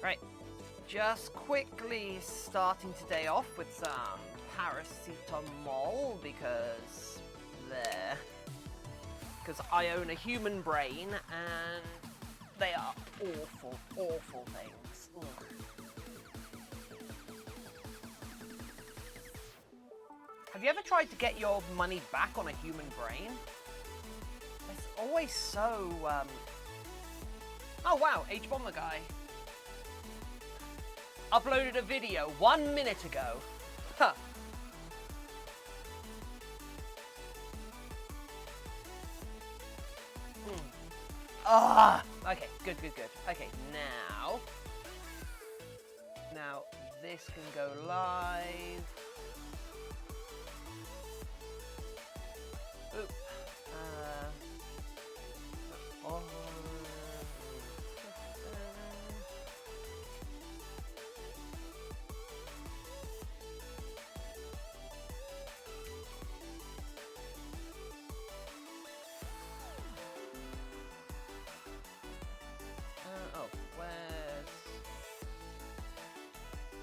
Right. Just quickly starting today off with some paracetamol because I own a human brain and they are awful, awful things. Ugh. Have you ever tried to get your money back on a human brain? It's always so, Oh wow, H-Bomber guy. Uploaded a video 1 minute ago. Huh. Okay, good. Okay, now this can go live. Oop.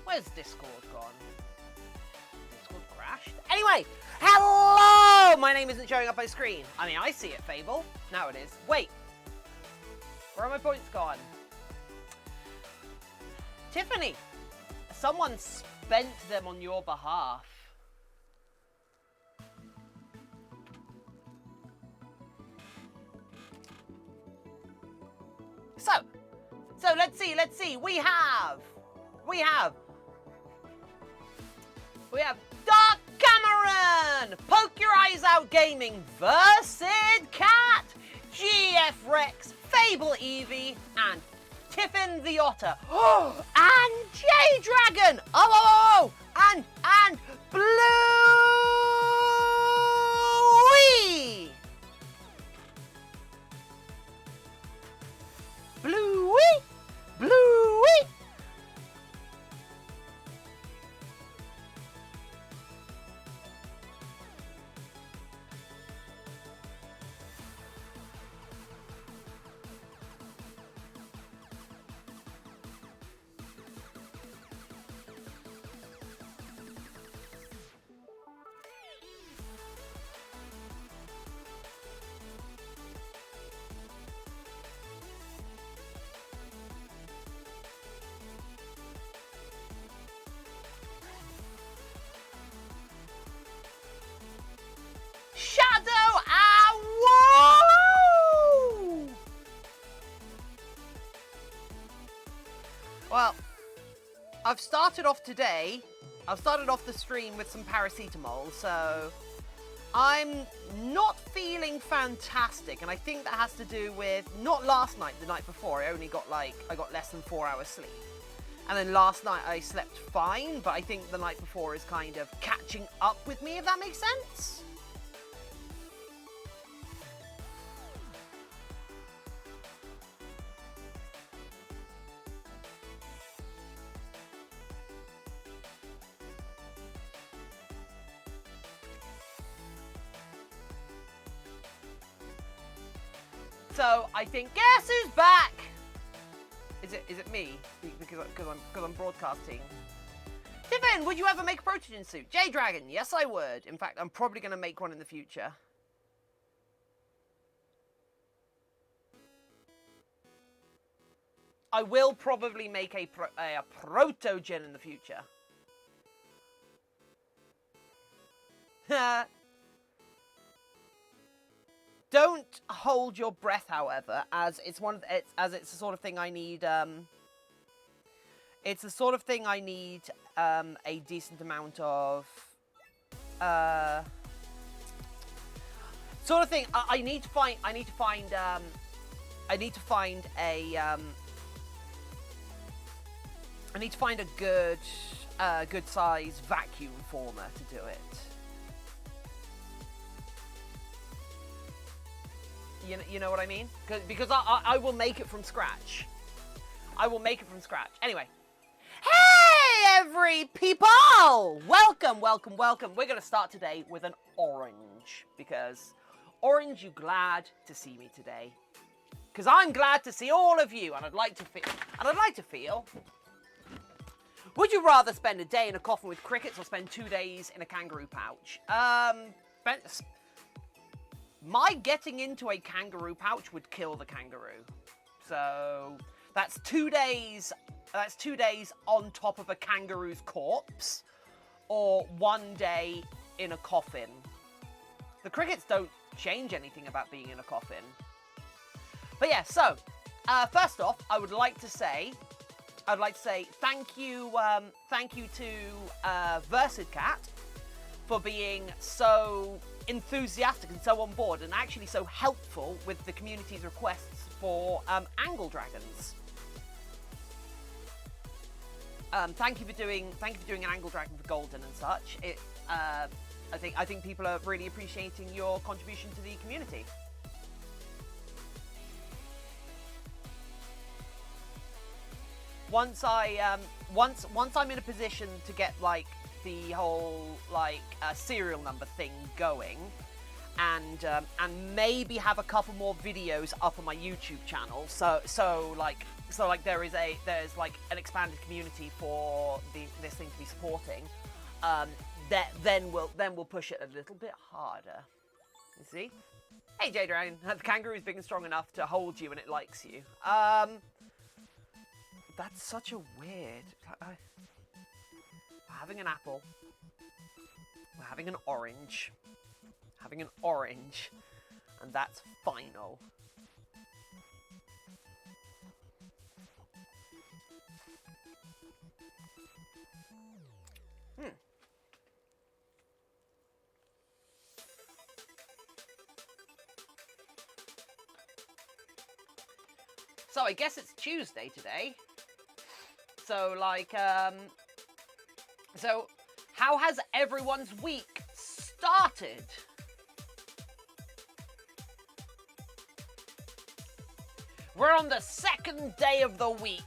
Where's Discord gone? Discord crashed? Anyway, hello! My name isn't showing up on screen. I mean, I see it, Fable. Now it is. Wait. Where are my points gone? Tiffany! Someone spent them on your behalf. So let's see. We have Dark Cameron, Poke Your Eyes Out Gaming versus Cat, GF Rex, Fable Eevee, and Tiffin the Otter. And J-Dragon! And Bluey! Bluey! Shadow Owl! Well, I've started off the stream with some paracetamol, so I'm not feeling fantastic, and I think that has to do with not last night, the night before. I got less than 4 hours sleep. And then last night I slept fine, but I think the night before is kind of catching up with me, if that makes sense. So I think guess who's back? Is it me? Because I'm broadcasting. Tiffin, would you ever make a protogen suit? J-Dragon, yes I would. In fact, I'm probably going to make one in the future. I will probably make a protogen in the future. Don't hold your breath, however, as it's the sort of thing I need. It's the sort of thing I need a decent amount of. Sort of thing I need to find a good size vacuum former to do it. You know what I mean? Because I will make it from scratch. Anyway. Hey, every people! Welcome. We're going to start today with an orange. Because, orange, you glad to see me today? Because I'm glad to see all of you, and I'd like to feel. Would you rather spend a day in a coffin with crickets or spend 2 days in a kangaroo pouch? My getting into a kangaroo pouch would kill the kangaroo. So that's 2 days. That's 2 days on top of a kangaroo's corpse, or 1 day in a coffin. The crickets don't change anything about being in a coffin. But yeah, so first off, I would like to say thank you to VersidCat for being so enthusiastic and so on board, and actually so helpful with the community's requests for angle dragons. Thank you for doing an angle dragon for Golden and such. I think people are really appreciating your contribution to the community. Once I'm in a position to get like the whole serial number thing going, and maybe have a couple more videos up on my YouTube channel, so there's an expanded community for this thing to be supporting. Then we'll push it a little bit harder. You see? Hey, Jade Dragon, the kangaroo is big and strong enough to hold you, and it likes you. That's such a weird. We're having an apple. We're having an orange. Having an orange, and that's final. So I guess it's Tuesday today. So so how has everyone's week started? We're on the second day of the week.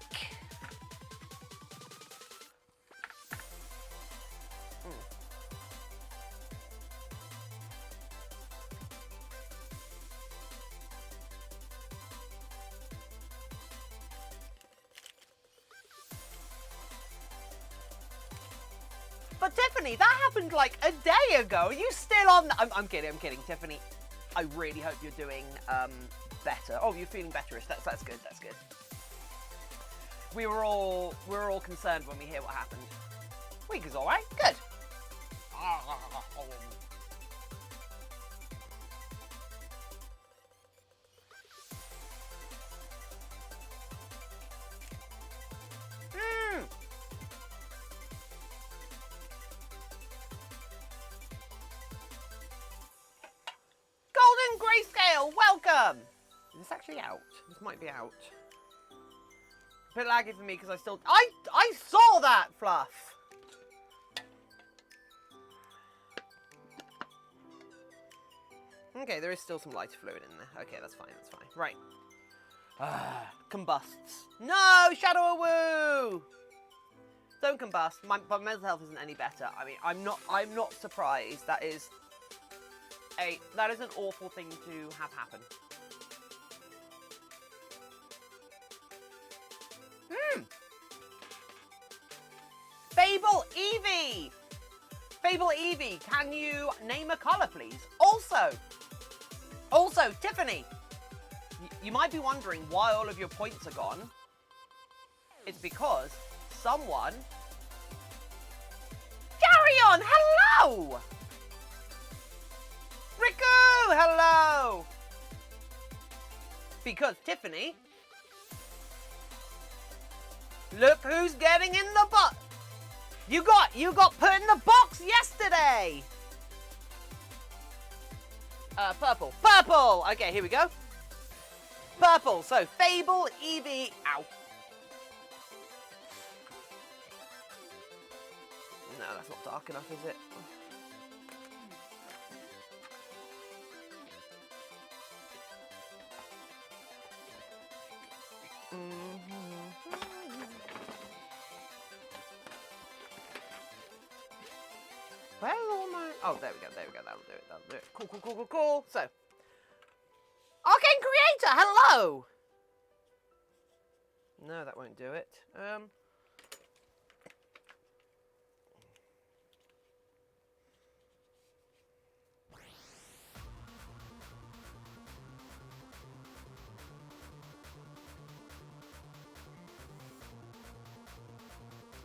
But Tiffany, that happened like a day ago. Are you still on? I'm kidding, Tiffany. I really hope you're doing better. Oh, you're feeling betterish. That's good. That's good. We were all concerned when we hear what happened. Week is all right. Good. Golden Grayscale, welcome! Is this actually out? This might be out. A bit laggy for me because I saw that, Fluff! Okay, there is still some lighter fluid in there. Okay, that's fine, Right. Combusts. No, Shadow Woo! Don't combust. My mental health isn't any better. I mean, I'm not surprised. That is an awful thing to have happen. Fable Evie! Fable Evie, can you name a colour, please? Also, Tiffany, you might be wondering why all of your points are gone. It's because someone... Carry on! Hello! Riku! Hello! Because Tiffany... Look who's getting in the box! You got put in the box yesterday! Purple. Purple! Okay, here we go. Purple. So, Fable, Evie, ow. No, that's not dark enough, is it? Where's all my... Oh, there we go. That'll do it. Cool. So, Arcane Creator, hello! No, that won't do it.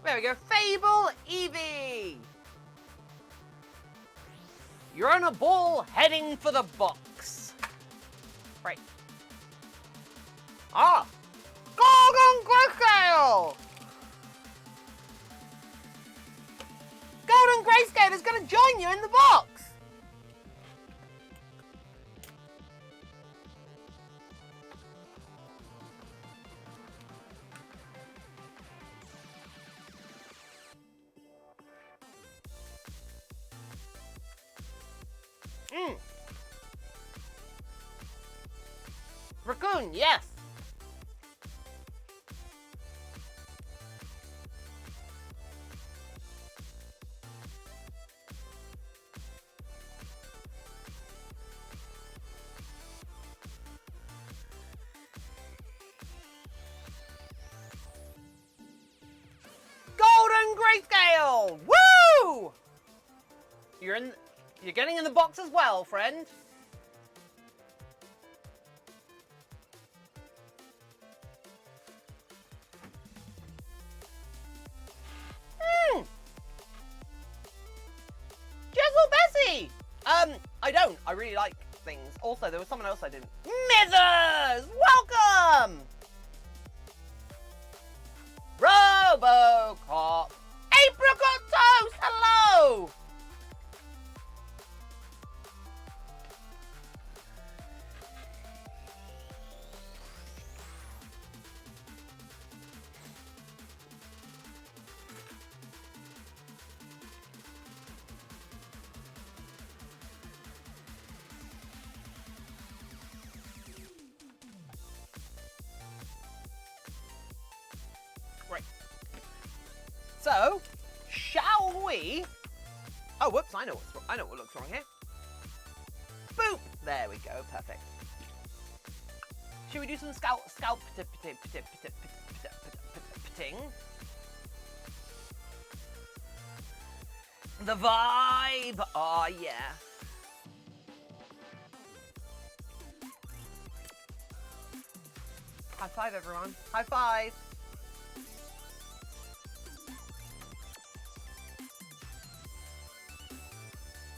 There we go. Fable Eevee! You're on a ball heading for the box. Right. Ah! Golden Grayscale! Golden Grayscale is going to join you in the box! Raccoon, yes! Golden Grayscale! Woo! You're getting in the box as well, friend. Bessie! I don't. I really like things. Also, there was someone else I didn't. Mithers! Welcome! Robocop! Apricot Toast! Hello! Right. So, shall we? Oh, whoops! I know what looks wrong here. Boop! There we go. Perfect. Should we do some scalping? The vibe. Oh yeah. High five, everyone. High five.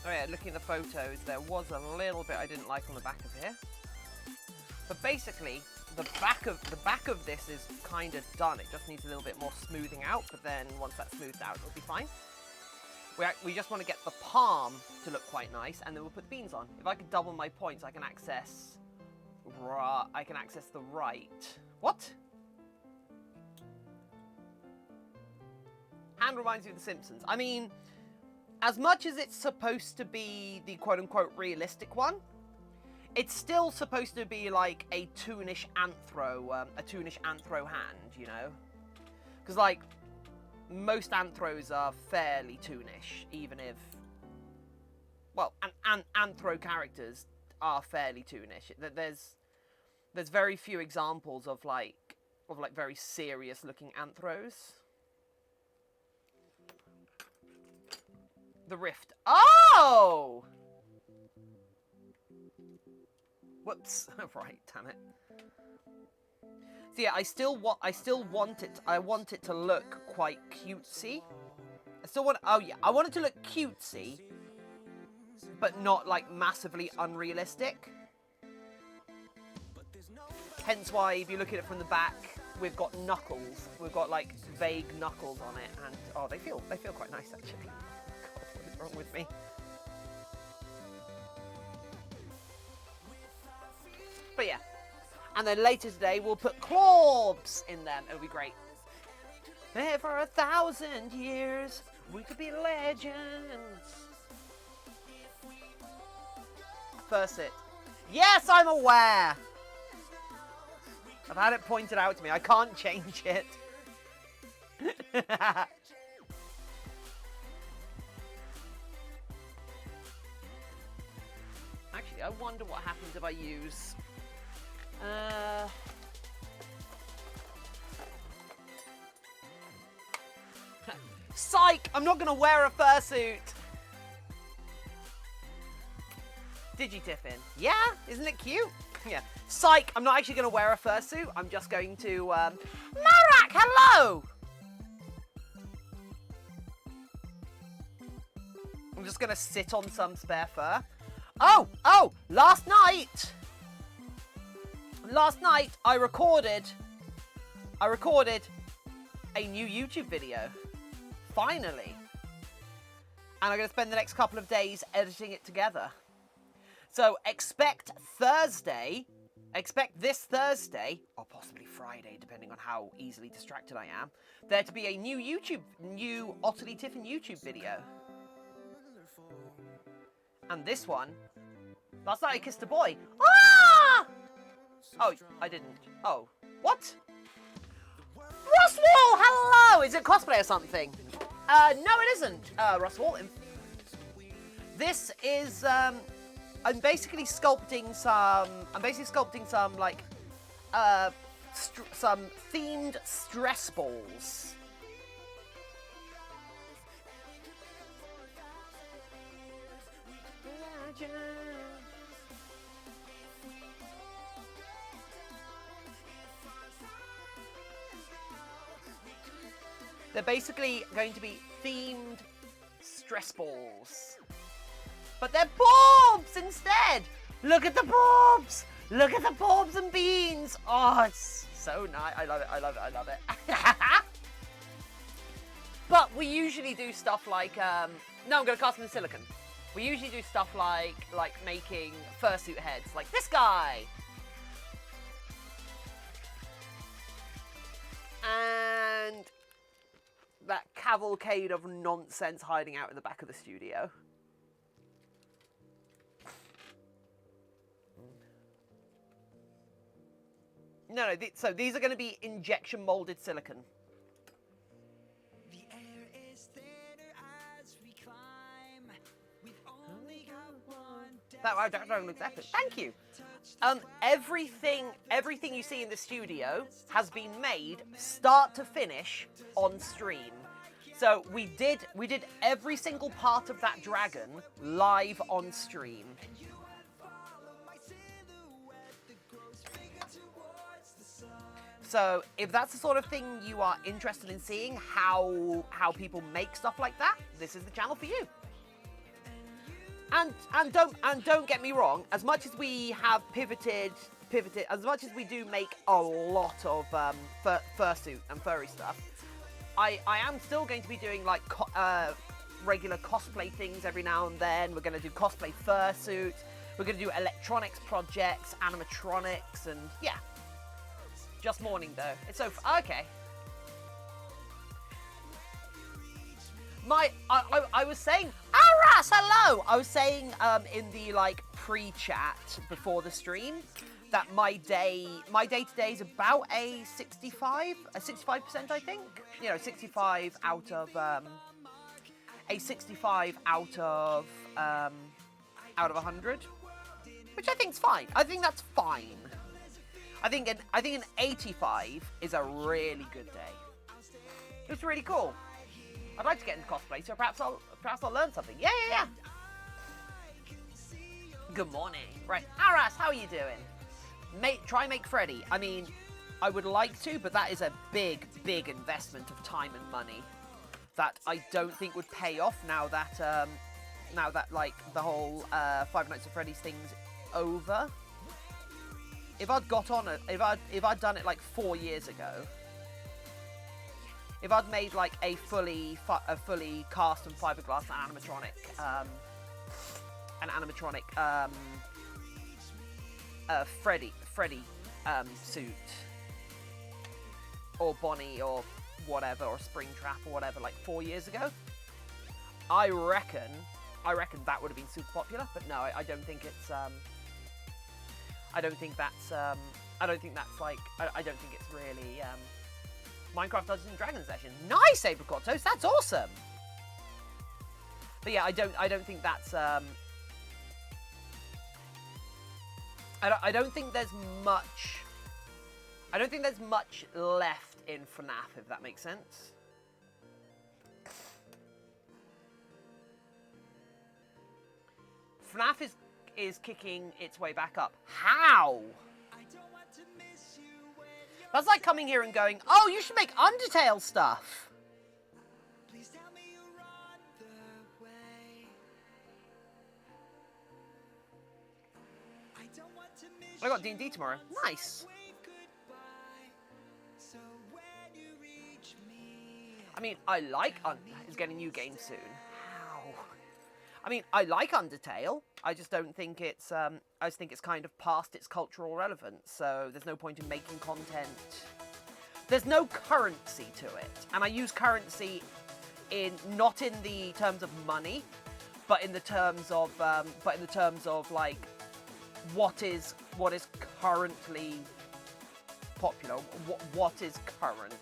Oh yeah, looking at the photos, there was a little bit I didn't like on the back of here. But basically, the back of this is kind of done. It just needs a little bit more smoothing out, but then once that's smoothed out, it'll be fine. We just want to get the palm to look quite nice, and then we'll put the beans on. If I can double my points, I can access the right. What? Hand reminds me of The Simpsons. I mean, as much as it's supposed to be the quote-unquote realistic one, it's still supposed to be like a toonish anthro hand, you know? Because, like, most anthros are fairly toonish, even if... Well, and anthro characters are fairly toonish. There's very few examples of very serious-looking anthros. The Rift. Oh! Whoops. Right, damn it. So yeah, I still want it. I want it to look quite cutesy. I want it to look cutesy, but not like massively unrealistic. Hence why, if you look at it from the back, we've got knuckles. We've got like vague knuckles on it, and oh, they feel quite nice actually. God, what is wrong with me? But yeah, and then later today we'll put claws in them. It'll be great. Hey, for 1,000 years we could be legends. First it. Yes, I'm aware. I've had it pointed out to me. I can't change it. Actually, I wonder what happens if I use... Psych! I'm not gonna wear a fursuit. Did you, Tiffin? Yeah, isn't it cute? Yeah. Psych! I'm not actually gonna wear a fursuit. I'm just going to. Marak, hello! I'm just gonna sit on some spare fur. Oh! Last night I recorded a new YouTube video. Finally. And I'm gonna spend the next couple of days editing it together. So expect this Thursday, or possibly Friday, depending on how easily distracted I am, there to be a new Otterly Tiffin YouTube video. And this one, last night I kissed a boy. Ah! Oh, I didn't. Oh, what? Russ Wall, hello! Is it cosplay or something? No, it isn't. Russ Wall. This is, I'm basically sculpting some like, some themed stress balls. They're basically going to be themed stress balls. But they're borbs instead! Look at the borbs! Look at the borbs and beans! Oh, it's so nice. I love it, I love it, I love it. But we usually do stuff like, no, I'm gonna cast them in silicone. We usually do stuff like making fursuit heads, like this guy! And that cavalcade of nonsense hiding out in the back of the studio. No, so these are going to be injection molded silicone. The air is thinner as we climb. We've only got one that don't look epic. Thank you. Everything you see in the studio has been made start to finish on stream. So we did every single part of that dragon live on stream. So if that's the sort of thing you are interested in seeing, how people make stuff like that, this is the channel for you. And don't get me wrong, as much as we have pivoted, as much as we do make a lot of fursuit and furry stuff, I am still going to be doing like regular cosplay things every now and then. We're going to do cosplay fursuit. We're going to do electronics projects, animatronics, and yeah. Just morning though. It's so okay. I was saying, Aras, hello. I was saying in the like pre-chat before the stream that my day today is about a 65% I think. You know, 65 out of a 65 out of 100, which I think is fine. I think that's fine. I think an 85 is a really good day. It's really cool. I'd like to get into cosplay, so perhaps I'll learn something. Yeah. Good morning. Right, Aras, how are you doing? Try make Freddy. I mean, I would like to, but that is a big investment of time and money that I don't think would pay off now that like the whole Five Nights at Freddy's thing's over. If I'd got on it, if I'd done it like 4 years ago, if I'd made like a fully cast and fiberglass animatronic Freddy suit, or Bonnie or whatever, or Springtrap or whatever, like 4 years ago, I reckon that would have been super popular. But no, I don't think it's I don't think that's really Minecraft Dungeons and Dragons session. Nice, Apricotos, that's awesome. But yeah, I don't think that's I don't think there's much left in FNAF, if that makes sense. FNAF is kicking its way back up. How? That's like coming here and going, oh, you should make Undertale stuff. I got D&D tomorrow. Nice. I mean, I like is getting a new game soon. How? I mean, I like Undertale. I just don't think it's. I just think it's kind of past its cultural relevance. So there's no point in making content. There's no currency to it, and I use currency not in the terms of money, but in the terms of like what is currently popular. What is current?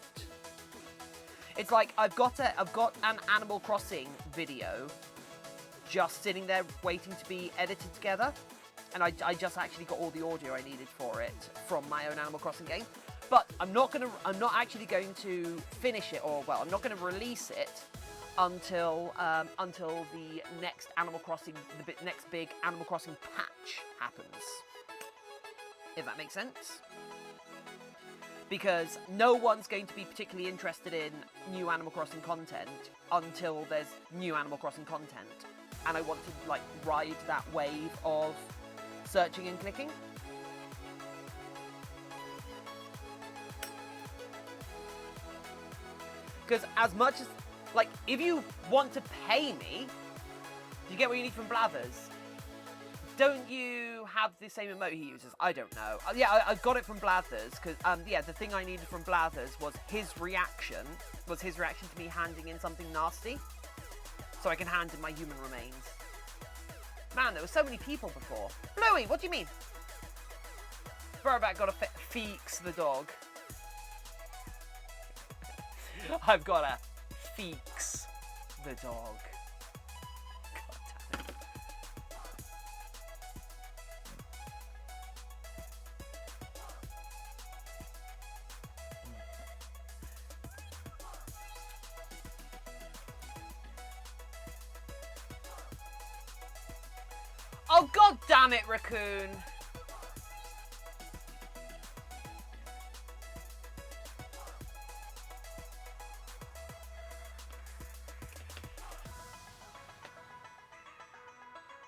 It's like I've got an Animal Crossing video just sitting there waiting to be edited together, and I just actually got all the audio I needed for it from my own Animal Crossing game. But I'm not actually going to finish it, or well, I'm not going to release it until the next Animal Crossing, next big Animal Crossing patch happens. If that makes sense. Because no one's going to be particularly interested in new Animal Crossing content until there's new Animal Crossing content. And I want to, like, ride that wave of searching and clicking. Because as much as, like, if you want to pay me, you get what you need from Blathers. Don't you have the same emote he uses? I don't know. Yeah, I got it from Blathers, because, yeah, the thing I needed from Blathers was his reaction to me handing in something nasty, so I can hand in my human remains. Man, there were so many people before. Bluey, what do you mean? Burback got a Feeks the dog. I've got a Feeks the dog. Oh, god damn it, Raccoon!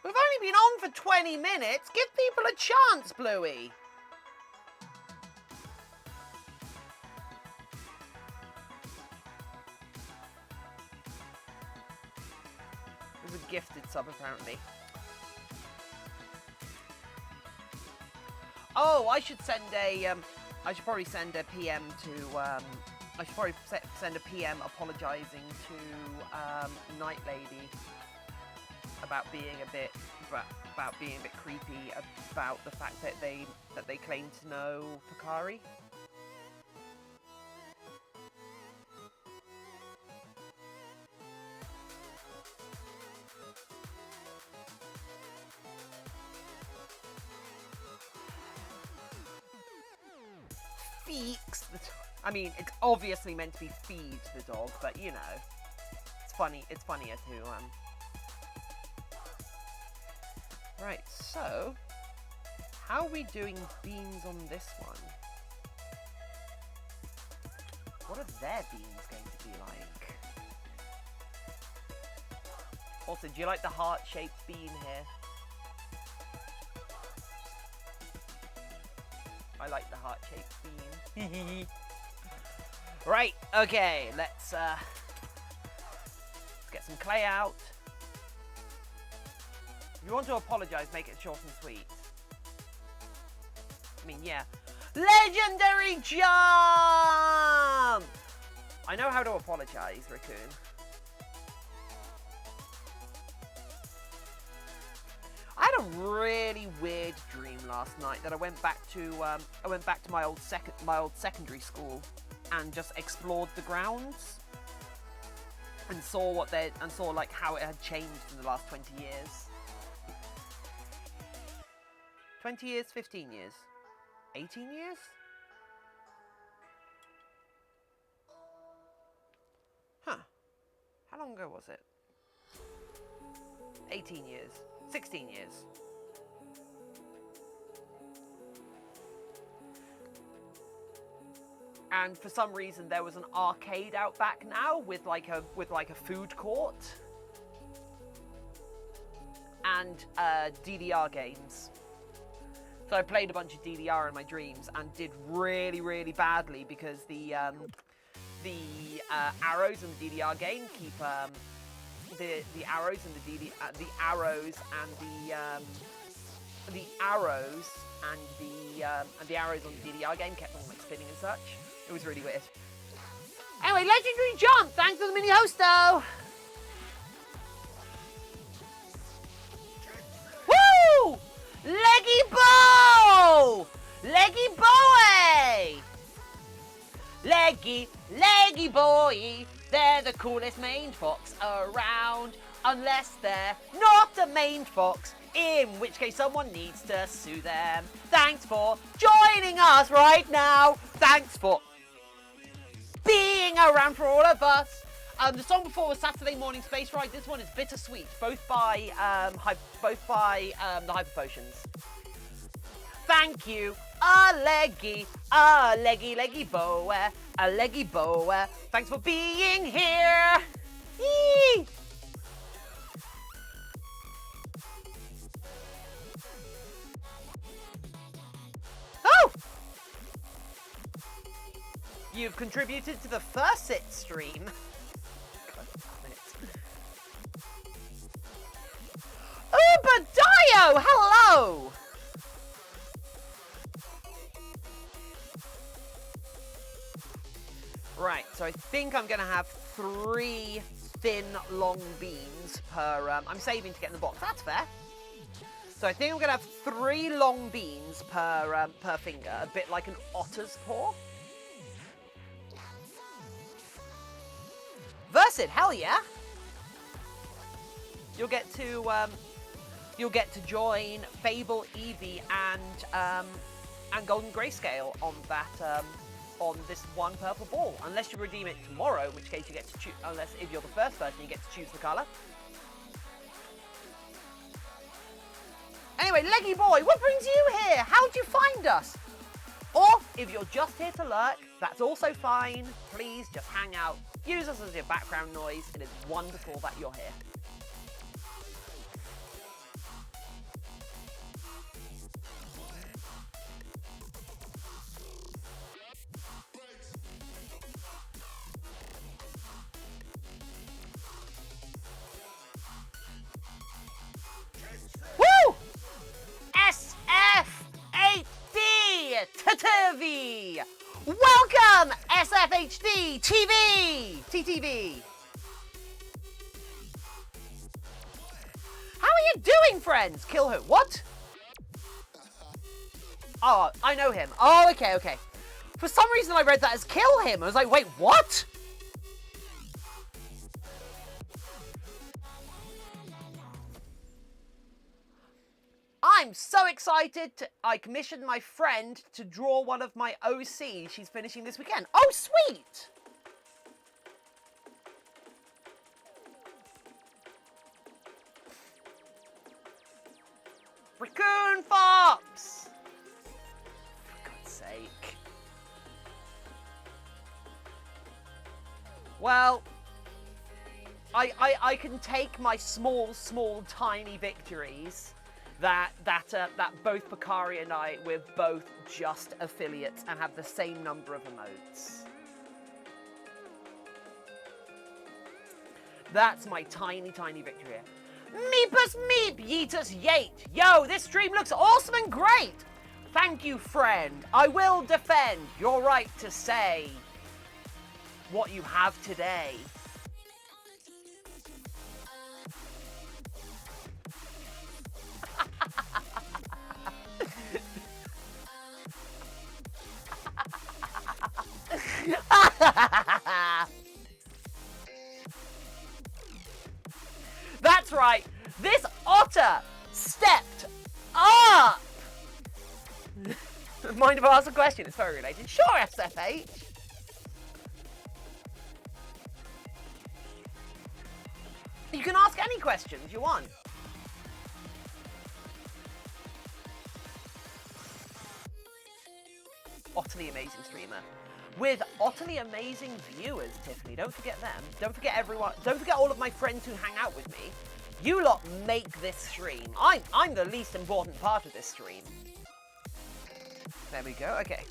We've only been on for 20 minutes. Give people a chance, Bluey. It was a gifted sub, apparently. Oh, I should send a, I should probably send a PM to, I should probably send a PM apologising to Night Lady about being a bit creepy about the fact that they claim to know Picari. Feeks the dog. I mean, it's obviously meant to be feed the dog, but you know, it's funny. It's funnier to Right, so how are we doing beans on this one? What are their beans going to be like? Also, do you like the heart-shaped bean here? I like the heart-shaped bean. Right, okay, let's get some clay out. If you want to apologise, make it short and sweet. I mean, yeah. Legendary jump! I know how to apologise, Raccoon. I had a really weird dream last night that I went back to my old secondary school and just explored the grounds and saw like how it had changed in the last 20 years. 20 years, 15 years, 18 years? Huh. How long ago was it? 18 years. 16 years. And for some reason, there was an arcade out back now with like a food court and DDR games. So I played a bunch of DDR in my dreams and did really, really badly because the arrows in the DDR game keep the arrows and the arrows on the DDR game kept on like spinning and such. It was really weird. Anyway, Legendary John, thanks for the mini hosto. Woo! Leggy Bow! Leggy Boy! Leggy boy, they're the coolest maned fox around, unless they're not a maned fox, in which case someone needs to sue them. Thanks for joining us right now. Thanks for being around for all of us. The song before was Saturday Morning Space Ride. This one is Bittersweet, both by the Hyper Potions. Thank you, a leggy boa, a leggy boa. Thanks for being here. Yee! Oh! You've contributed to the first sit stream. Obadiah, hello! Right, so I think I'm going to have 3 thin, long beans per... I'm saving to get in the box. That's fair. So I think I'm going to have 3 long beans per finger, a bit like an otter's paw. Versid, hell yeah! You'll get to join Fable, Eevee, and Golden Grayscale on that on this one purple ball, unless you redeem it tomorrow, in which case you get to choose. Unless if you're the first person, you get to choose the color. Anyway, Leggy Boy, what brings you here? How'd you find us? Or if you're just here to lurk, that's also fine. Please just hang out. Use us as your background noise. It is wonderful that you're here. Woo! SF8D TTV! Welcome, SFHD TV! TTV! How are you doing, friends? Kill who? What? Oh, I know him. Oh, okay, okay. For some reason, I read that as kill him. I was like, wait, what? I'm so excited. I commissioned my friend to draw one of my OC. She's finishing this weekend. Oh, sweet! Raccoon Fox! For God's sake. Well, I can take my small, tiny victories that both Bakari and we're both just affiliates and have the same number of emotes. That's my tiny victory here. Meepus meep, yeetus yate. Yo, this stream looks awesome and great. Thank you, friend. I will defend your right to say what you have today. That's right. This otter stepped up. Mind if I ask a question? It's very related. Sure, SFH. You can ask any questions you want. utterly amazing streamer. With utterly amazing viewers, Tiffany. Don't forget them. Don't forget everyone. Don't forget all of my friends who hang out with me. You lot make this stream. I'm the least important part of this stream. There we go. Okay.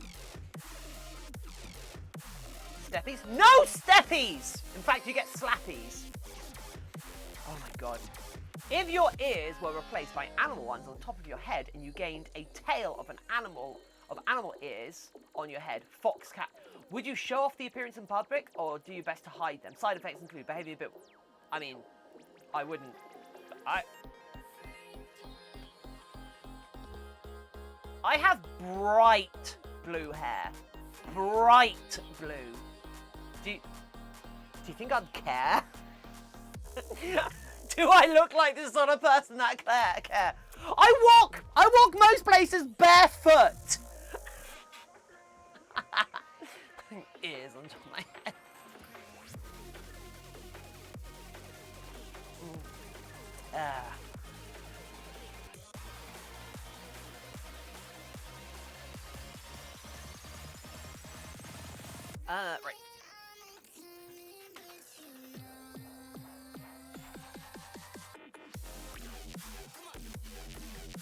Steppies? No steppies! In fact, you get slappies. Oh my god. If your ears were replaced by animal ones on top of your head and you gained a tail of animal ears on your head, fox, cat, would you show off the appearance in public or do your best to hide them? Side effects include behavior a bit... I mean, I wouldn't... I have bright blue hair. Bright blue. Do you think I'd care? Do I look like the sort of person that care? I walk most places barefoot. Ears on top of my head. Right.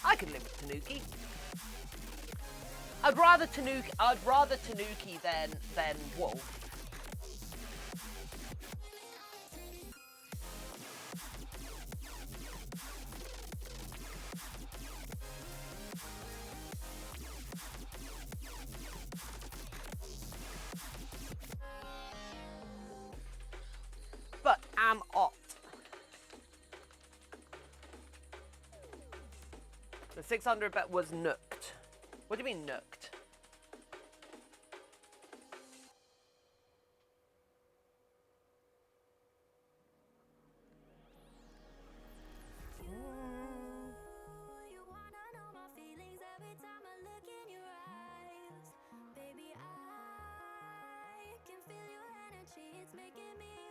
I could live with Tanuki. I'd rather Tanuki than Wolf. But am opt. The 600 bet was nooked. What do you mean nooked?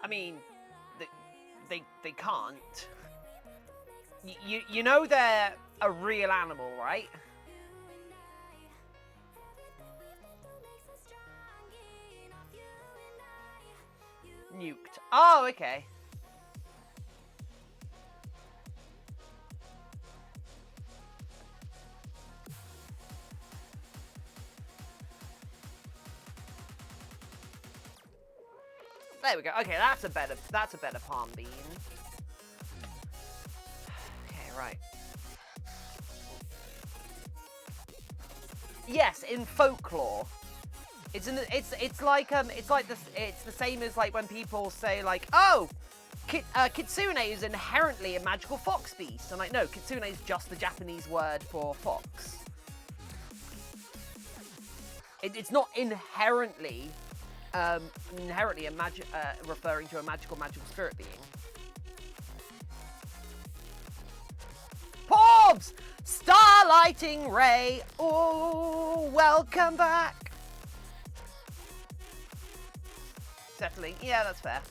I mean, they can't. You know they're a real animal, right? Nuked. Oh, okay. There we go. Okay, that's a better palm bean. Okay, right. Yes, in folklore. It's the same as like when people say like, oh, kitsune is inherently a magical fox beast. I'm like, no, kitsune is just the Japanese word for fox. It's not inherently referring to a magical spirit being. Porbs! Starlighting Ray! Oh, welcome back! Settling. Yeah, that's fair.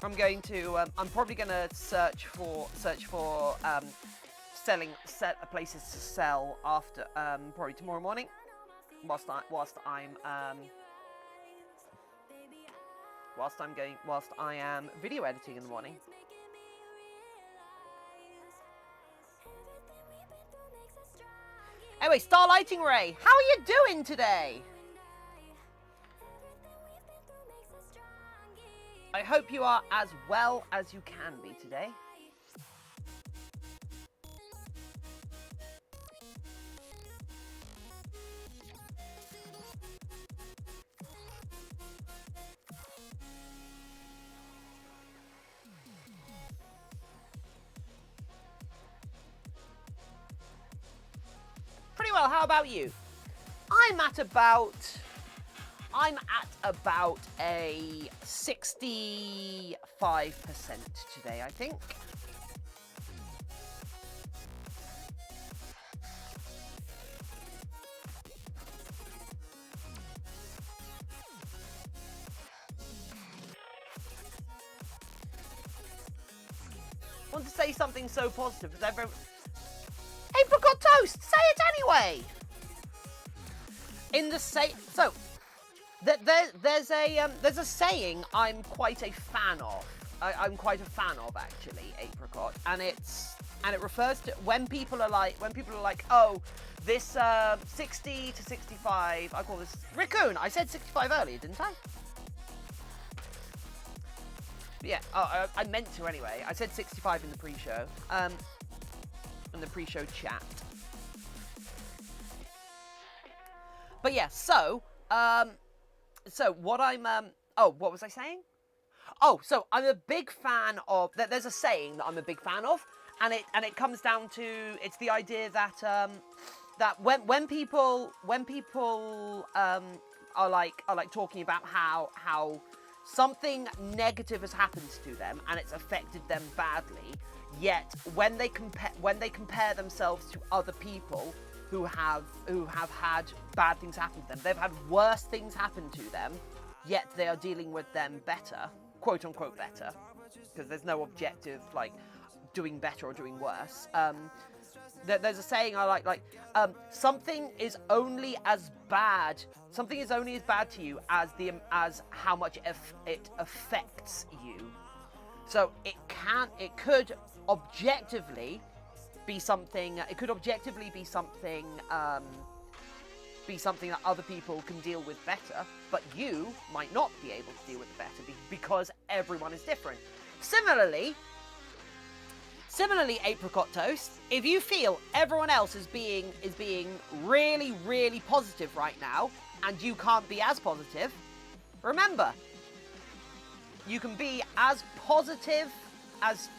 I'm probably gonna search for places to sell after probably tomorrow morning. Whilst I am video editing in the morning. Anyway, Starlighting Ray, how are you doing today? I hope you are as well as you can be today. Pretty well, how about you? I'm at about a 65% today, I think. Want to say something so positive as everyone... Apricot toast! Say it anyway! In the so there's a saying I'm quite a fan of. I'm quite a fan of actually, apricot, and it refers to when people are like, oh, this 60 to 65. I call this raccoon. I said 65 earlier, didn't I? Yeah, I meant to anyway. I said 65 in the pre-show. In the pre-show chat. But yeah, so what I'm what was I saying? Oh, so I'm a big fan of. There's a saying that I'm a big fan of, and it comes down to, it's the idea that that when people are like talking about how something negative has happened to them and it's affected them badly, yet when they compare themselves to other people who have had bad things happen to them, they've had worse things happen to them, yet they are dealing with them better, quote unquote better, because there's no objective like doing better or doing worse. There's a saying I like something is only as bad to you as how much it affects you. So it could objectively be something. It could objectively be something. Be something that other people can deal with better, but you might not be able to deal with it better because everyone is different. Similarly, apricot toast, if you feel everyone else is being really, really positive right now, and you can't be as positive, remember, you can be as positive as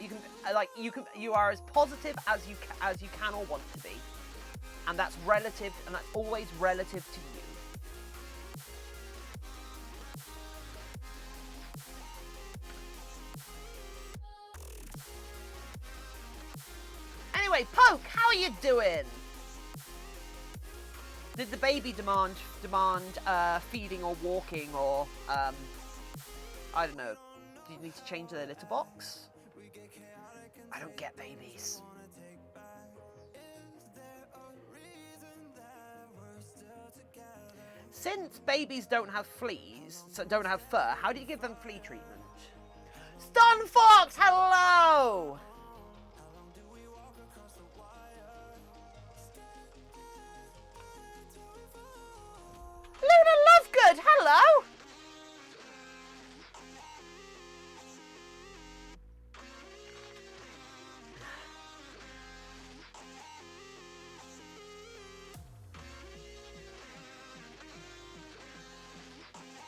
you are as positive as you can or want to be, and that's relative, and that's always relative to you. Anyway, Poke, how are you doing? Did the baby demand feeding or walking, or I don't know? Do you need to change their litter box? I don't get babies. Since babies don't have fleas, so don't have fur, how do you give them flea treatment? Stun Fox, hello! Luna Lovegood, hello!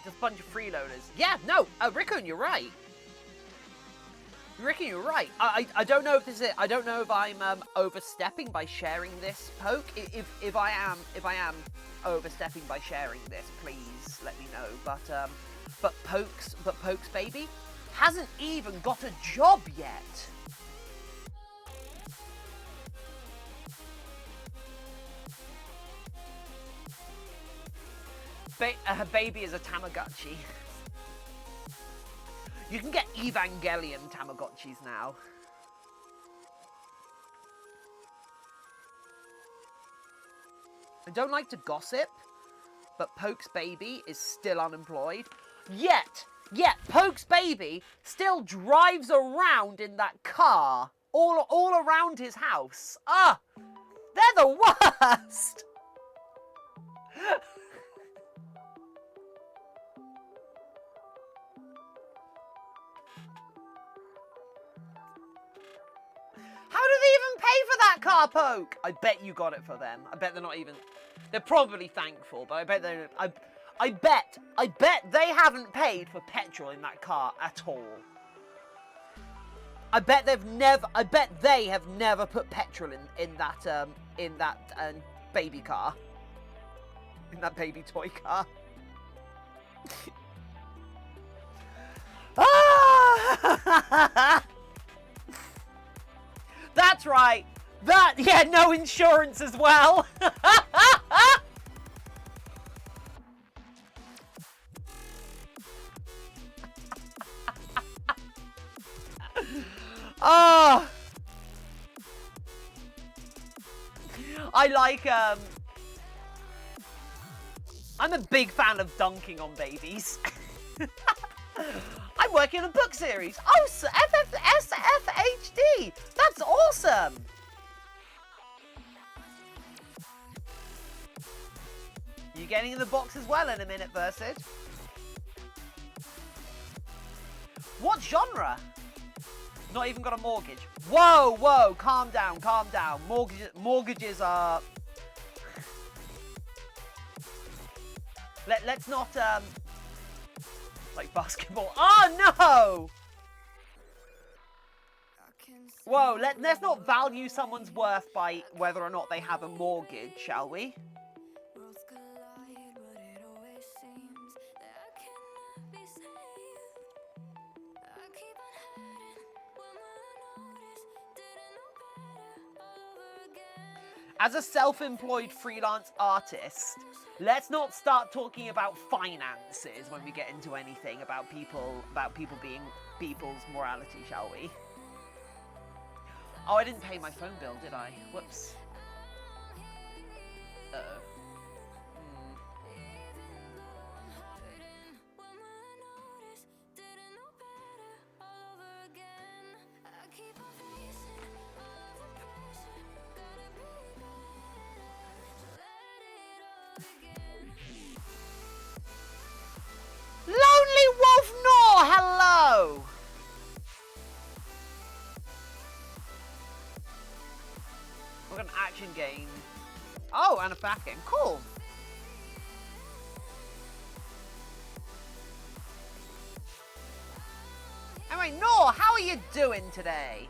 Just a bunch of freeloaders. Yeah, no, Raccoon, you're right. Raccoon, you're right. I don't know if this is it. I don't know if I'm overstepping by sharing this, Poke. If I am overstepping by sharing this, please let me know. But Poke's baby hasn't even got a job yet. Her baby is a Tamagotchi. You can get Evangelion Tamagotchis now. I don't like to gossip, but Poke's baby is still unemployed. Yet, Poke's baby still drives around in that car, all around his house. Ah, they're the worst. How do they even pay for that car, Poke? I bet you got it for them. I bet they're not even... They're probably thankful, but I bet they're... I bet they haven't paid for petrol in that car at all. I bet they have never put petrol in that baby car. In that baby toy car. Ah! That's right. Yeah, no insurance as well. Oh. I like I'm a big fan of dunking on babies. I'm working on a book series. Oh, SFHD. That's awesome. You getting in the box as well in a minute, Versid? What genre? Not even got a mortgage. Whoa, whoa, calm down, calm down. Mortgages are... Let's not, like basketball. Oh, no! Whoa, let's not value someone's worth by whether or not they have a mortgage, shall we? As a self-employed freelance artist, let's not start talking about finances when we get into anything about people being people's morality, shall we? Oh, I didn't pay my phone bill, did I? Whoops. Uh-oh. Lonely Wolf Nor, hello! We've got an action game. Oh, and a back game. Cool. Anyway, Nor, how are you doing today?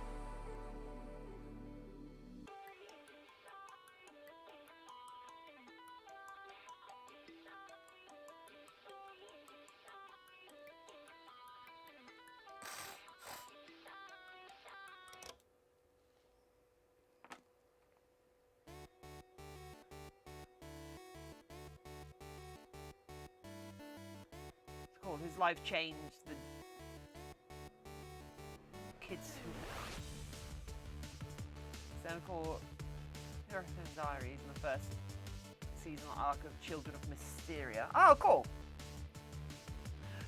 Cool, whose life changed the kids who... Cynical Earth's Diaries in the first seasonal arc of Children of Mysteria. Oh, cool.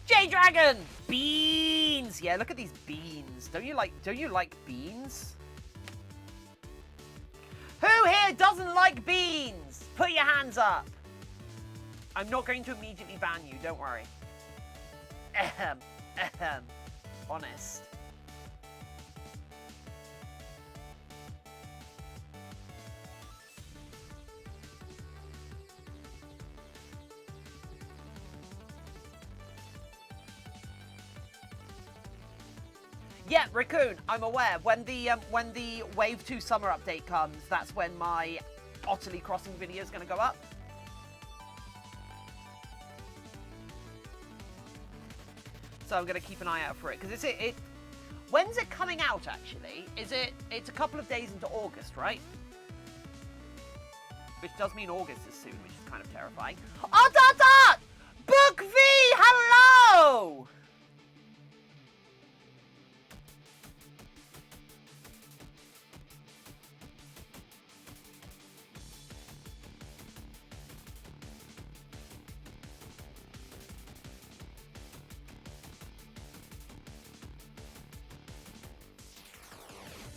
J-Dragon! Beans! Yeah, look at these beans. Don't you like beans? Who here doesn't like beans? Put your hands up. I'm not going to immediately ban you, don't worry. Ahem. Ahem. Honest. Yeah, Raccoon, I'm aware. When the Wave 2 summer update comes, that's when my Otterly Crossing video is going to go up. So I'm going to keep an eye out for it, because it when's it coming out, actually? It's a couple of days into August, right? Which does mean August is soon, which is kind of terrifying. Oh, Dot! Book V, hello!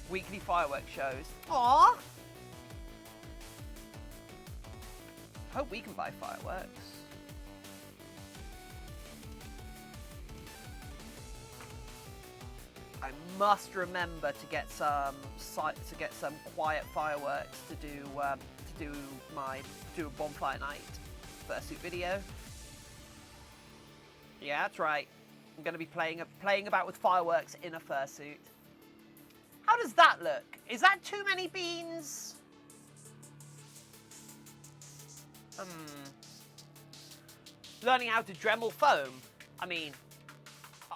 Weekly fireworks shows. Aww! Hope we can buy fireworks. I must remember to get some quiet fireworks to do a bonfire night fursuit video. Yeah, that's right. I'm going to be playing about with fireworks in a fursuit. How does that look? Is that too many beans? Learning how to Dremel foam. I mean,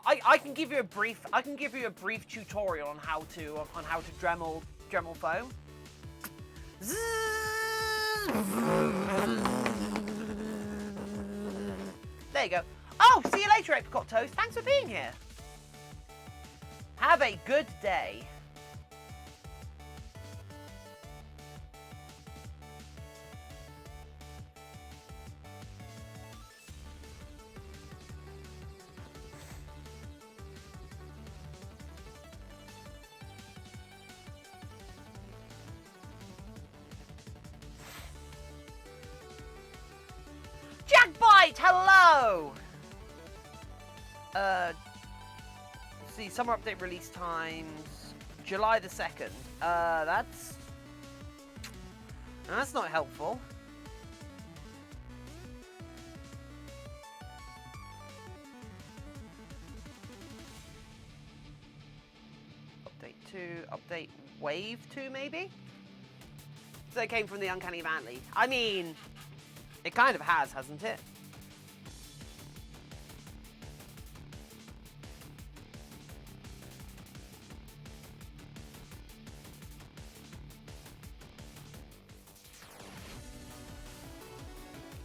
I can give you a brief tutorial on how to Dremel foam. There you go. Oh, see you later, Apricot Toast. Thanks for being here. Have a good day. Oh! Let's see, summer update release times, July the 2nd. That's not helpful. Update 2, update wave 2 maybe? So it came from the Uncanny Valley. I mean, it kind of has, hasn't it?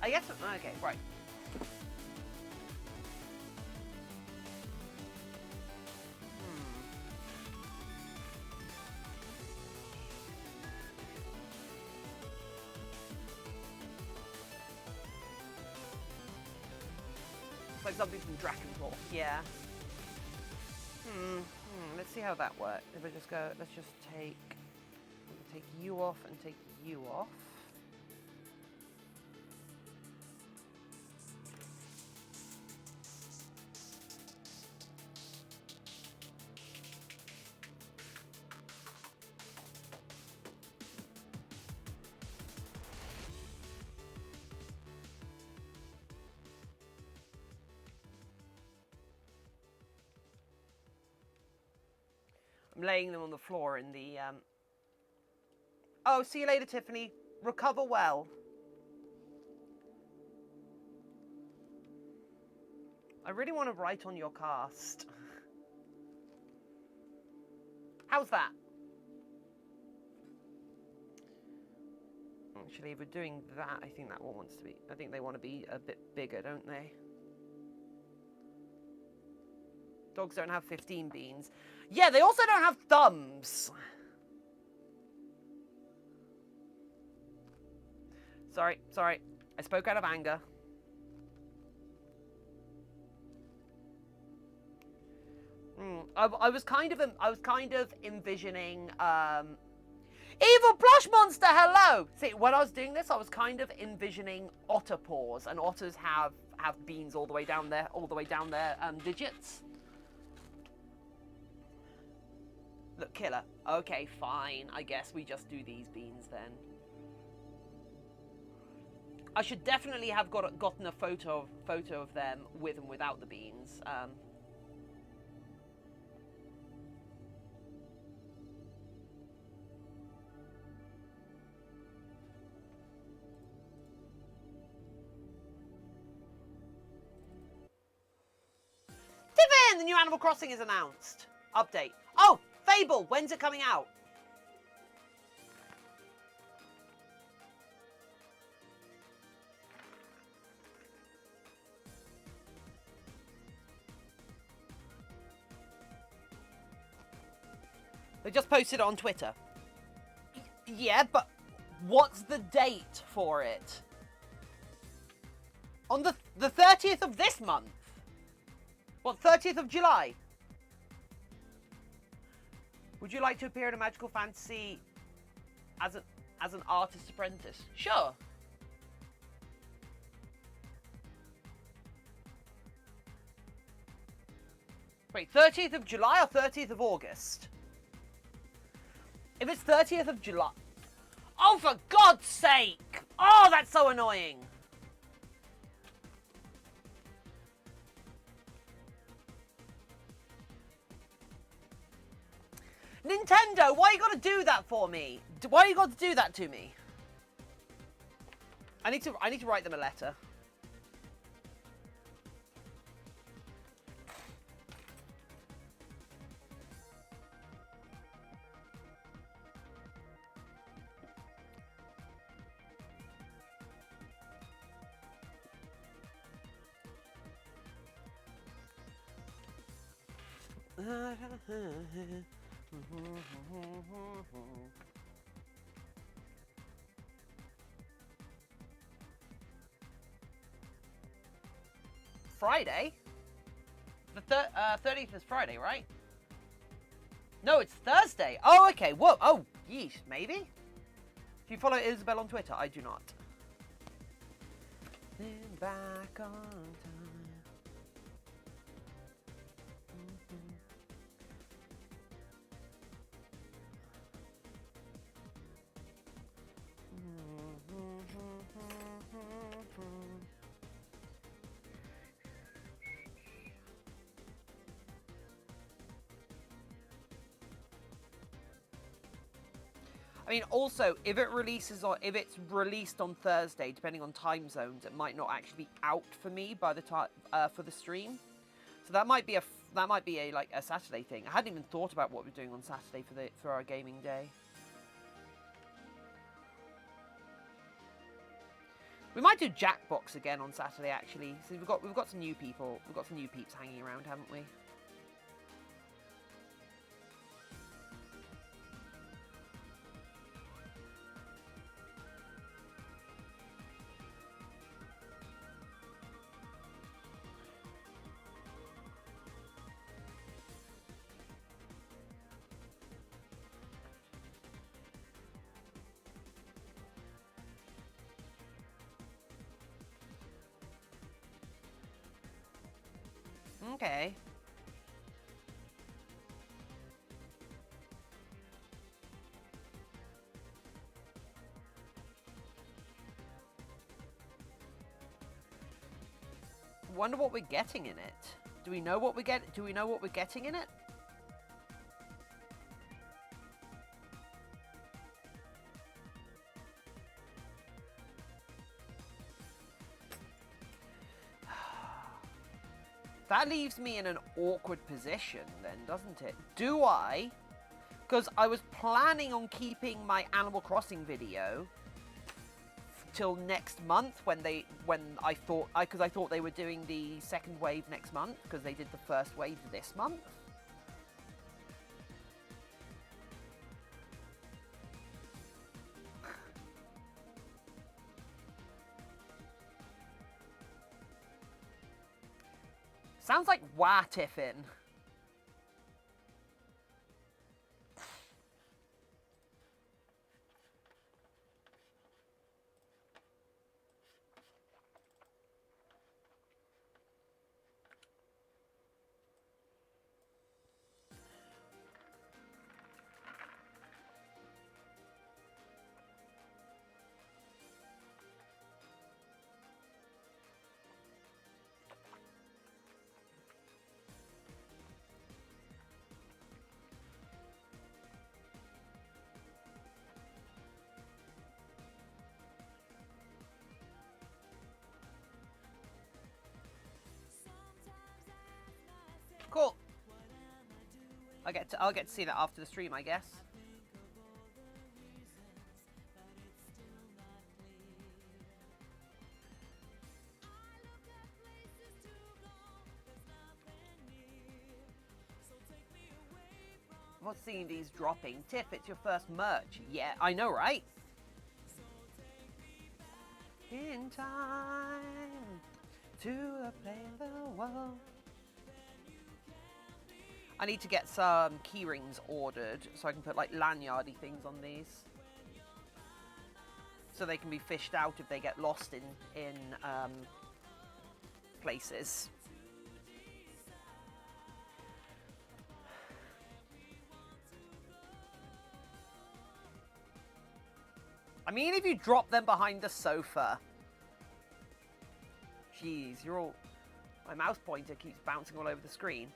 I guess, okay, right. Like something from Dragonball. Yeah. Let's see how that works. If I just go, let's just take you off and take you off. I'm laying them on the floor in the, Oh, see you later, Tiffany. Recover well. I really want to write on your cast. How's that? Actually, if we're doing that, I think that one wants to be... I think they want to be a bit bigger, don't they? Dogs don't have 15 beans. Yeah, they also don't have thumbs. Sorry. I spoke out of anger. I was kind of envisioning evil plush monster. Hello. See, when I was doing this, I was kind of envisioning otter paws, and otters have beans all the way down their digits. Look, killer. Okay, fine. I guess we just do these beans then. I should definitely have gotten a photo of them with and without the beans. Tiffin! The new Animal Crossing is announced. Update. Oh! Fable! When's it coming out? They just posted it on Twitter. Yeah, but what's the date for it? On the 30th of this month? What, 30th of July? Would you like to appear in a magical fantasy as an artist apprentice? Sure. Wait, 30th of July or 30th of August? If it's 30th of July... Oh, for God's sake! Oh, that's so annoying! Nintendo, why you gotta do that for me? Why you gotta do that to me? I need to write them a letter. Friday? The 30th is Friday, right? No, it's Thursday. Oh, okay. Whoa. Oh, yeesh. Maybe? Do you follow Isabel on Twitter? I do not. Back on time. I mean, also, if it releases or if it's released on Thursday, depending on time zones, it might not actually be out for me by the time for the stream. So that might be a like a Saturday thing. I hadn't even thought about what we're doing on Saturday for our gaming day. We might do Jackbox again on Saturday, actually. So we've got some new people. We've got some new peeps hanging around, haven't we? Okay. Wonder what we're getting in it. Do we know what we get? Do we know what we're getting in it? That leaves me in an awkward position then, doesn't it? Do I? Because I was planning on keeping my Animal Crossing video till next month I thought they were doing the second wave next month because they did the first wave this month. Sounds like wah, Tiffin. Cool. I'll get to see that after the stream, I guess. I'm not seeing these dropping. Tiff, it's your first merch. Yeah, I know, right? In time to play the world. I need to get some key rings ordered so I can put like lanyardy things on these, so they can be fished out if they get lost in places. I mean, if you drop them behind the sofa. Jeez, you're all... My mouse pointer keeps bouncing all over the screen.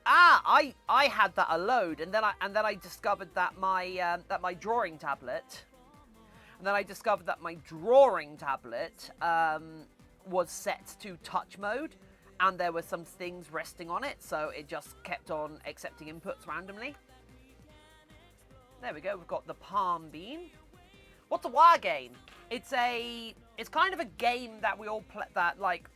Ah, I had that a load, and then I discovered that my drawing tablet, was set to touch mode, and there were some things resting on it, so it just kept on accepting inputs randomly. There we go. We've got the palm bean. What's a war game? It's kind of a game that we all play. That like.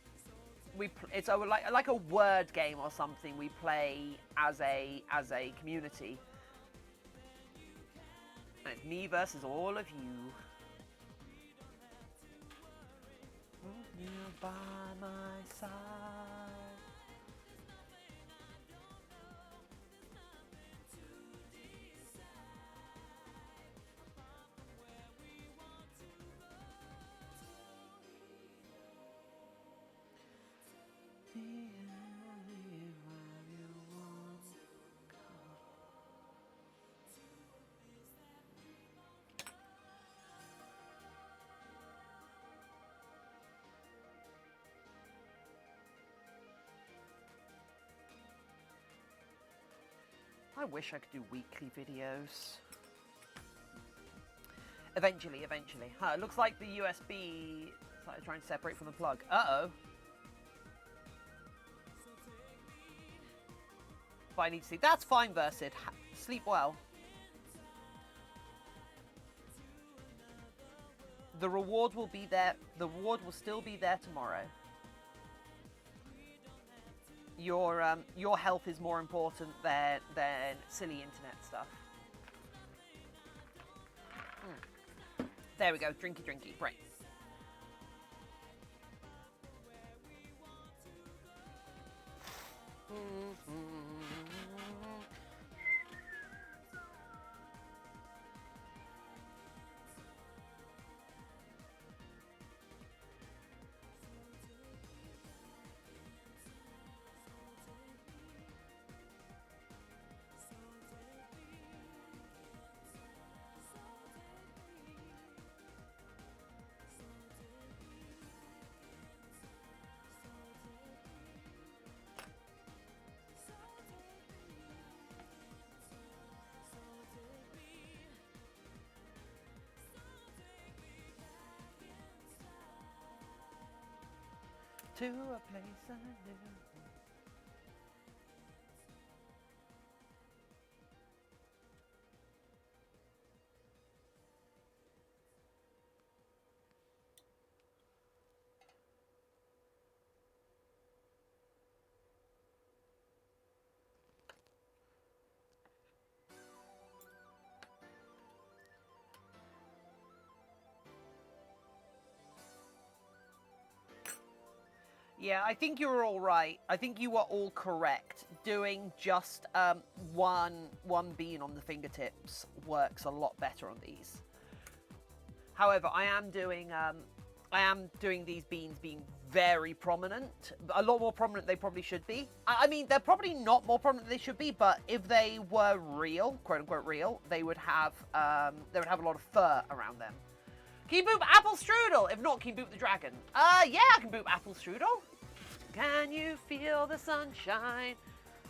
It's like a word game or something we play as a community. And it's me versus all of you. You're by my side. I wish I could do weekly videos. Eventually. Huh, it looks like the USB started trying to separate from the plug. Uh-oh. But I need to sleep. That's fine, Versid. Sleep well. The reward will be there. The reward will still be there tomorrow. Your health is more important than silly internet stuff. There we go. Drinky. Right. To a place I knew. Yeah, I think you were all right. I think you were all correct. Doing just one bean on the fingertips works a lot better on these. However, I am doing these beans being very prominent. A lot more prominent they probably should be. I mean, they're probably not more prominent than they should be, but if they were real, quote unquote real, they would have a lot of fur around them. Can you boop apple strudel? If not, can you boop the dragon? Yeah, I can boop apple strudel. Can you feel the sunshine?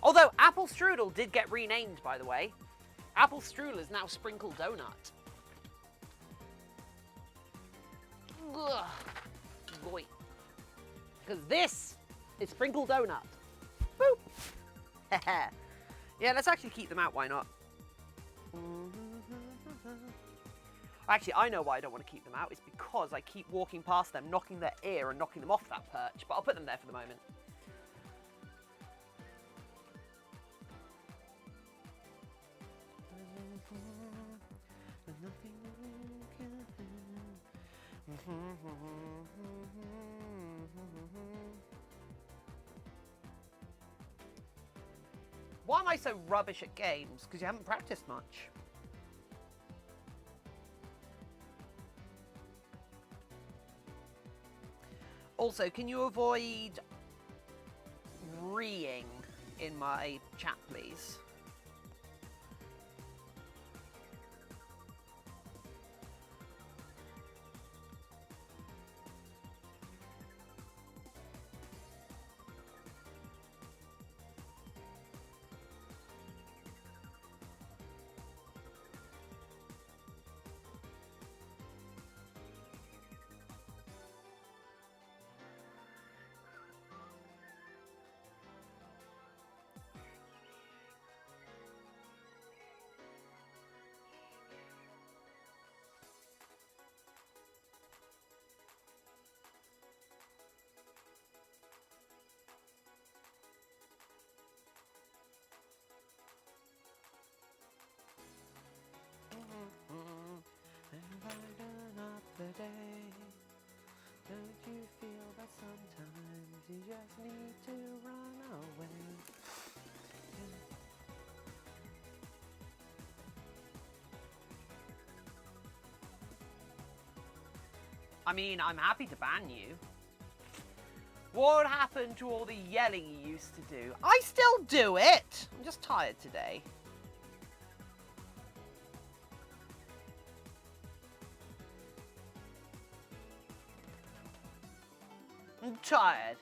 Although apple strudel did get renamed, by the way. Apple strudel is now sprinkle donut. Ugh. Boy. Because this is sprinkle donut. Boop. Yeah, let's actually keep them out. Why not? Actually, I know why I don't want to keep them out. It's because I keep walking past them, knocking their ear and knocking them off that perch. But I'll put them there for the moment. Why am I so rubbish at games? Because you haven't practiced much. Also, can you avoid reeing in my chat, please? Don't you feel that sometimes you just need to run away? I mean, I'm happy to ban you. What happened to all the yelling you used to do? I still do it! I'm just tired today. I'm tired.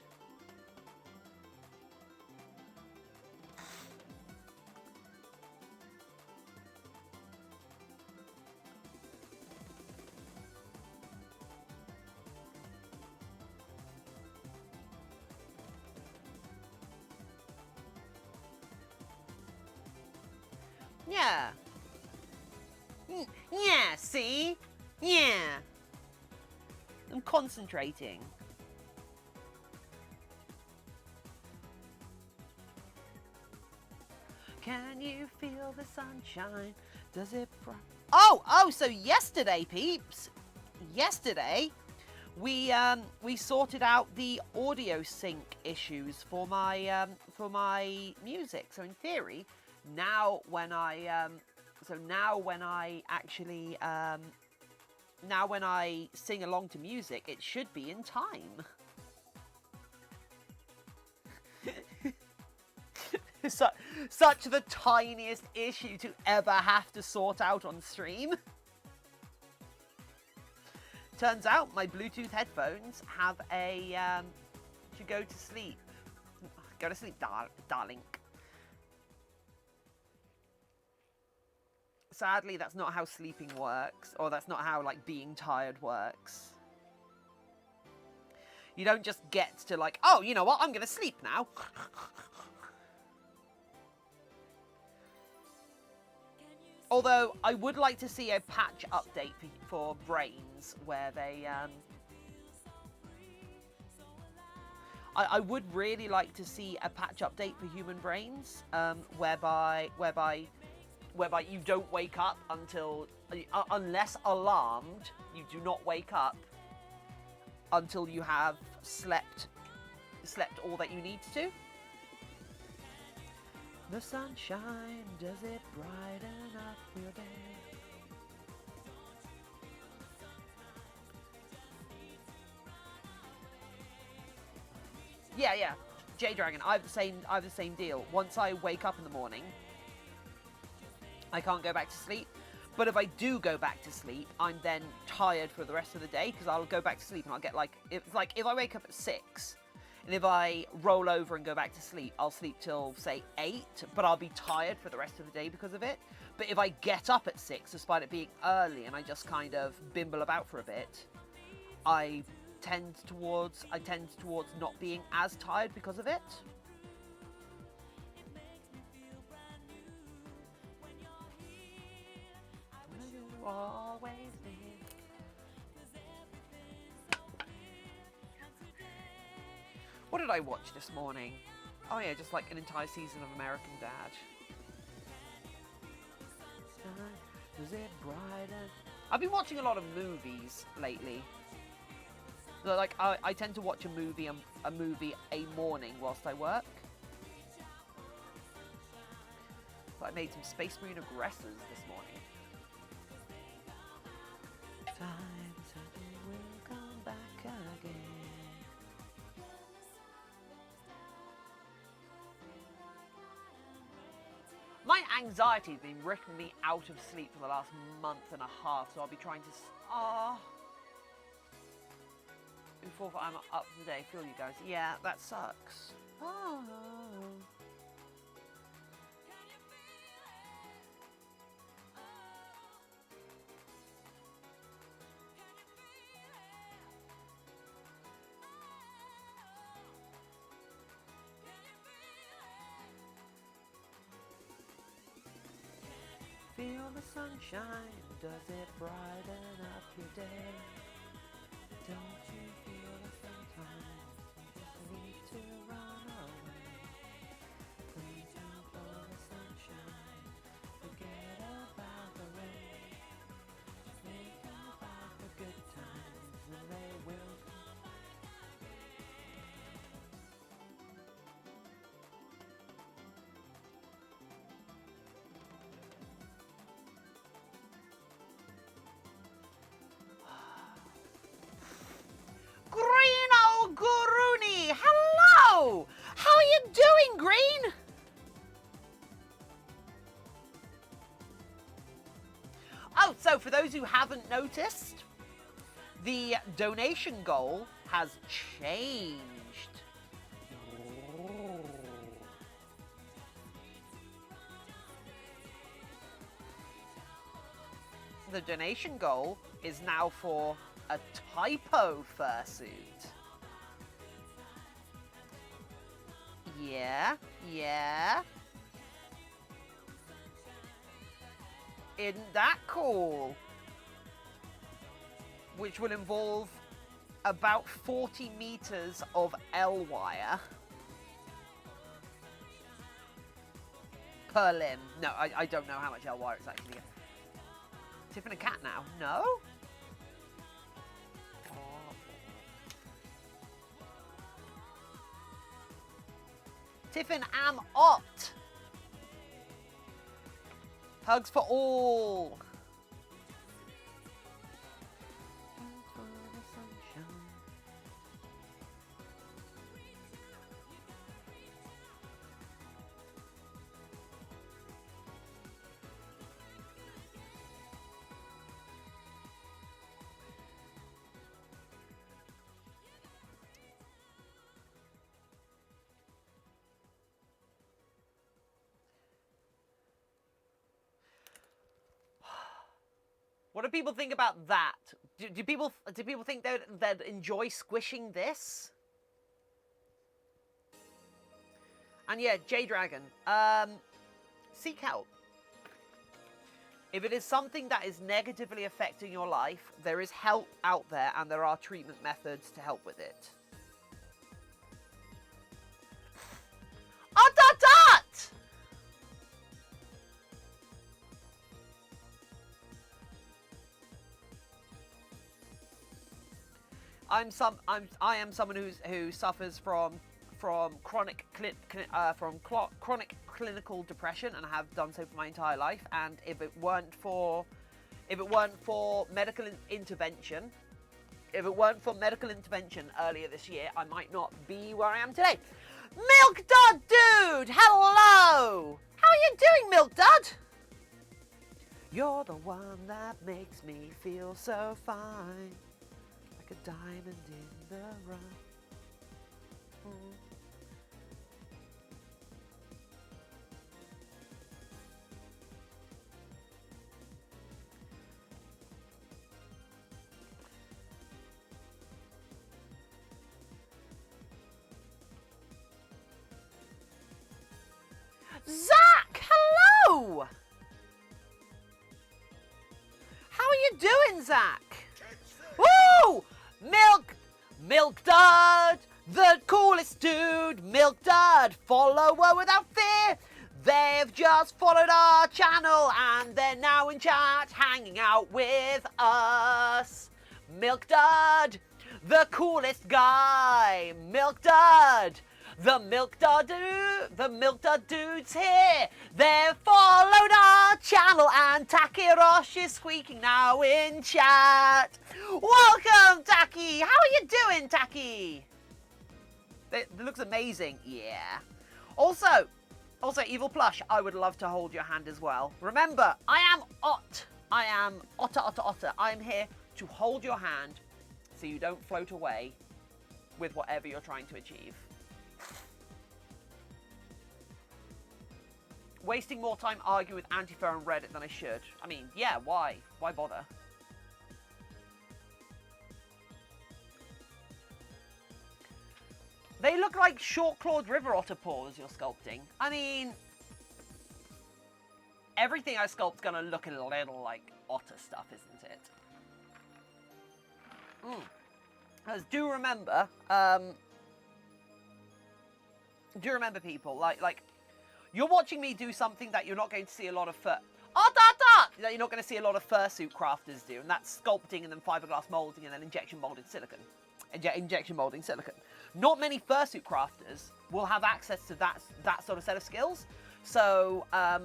Yeah. Yeah, see? Yeah. I'm concentrating. Can you feel the sunshine? Does it Oh, so yesterday, peeps. Yesterday, we sorted out the audio sync issues for my music. So in theory, now when I actually now when I sing along to music, it should be in time. Such the tiniest issue to ever have to sort out on stream. Turns out my Bluetooth headphones have a to go to sleep. Go to sleep, darling. Sadly, that's not how sleeping works, or that's not how, like, being tired works. You don't just get to, like, oh, you know what, I'm gonna sleep now. Although, I would like to see a patch update for Brains, where they, I would really like to see a patch update for Human Brains, whereby you don't wake up until, unless alarmed, you do not wake up until you have slept all that you need to. The sunshine, does it brighten up your day? Yeah. J-Dragon, I have the same deal. Once I wake up in the morning, I can't go back to sleep. But if I do go back to sleep, I'm then tired for the rest of the day, because I'll go back to sleep and I'll get if I wake up at 6, and if I roll over and go back to sleep, I'll sleep till, say, 8, but I'll be tired for the rest of the day because of it. But if I get up at 6, despite it being early, and I just kind of bimble about for a bit, I tend towards not being as tired because of it. Always be. What did I watch this morning? Oh yeah, just like an entire season of American Dad. Does it brighten? I've been watching a lot of movies lately. So, like I tend to watch a movie a morning whilst I work. But I made some Space Marine aggressors this morning. Time said we will come back again. My anxiety's been ripping me out of sleep for the last month and a half, so I'll be trying to... Before I'm up for the day, feel you guys. Yeah, that sucks. Oh. Feel the sunshine, does it brighten up your day? Don't you feel it sometimes? You just need to run away. Waiting for the sunshine, forget about the rain. Think about the good times and they will come. Green old Guruni! Hello! How are you doing, Green? Oh, so for those who haven't noticed, the donation goal has changed. The donation goal is now for a typo fursuit. Yeah. Isn't that cool? Which will involve about 40 meters of L wire per limb. No, I don't know how much L wire it's actually getting. Tiffin a cat now? No? Tiffin am ot. Hugs for all. What do people think about that? Do people think they'd enjoy squishing this? And yeah, J-Dragon, seek help. If it is something that is negatively affecting your life, there is help out there and there are treatment methods to help with it. Dot! I am someone who suffers from chronic clinical depression, and I have done so for my entire life. And if it weren't for medical intervention, earlier this year, I might not be where I am today. Milk Dud Dude, hello. How are you doing, Milk Dud? You're the one that makes me feel so fine. Like a diamond in the rough. Zach, hello! How are you doing, Zach? Woo! Milk Dud, the coolest dude, Milk Dud, follower without fear. They've just followed our channel and they're now in chat hanging out with us. Milk Dud, the coolest guy, Milk Dud. The Milk Dud dude's here. They've followed our channel and Takirosh is squeaking now in chat. Welcome, Taki. How are you doing, Taki? It looks amazing. Yeah. Also, Evil Plush, I would love to hold your hand as well. Remember, I am Ot. I am Otter. I'm here to hold your hand so you don't float away with whatever you're trying to achieve. Wasting more time arguing with Antifa on Reddit than I should. I mean, yeah, why? Why bother? They look like short-clawed river otter paws you're sculpting. I mean, everything I sculpt's gonna look a little like otter stuff, isn't it? As do remember people, like, you're watching me do something that you're not going to see a lot of that you're not going to see a lot of fursuit crafters do, and that's sculpting and then fiberglass molding and then injection molding silicon. Not many fursuit crafters will have access to that sort of set of skills. So I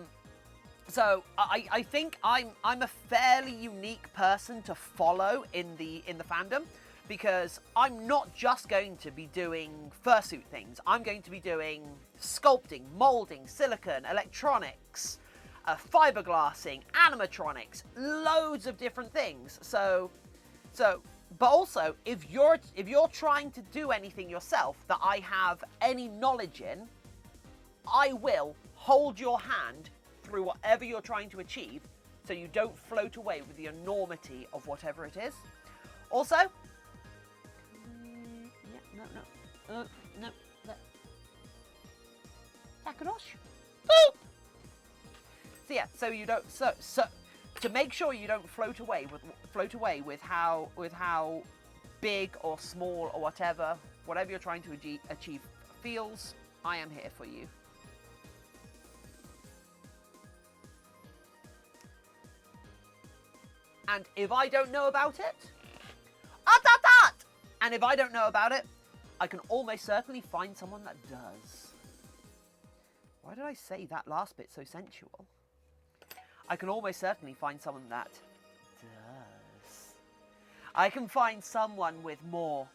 think I'm a fairly unique person to follow in the fandom, because I'm not just going to be doing fursuit things. I'm going to be doing sculpting, molding, silicon, electronics, fiberglassing, animatronics, loads of different things. But also, if you're trying to do anything yourself that I have any knowledge in, I will hold your hand through whatever you're trying to achieve, so you don't float away with the enormity of whatever it is. Also, no. Takerosh. So yeah, so you don't, so to make sure you don't float away with how big or small or whatever you're trying to achieve feels, I am here for you. And if I don't know about it, and if I don't know about it, I can almost certainly find someone that does. Why did I say that last bit so sensual? I can almost certainly find someone that does. I can find someone with more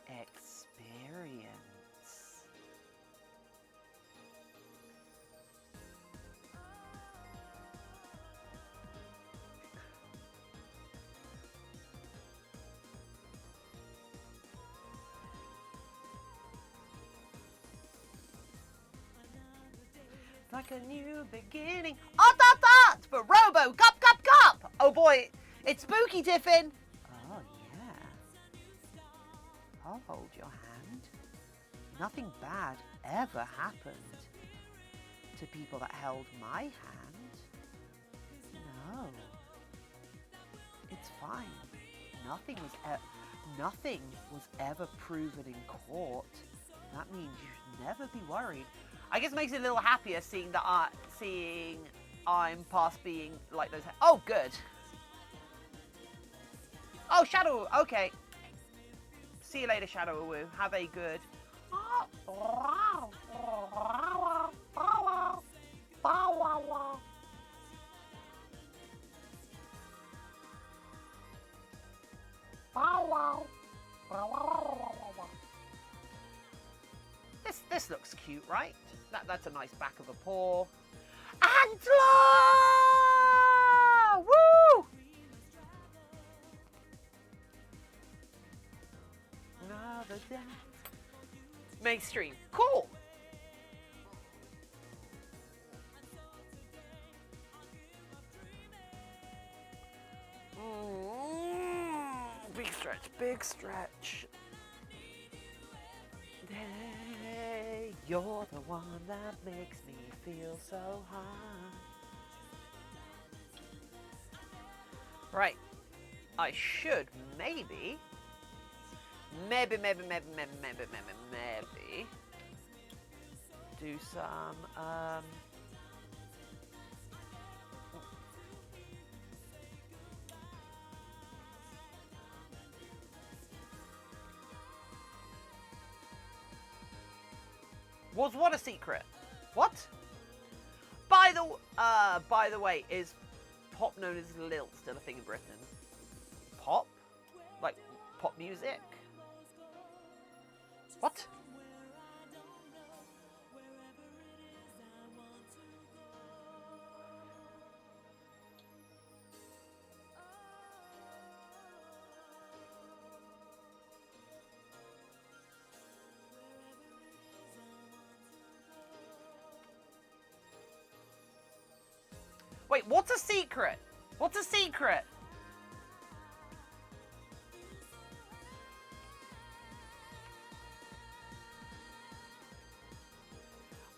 experience. Like a new beginning. For Robo, cup. Oh boy, it's spooky, Tiffin. Oh yeah. I'll hold your hand. Nothing bad ever happened to people that held my hand. No. It's fine. Nothing was ever proven in court. That means you should never be worried. I guess it makes it a little happier seeing I'm past being like those. Oh, good. Oh, Shadow. Okay. See you later, Shadow Woo. Have a good. This looks cute, right? That's a nice back of a paw. Antler! Woo! Another day. Mainstream. Cool. Big stretch, big stretch. Hey, you're the one that makes me feel so high. Right. I should maybe do some Was what a secret? What? By the way, is pop known as lilt still a thing in Britain? Pop? Like pop music? What? Wait, what's a secret? What's a secret?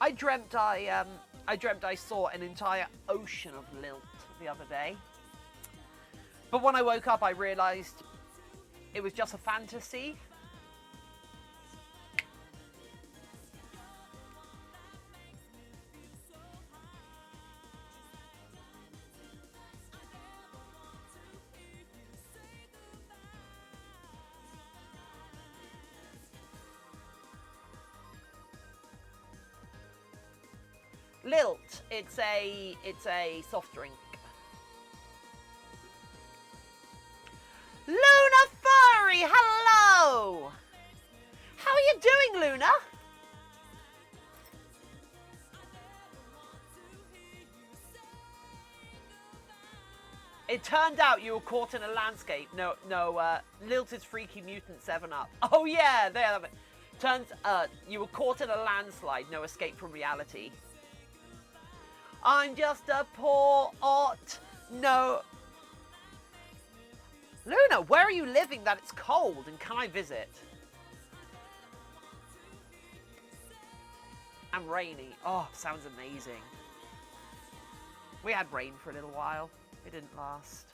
I dreamt I saw an entire ocean of lilt the other day. But when I woke up, I realized it was just a fantasy. Lilt, it's a soft drink. Luna Furry, hello! How are you doing, Luna? It turned out you were caught in a landscape. No, Lilt is Freaky Mutant 7-Up. Oh yeah, there. Turns, you were caught in a landslide. No escape from reality. I'm just a poor no. Luna, where are you living that it's cold and can I visit? And rainy. Oh, sounds amazing. We had rain for a little while. It didn't last.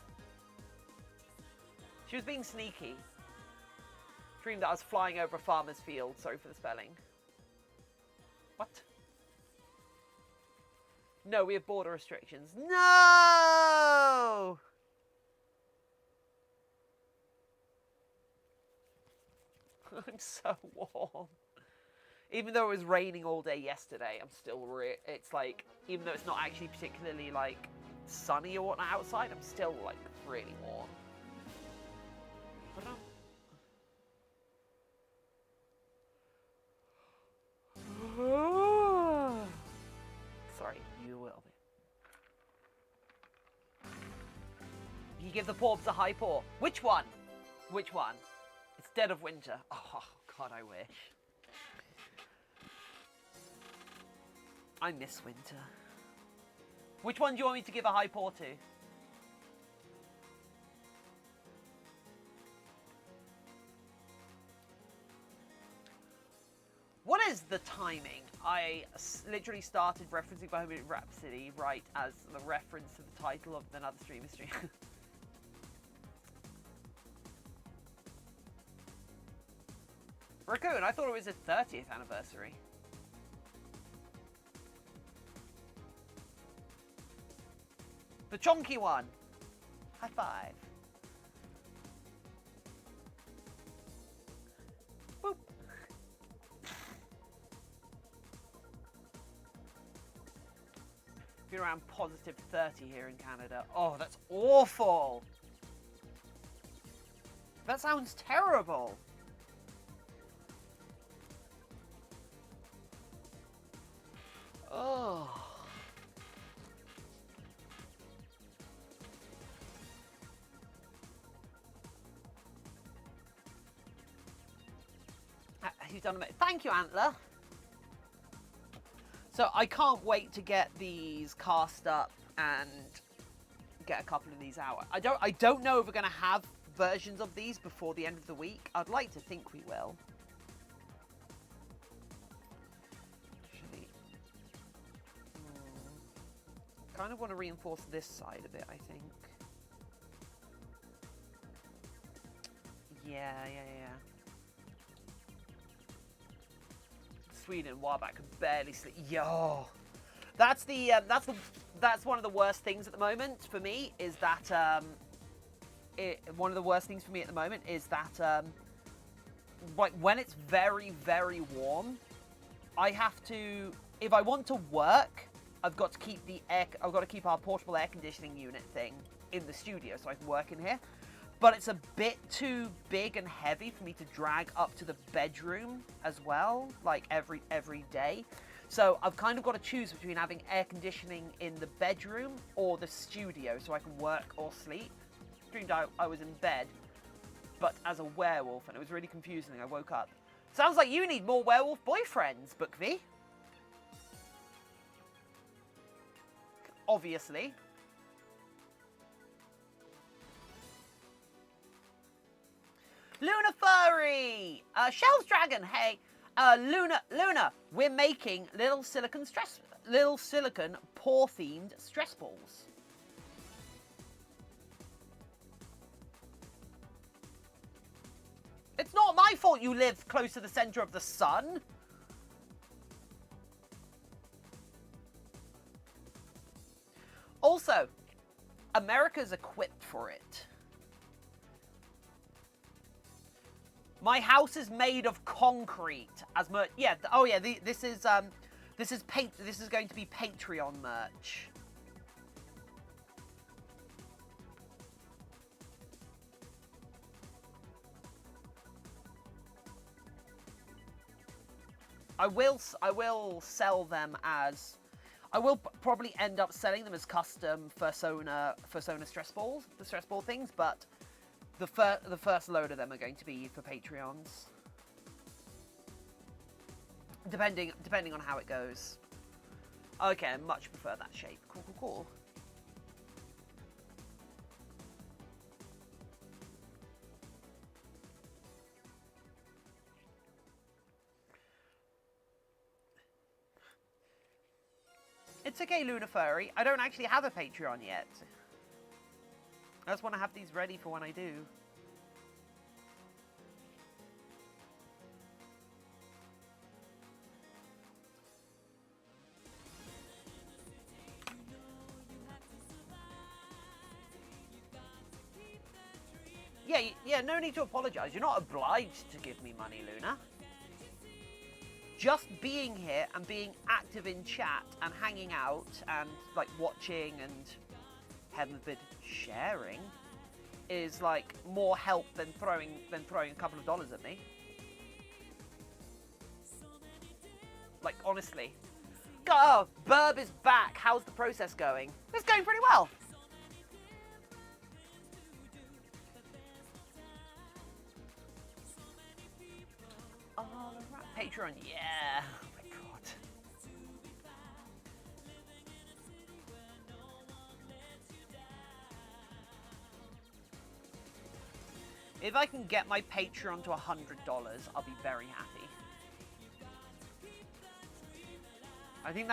She was being sneaky. Dreamed that I was flying over a farmer's field. Sorry for the spelling. What? No, we have border restrictions. No! I'm so warm. Even though it was raining all day yesterday, I'm still it's like, even though it's not actually particularly like sunny or whatnot outside, I'm still like really warm. Sorry, you will be. You give the Porbs a high paw. Which one? Which one? It's Dead of Winter. Oh, God, I wish. I miss winter. Which one do you want me to give a high paw to? What is the timing? I literally started referencing Bohemian Rhapsody right as the reference to the title of another streamer stream. Raccoon, I thought it was his 30th anniversary. The chonky one. High five. Boop. Been around positive 30 here in Canada. Oh, that's awful. That sounds terrible. Oh. He's done it. Thank you, Antler. So I can't wait to get these cast up and get a couple of these out. I don't know if we're going to have versions of these before the end of the week. I'd like to think we will. Actually, kind of want to reinforce this side a bit, I think. Yeah. Sweden, Warback could barely sleep. Yo, that's one of the worst things at the moment for me. Is that one of the worst things for me at the moment is that like when it's very, very warm, I have to, if I want to work, I've got to keep our portable air conditioning unit thing in the studio so I can work in here. But it's a bit too big and heavy for me to drag up to the bedroom as well, like every day. So I've kind of got to choose between having air conditioning in the bedroom or the studio so I can work or sleep. Dreamed I was in bed, but as a werewolf, and it was really confusing. I woke up. Sounds like you need more werewolf boyfriends, Bookv. Obviously. Luna Furry! Shells Dragon, hey. Luna, we're making little silicon paw-themed stress balls. It's not my fault you live close to the center of the sun. Also, America's equipped for it. My house is made of concrete. Yeah. Oh yeah. This is going to be Patreon merch. I will sell them as. I will probably end up selling them as custom Fursona stress balls, the stress ball things, but. The first load of them are going to be for Patreons. Depending on how it goes. Okay, I much prefer that shape. Cool. It's okay, Luna Furry. I don't actually have a Patreon yet. I just want to have these ready for when I do. Yeah, no need to apologise. You're not obliged to give me money, Luna. Just being here and being active in chat and hanging out and like watching and heaven forbid sharing is like more help than throwing a couple of dollars at me. Like honestly. Oh, Burb is back. How's the process going? It's going pretty well. All right. Patreon, yeah. Oh my god. If I can get my Patreon to $100, I'll be very happy. I think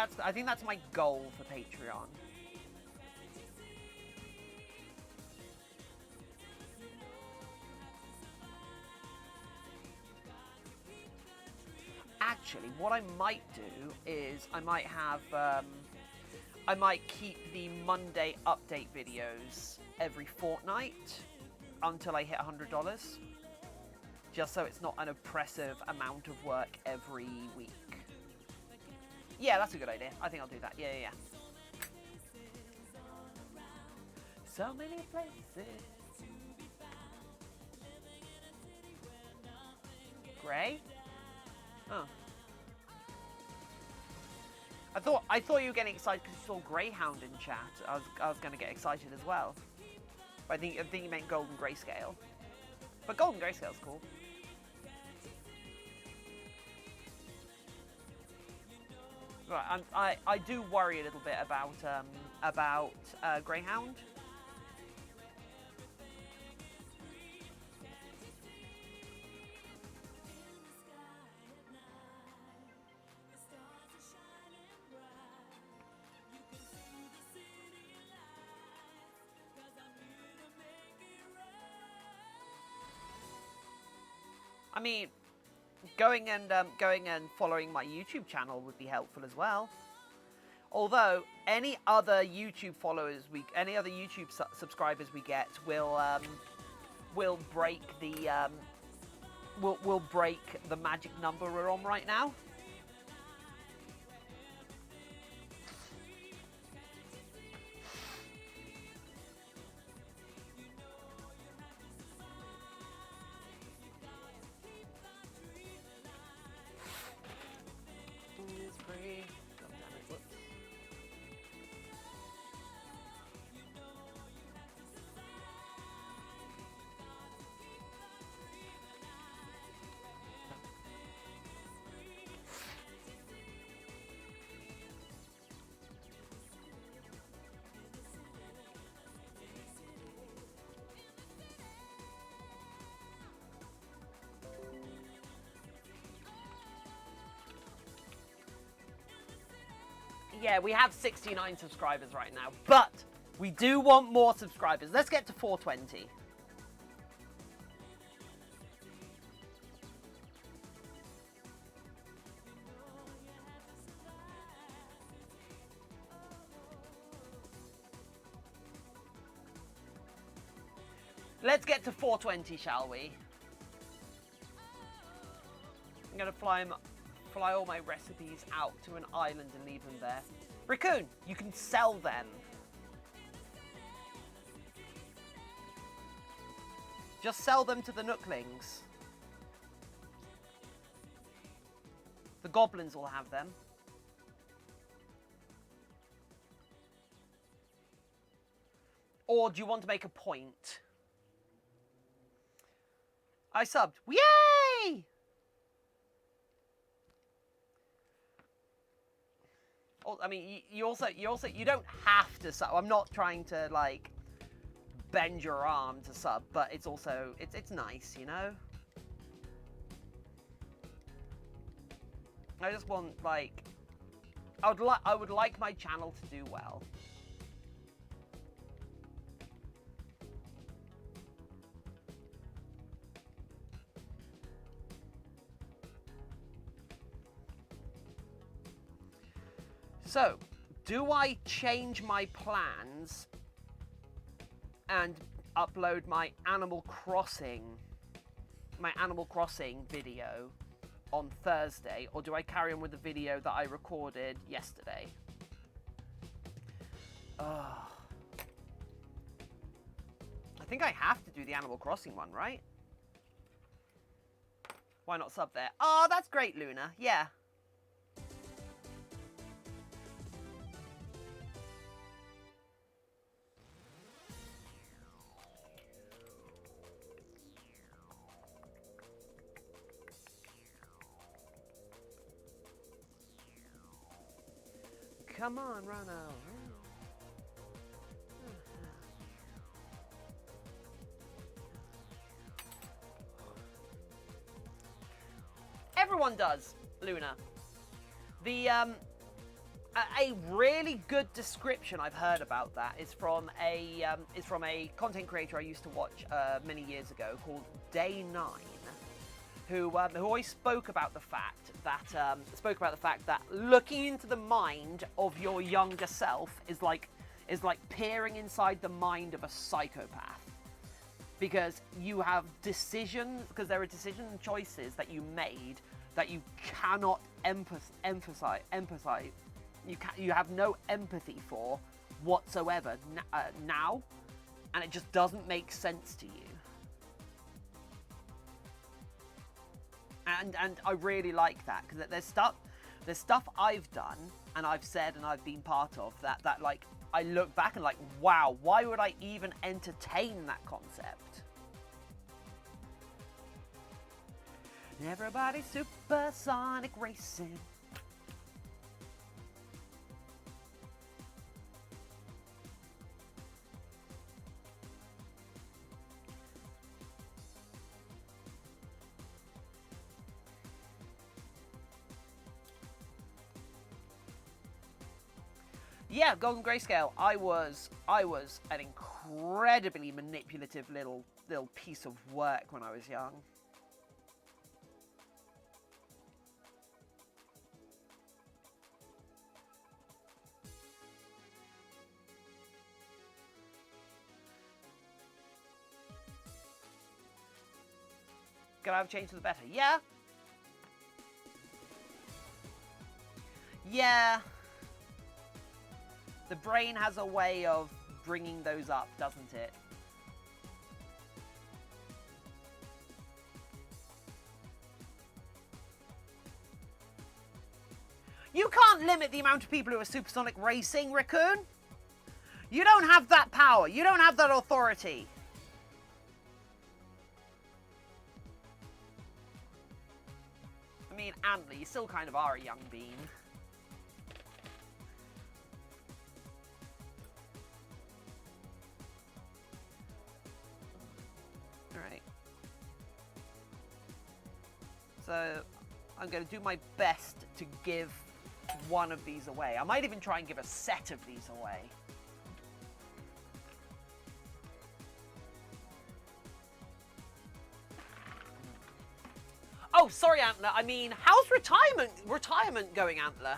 that's my goal for Patreon. Actually, what I might do is I might have I might keep the Monday update videos every fortnight until I hit $100, just so it's not an oppressive amount of work every week. Yeah, that's a good idea. I think I'll do that. Yeah. So many places. Grey? Oh. I thought you were getting excited because you saw Greyhound in chat. I was going to get excited as well. But I think you meant Golden Grayscale. But Golden Grayscale's cool. Right, I do worry a little bit about Greyhound. I mean, going and following my YouTube channel would be helpful as well. Although any other YouTube subscribers we get will break the will break the magic number we're on right now. Yeah, we have 69 subscribers right now, but we do want more subscribers. Let's get to 420. Let's get to 420, shall we? I'm going to fly all my recipes out to an island and leave them there. Raccoon, you can sell them. Just sell them to the Nooklings. The goblins will have them. Or do you want to make a point? I subbed. Yay! I mean, you don't have to sub. I'm not trying to like bend your arm to sub, but it's also it's nice, you know. I just want like I would like my channel to do well. So, do I change my plans and upload my Animal Crossing video on Thursday, or do I carry on with the video that I recorded yesterday? I think I have to do the Animal Crossing one, right? Why not sub there? Oh, that's great, Luna. Yeah. Come on, Rano. Everyone does, Luna. A really good description I've heard about that is from a content creator I used to watch many years ago called Day9, who always spoke about the fact that looking into the mind of your younger self is like peering inside the mind of a psychopath, because you have decisions, because there are decision choices that you made that you cannot emphasize. You have no empathy for whatsoever now, and it just doesn't make sense to you. And I really like that, because there's stuff I've done and I've said and I've been part of that like I look back and like, wow, why would I even entertain that concept? Everybody's supersonic racing. Yeah, Golden Grayscale. I was an incredibly manipulative little piece of work when I was young. Can I have a change to the better? Yeah. Yeah. The brain has a way of bringing those up, doesn't it? You can't limit the amount of people who are supersonic racing, Raccoon. You don't have that power. You don't have that authority. I mean, Antler, you still kind of are a young bean. Alright. So, I'm going to do my best to give one of these away. I might even try and give a set of these away. Oh, sorry, Antler. I mean, how's retirement going, Antler?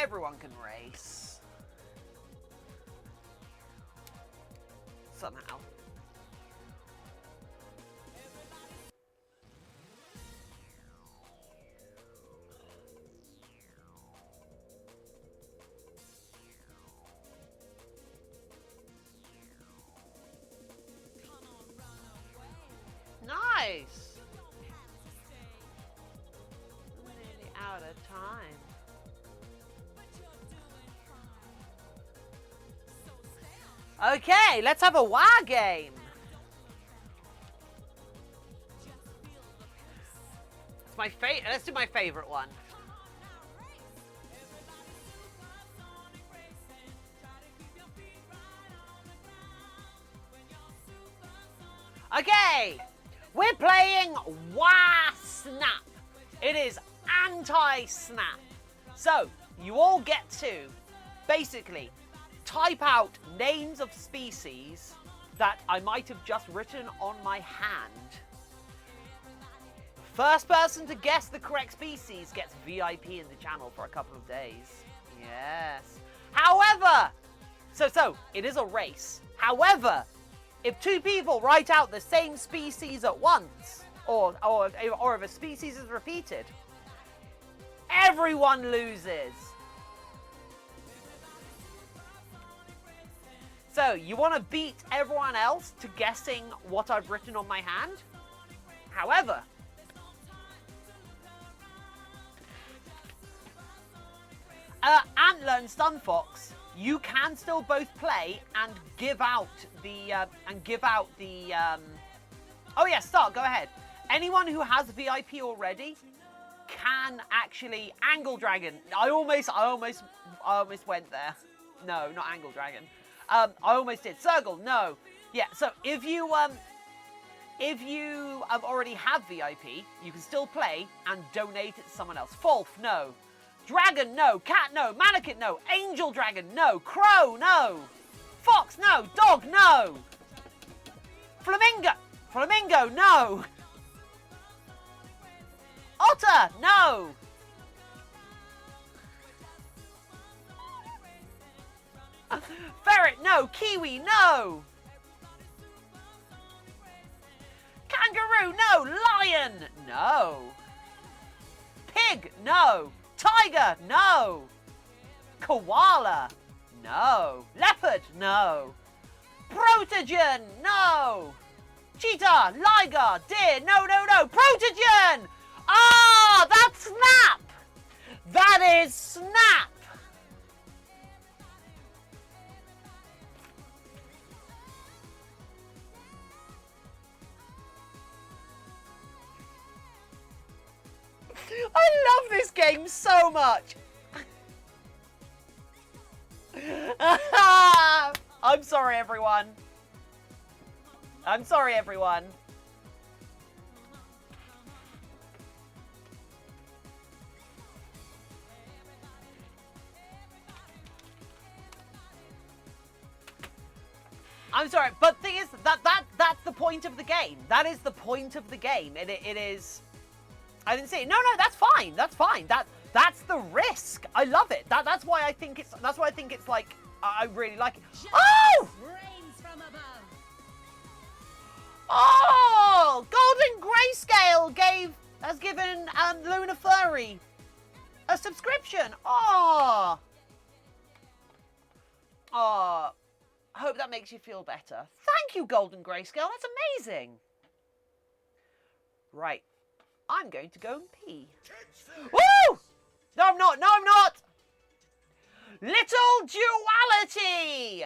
Everyone can race. Somehow. Nice. I'm nearly out of time. Okay, let's have a WoW game. It's my favorite. Let's do my favorite one. Okay, we're playing Wah Snap. It is anti-snap. So, you all get to basically type out names of species that I might have just written on my hand. First person to guess the correct species gets VIP in the channel for a couple of days. Yes. However, so it is a race. However, if two people write out the same species at once, or if a species is repeated, everyone loses. So, you want to beat everyone else to guessing what I've written on my hand? However, Antler and Stunfox, you can still both play and give out the oh yeah, start, go ahead. Anyone who has VIP already can actually Angle Dragon. I almost went there. No, not Angle Dragon. I almost did. Circle, no. Yeah, so if you already have VIP, you can still play and donate it to someone else. Fulf, no. Dragon, no. Cat, no. Mannequin, no. Angel Dragon, no. Crow, no. Fox, no. Dog, no. Flamingo, no. Otter, no. Ferret, no. Kiwi, no. Kangaroo, no. Lion, no. Pig, no. Tiger, no. Koala, no. Leopard, no. Protogen, no. Cheetah, liger, deer, no. Protogen! Ah, that's Snap! That is Snap! I love this game so much. I'm sorry, everyone. I'm sorry, everyone. I'm sorry, but the thing is that's the point of the game. That is the point of the game. It is. I didn't see it. No, that's fine. That's fine. That's the risk. I love it. That's why I think it's like I really like it. Oh! Oh! Golden Grayscale has given Luna Furry a subscription. Oh! Oh! I hope that makes you feel better. Thank you, Golden Grayscale. That's amazing. Right. I'm going to go and pee. Woo! No, I'm not. No, I'm not. Little duality.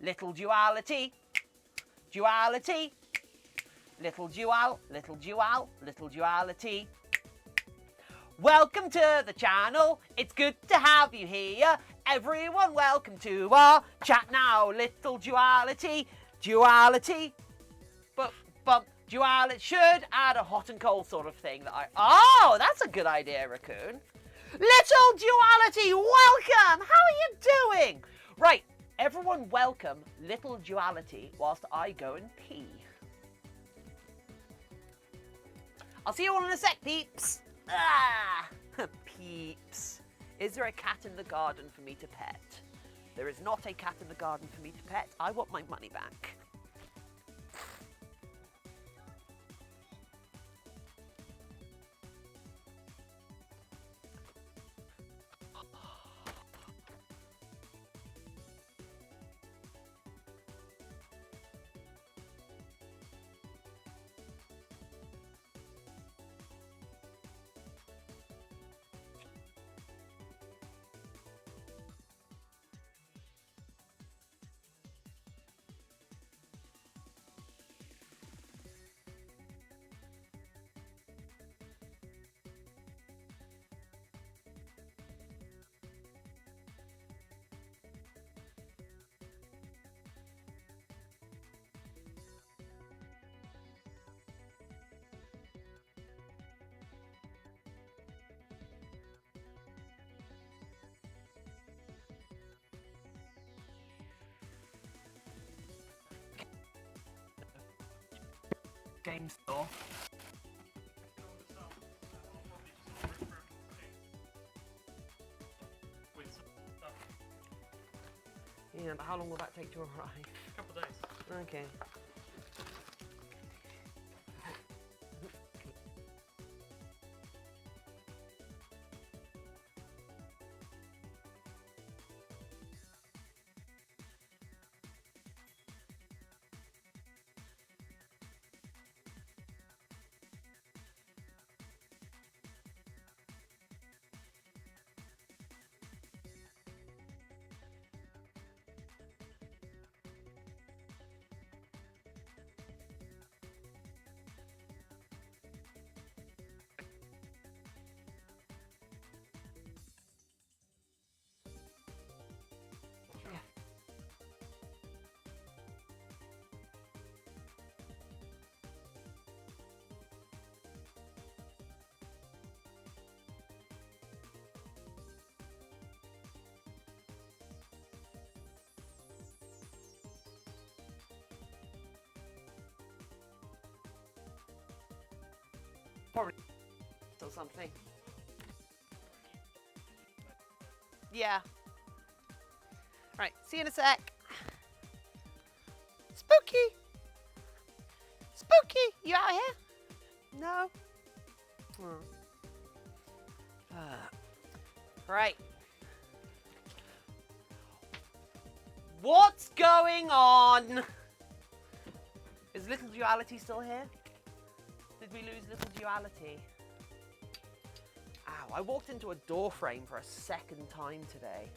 Little duality. Duality. Little duality. Welcome to the channel. It's good to have you here. Everyone, welcome to our chat now. Little duality. Duality should add a hot and cold sort of thing that oh, that's a good idea, Raccoon. Little duality, welcome. How are you doing? Right, everyone welcome Little duality whilst I go and pee. I'll see you all in a sec, peeps. Ah, peeps. Is there a cat in the garden for me to pet? There is not a cat in the garden for me to pet. I want my money back. game store. Yeah, but how long will that take to arrive? A couple of days. Okay. Probably or something. Yeah. Right, see you in a sec. Spooky! Spooky! You out here? No? Right. What's going on? Is Little Duality still here? Did we lose Little Duality? Ow, I walked into a door frame for a second time today.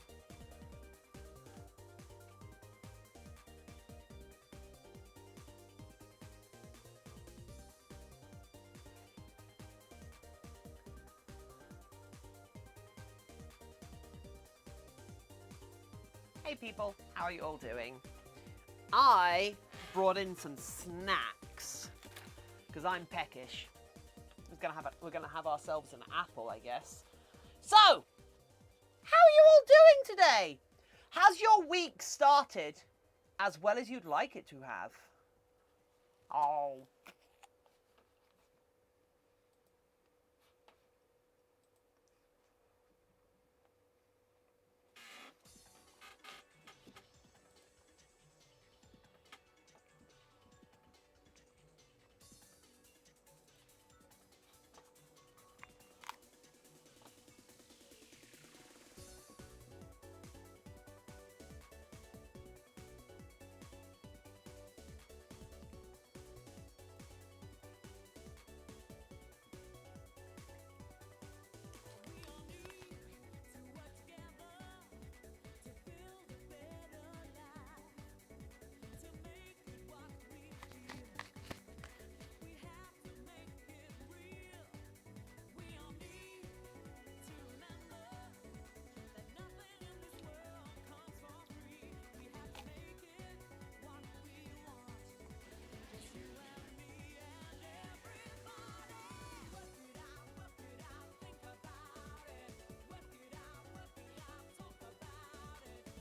Hey people, how are you all doing? I brought in some snacks because I'm peckish. We're gonna have ourselves an apple, I guess. So, how are you all doing today? Has your week started as well as you'd like it to have? Oh.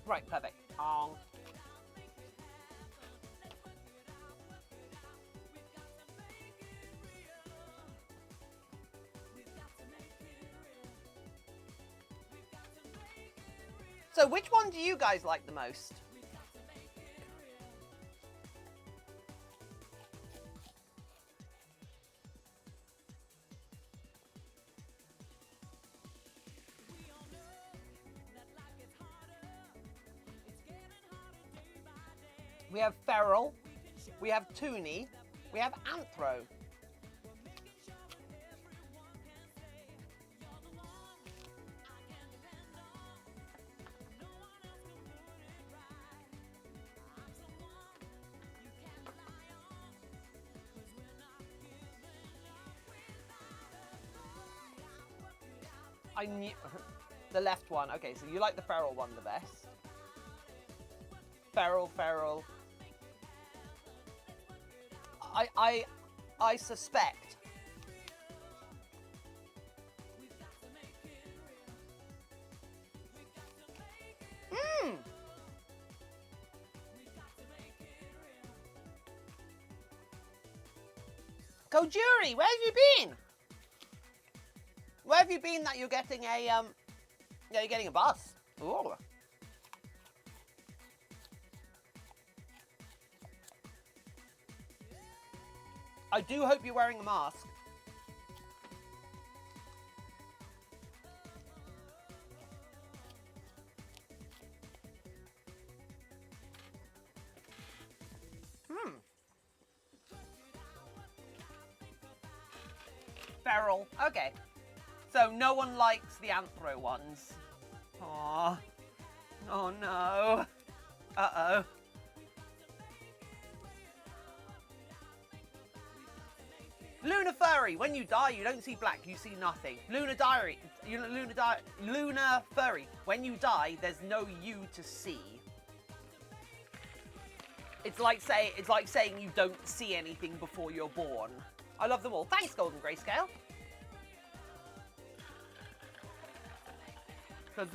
Right, perfect. So which one do you guys like the most? We have Feral, we have Toonie, we have Anthro. I knew the left one. Okay, so you like the Feral one the best. Feral. I suspect. Kojuri, where have you been? Where have you been that you're getting a yeah, you're getting a bus? Ooh. I do hope you're wearing a mask. Feral. Okay. So no one likes the anthro ones. Aww. Oh no. Uh-oh. Lunar Furry. When you die, you don't see black, you see nothing. Lunar Furry. When you die, there's no you to see. It's like saying you don't see anything before you're born. I love them all. Thanks, Golden Grayscale. Because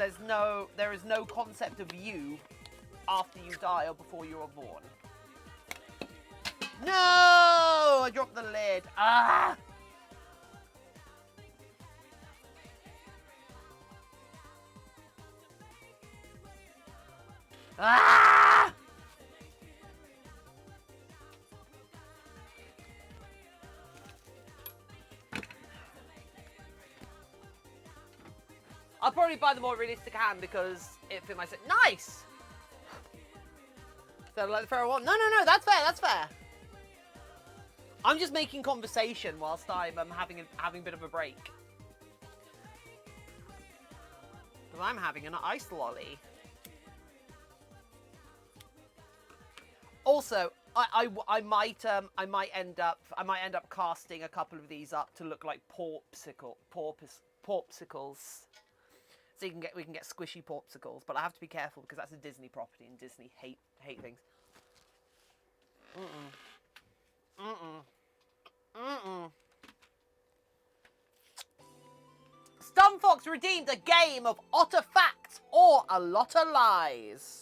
there is no concept of you after you die or before you are born. No! I dropped the lid. Ah! Ah! I'll probably buy the more realistic hand because it fit my set. Nice! So like the Feral one. No, that's fair, that's fair. I'm just making conversation whilst I'm having a bit of a break. Because I'm having an ice lolly. Also, I might end up casting a couple of these up to look like porpsicles. So we can get squishy porpsicles, but I have to be careful because that's a Disney property and Disney hate things. Stunfox redeemed a game of otter facts or a lot of lies.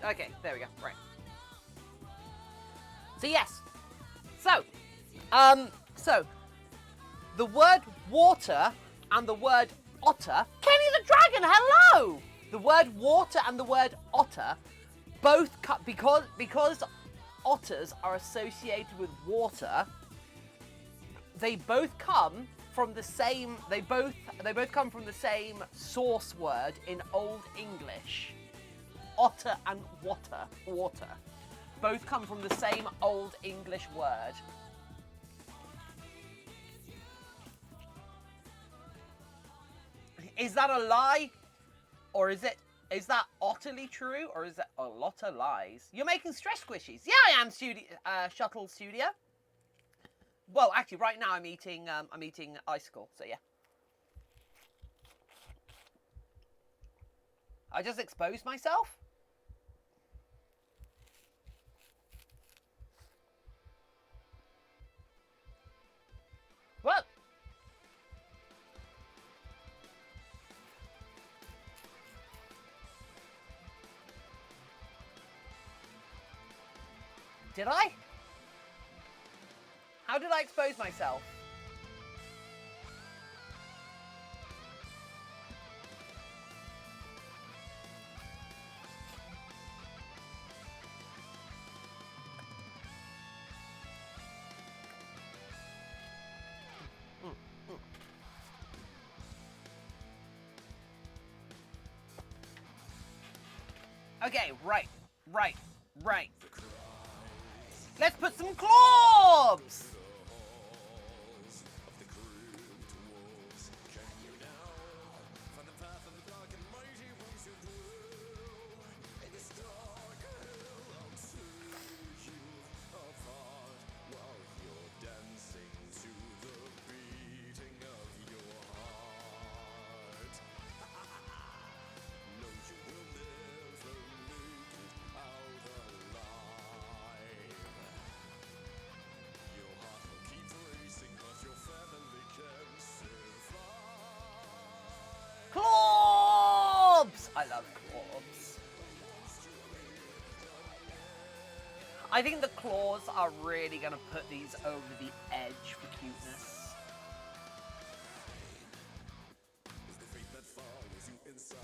Okay, there we go. Right. So yes. So the word water and the word otter. Kenny the Dragon, hello! The word water and the word otter both because otters are associated with water. They both come from the same. They both come from the same source word in Old English. Otter and water, both come from the same Old English word. Is that a lie, or is that utterly true, or is that a lot of lies? You're making stress squishies. Yeah, I am. Shuttle Studio. Well, actually, right now I'm eating icicle. So yeah. I just exposed myself. What? Did I? How did I expose myself? Okay, right. Let's put some claws! Claws! I love claws. I think the claws are really going to put these over the edge for cuteness.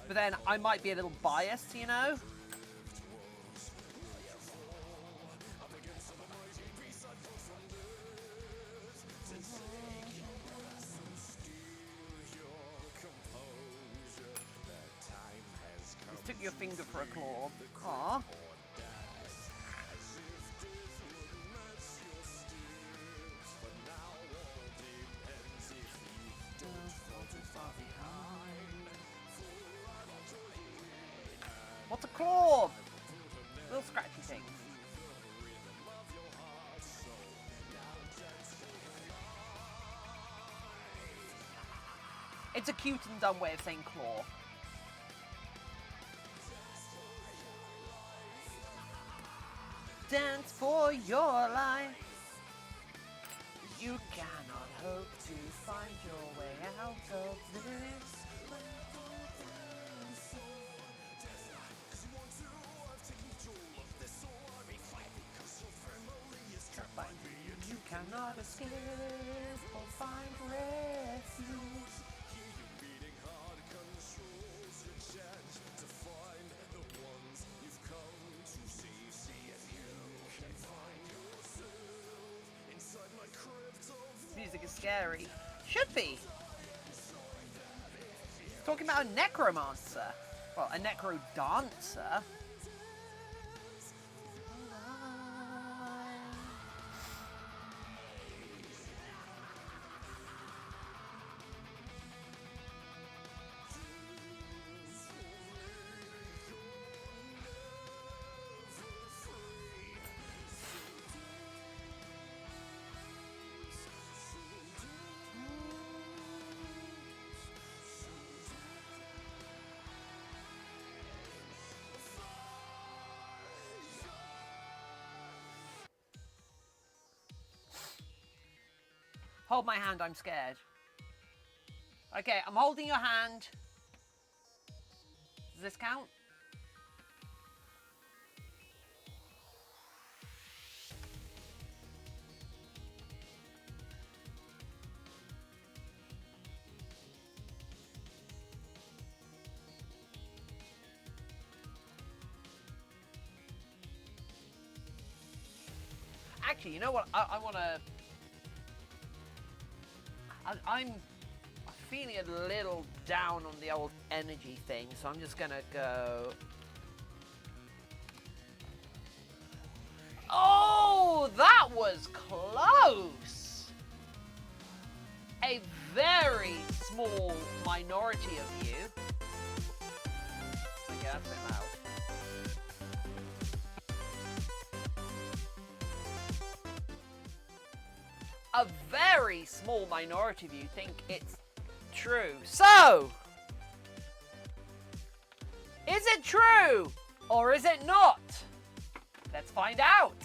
But then I might be a little biased, you know? Just took your finger for a claw. Aww. What's a claw? Little scratchy things. It's a cute and dumb way of saying claw. Dance for your life. You cannot hope to find your way out of this. You cannot escape or find refuge. This music is scary. Should be. Talking about a necromancer. Well, a necro dancer. Hold my hand, I'm scared. Okay, I'm holding your hand. Does this count? Actually, you know what? I want to... I'm feeling a little down on the old energy thing, so I'm just going to go... Oh, that was close! A very small minority of you. Okay, that's a bit loud. A very small minority of you think it's true. So, is it true or is it not? Let's find out.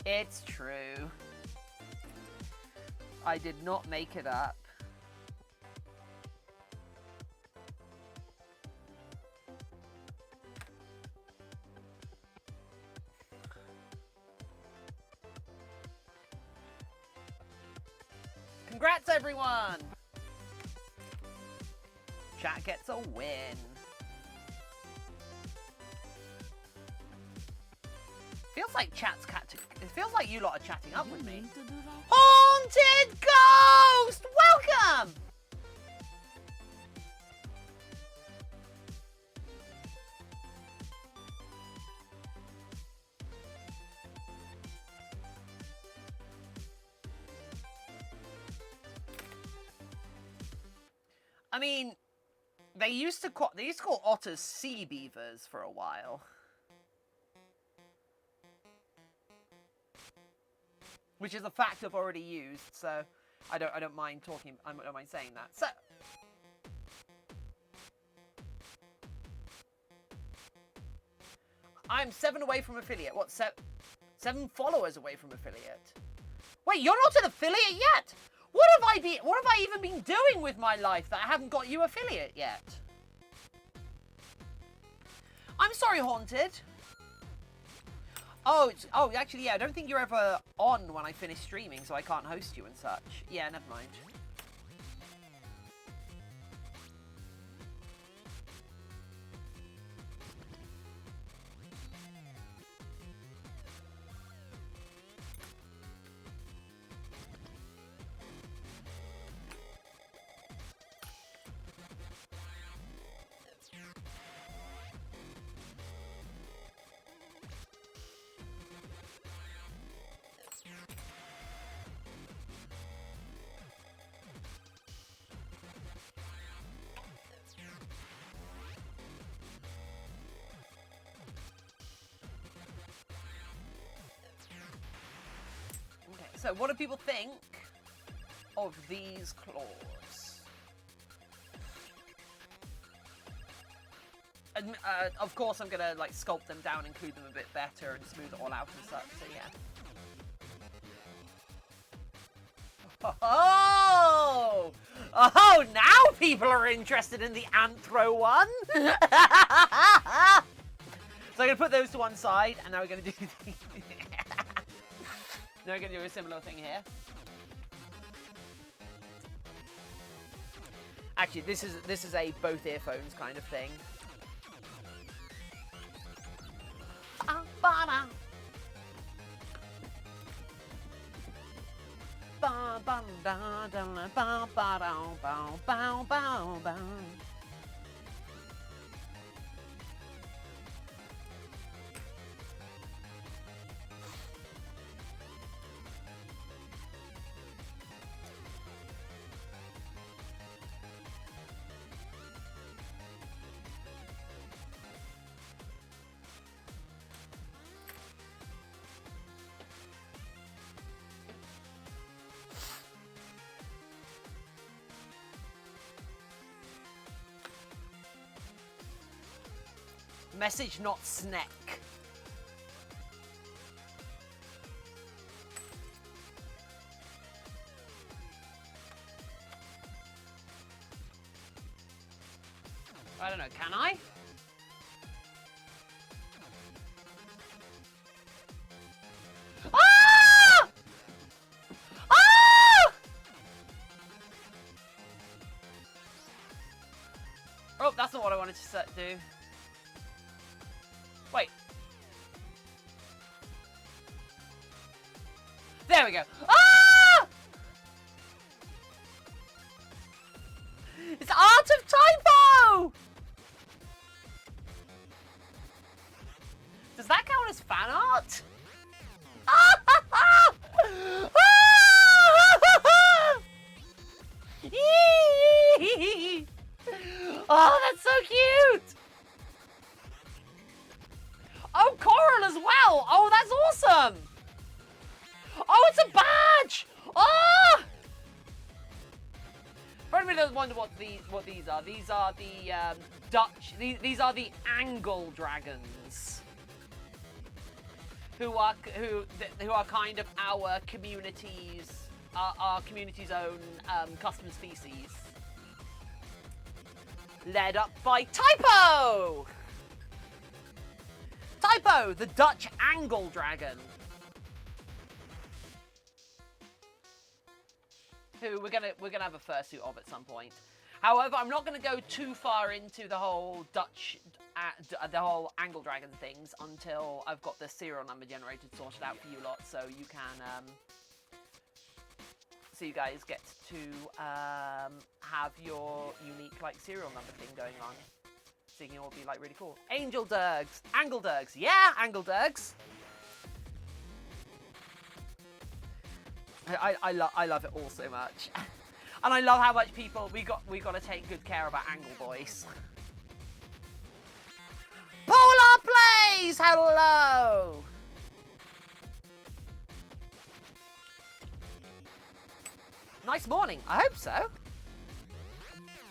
It's true. I did not make it up. Congrats, everyone! Chat gets a win. Feels like it feels like you lot are chatting up with me. Haunted Ghost! Welcome! I mean, they used to call otters sea beavers for a while. Which is a fact I've already used, so I don't mind talking. I don't mind saying that. So I'm 7 away from affiliate. What, 7 followers away from affiliate? Wait, you're not an affiliate yet? What have I even been doing with my life that I haven't got you affiliate yet? I'm sorry, Haunted. Oh, actually, yeah, I don't think you're ever on when I finish streaming, so I can't host you and such. Yeah, never mind. So, what do people think of these claws? And, of course, I'm gonna like sculpt them down, include them a bit better, and smooth it all out and such. So yeah. Oh, oh! Now people are interested in the anthro one. So I'm gonna put those to one side, and now we're gonna do the. Now we're going to do a similar thing here. Actually, this is a both earphones kind of thing. Message not snack. I don't know, can I? Ah! Ah! Oh, that's not what I wanted to do. Wait. There we go. Ah! It's Art of Typo! Does that count as fan art? Oh, that's so cute! Oh, coral as well! Oh, that's awesome! Oh, it's a badge! Oh! For anybody that wonder what these are the Dutch. These are the angle dragons, who are kind of our community's own custom species, led up by Typo. Typo, the Dutch angle dragon, who we're gonna have a fursuit of at some point. However, I'm not gonna go too far into the whole the whole angle dragon things until I've got the serial number generated sorted out for you lot, so you can so you guys get to have your unique like serial number thing going on. So you can all be like really cool. Angel Durgs, Angle Durgs, yeah, Angle Durgs. I love it all so much, and I love how much people we got to take good care about Angle Boys. Polar Plays, hello. Nice morning. I hope so.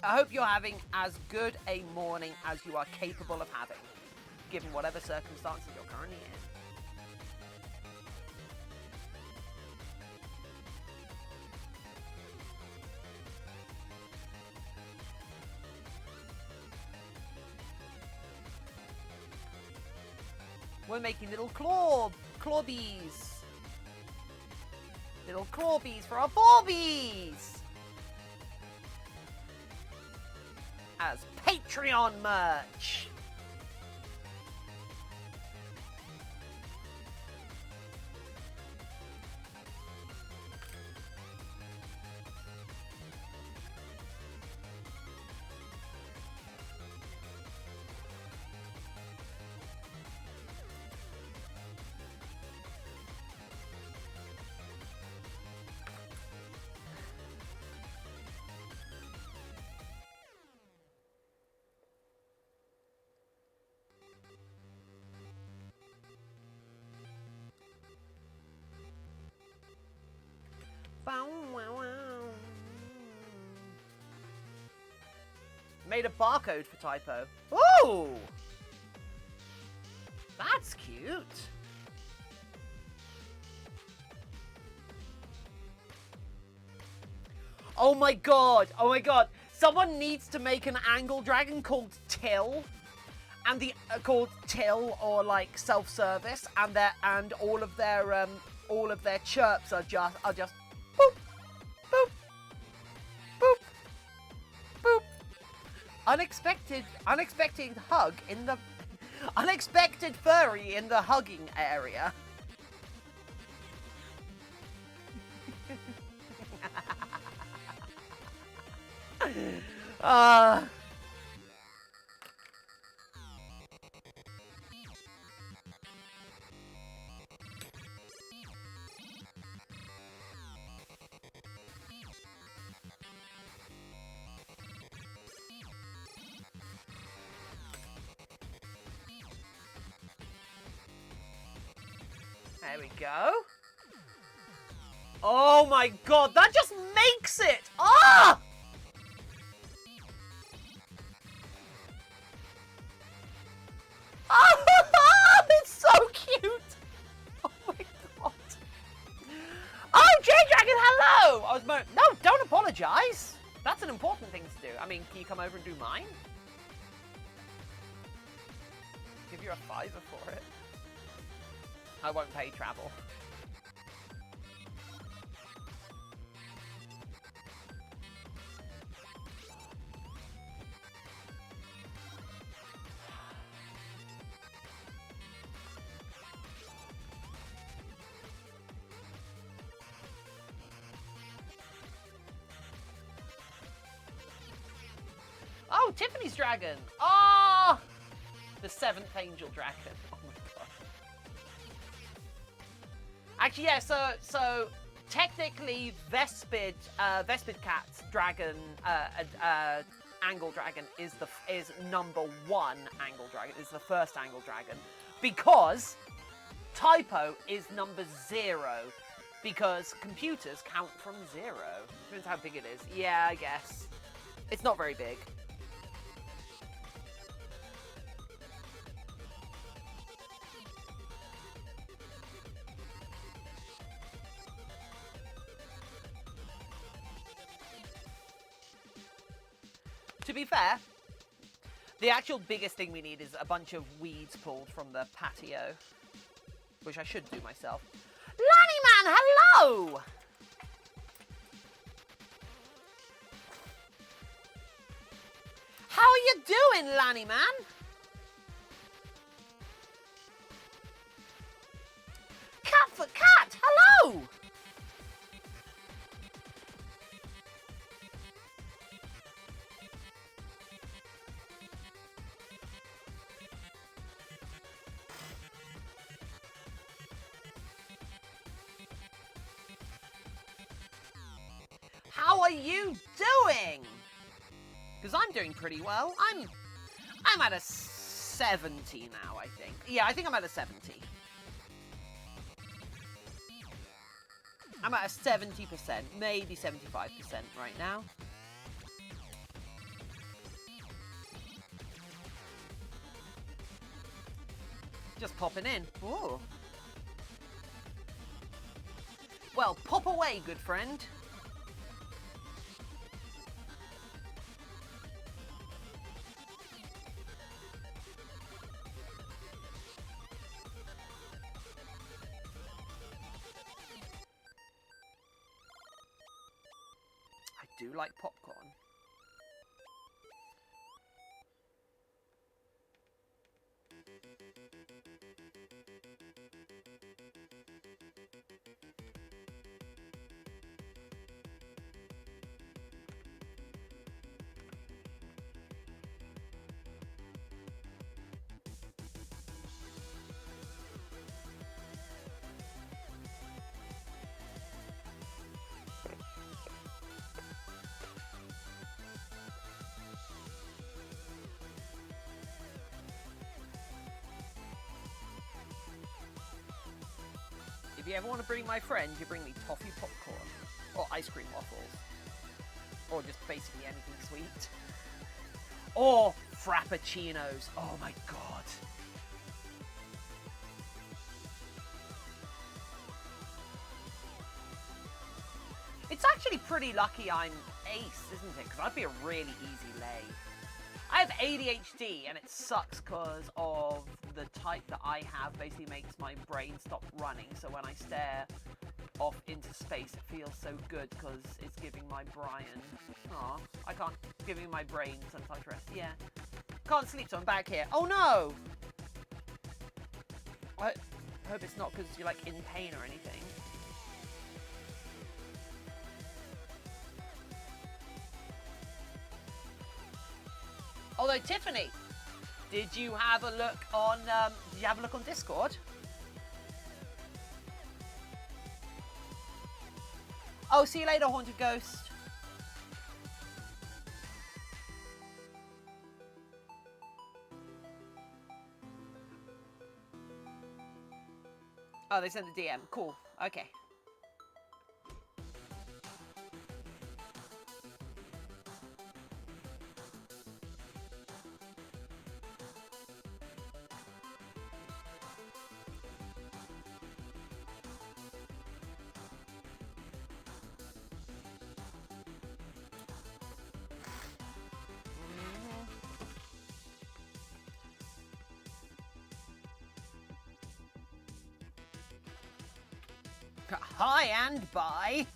I hope you're having as good a morning as you are capable of having, given whatever circumstances you're currently in. We're making little clawbees. Little clawbees for our Borbies. As Patreon merch. Made a barcode for Typo. Ooh! That's cute. Oh my god! Oh my god! Someone needs to make an angle dragon called Till, and called Till or like self-service, and all of their chirps are just boop, boop, boop, boop. Unexpected hug in the unexpected furry in the hugging area. There we go. Oh my god, that just makes it! Ah! Oh, it's so cute! Oh my god. Oh, J-Dragon, hello! No, don't apologise. That's an important thing to do. I mean, can you come over and do mine? Give you a $5 for it. I won't pay travel. Tiffany's dragon. Oh, the 7th angel dragon. Oh my god. Actually, yeah. So technically, Vespid Cat's dragon, angle dragon is number 1 angle dragon. Is the first angle dragon because Typo is number 0 because computers count from 0. Depends how big it is. Yeah, I guess it's not very big. To be fair, the actual biggest thing we need is a bunch of weeds pulled from the patio, which I should do myself. Lanny Man, hello! How are you doing, Lanny Man? Cat for cat, hello! How are you doing? Because I'm doing pretty well. I'm at a 70 now, I think. Yeah, I think I'm at a 70. I'm at a 70%, maybe 75% right now. Just popping in. Ooh. Well, pop away, good friend. I do like popcorn. If you ever want to bring my friend, you bring me toffee popcorn, or ice cream waffles, or just basically anything sweet, or frappuccinos. Oh my god. It's actually pretty lucky I'm ace, isn't it? Because I'd be a really easy lay. I have ADHD, and it sucks because of the type that I have basically makes my brain stop running. So when I stare off into space, it feels so good because it's giving my Brian... Aw, I can't... giving my brain sometimes rest. Yeah. Can't sleep, so I'm back here. Oh no! I hope it's not because you're like in pain or anything. Although, Tiffany, did you have a look on Discord? Oh, see you later, Haunted Ghost. Oh, they sent the DM. Cool. Okay. Hi and bye.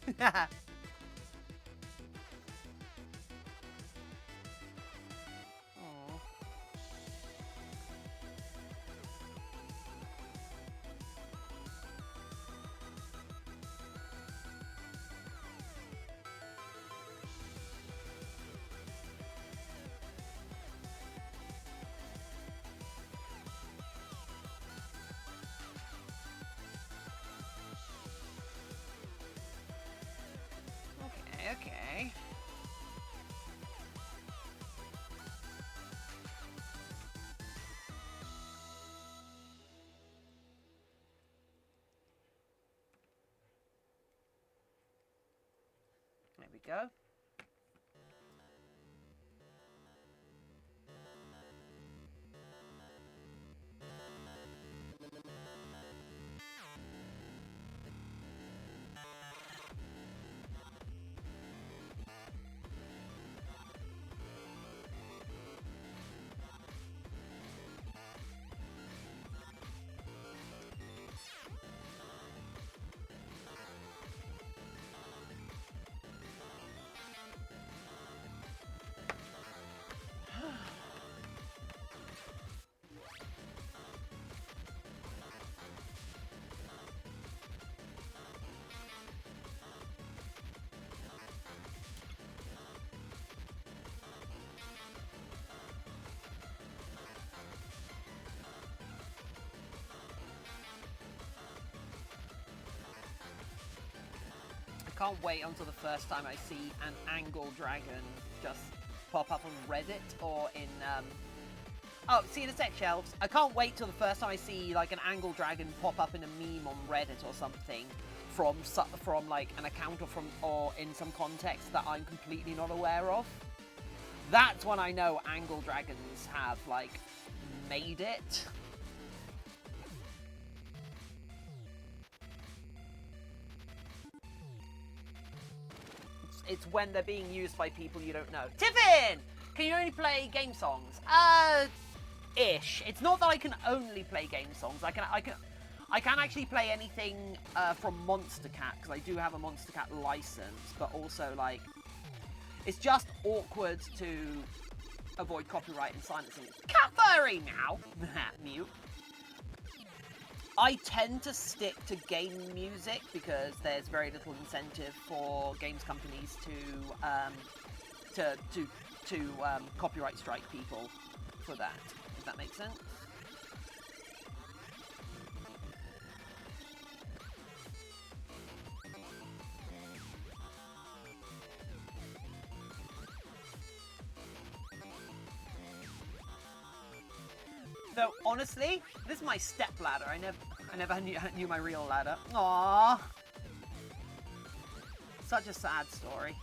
There we go. I can't wait until the first time I see an angle dragon just pop up on Reddit or in oh, see in a sec, Shelves. I can't wait till the first time I see like an angle dragon pop up in a meme on Reddit or something from like an account or in some context that I'm completely not aware of. That's when I know angle dragons have like made it. It's when they're being used by people you don't know. Tiffin! Can you only play game songs? Ish. It's not that I can only play game songs. I can actually play anything from Monster Cat, because I do have a Monster Cat license, but also, like, it's just awkward to avoid copyright and silencing. Cat furry now! Mute. I tend to stick to game music because there's very little incentive for games companies to copyright strike people for that, if that makes sense. Though honestly, this is my step ladder. I never knew my real ladder. Aww. Such a sad story.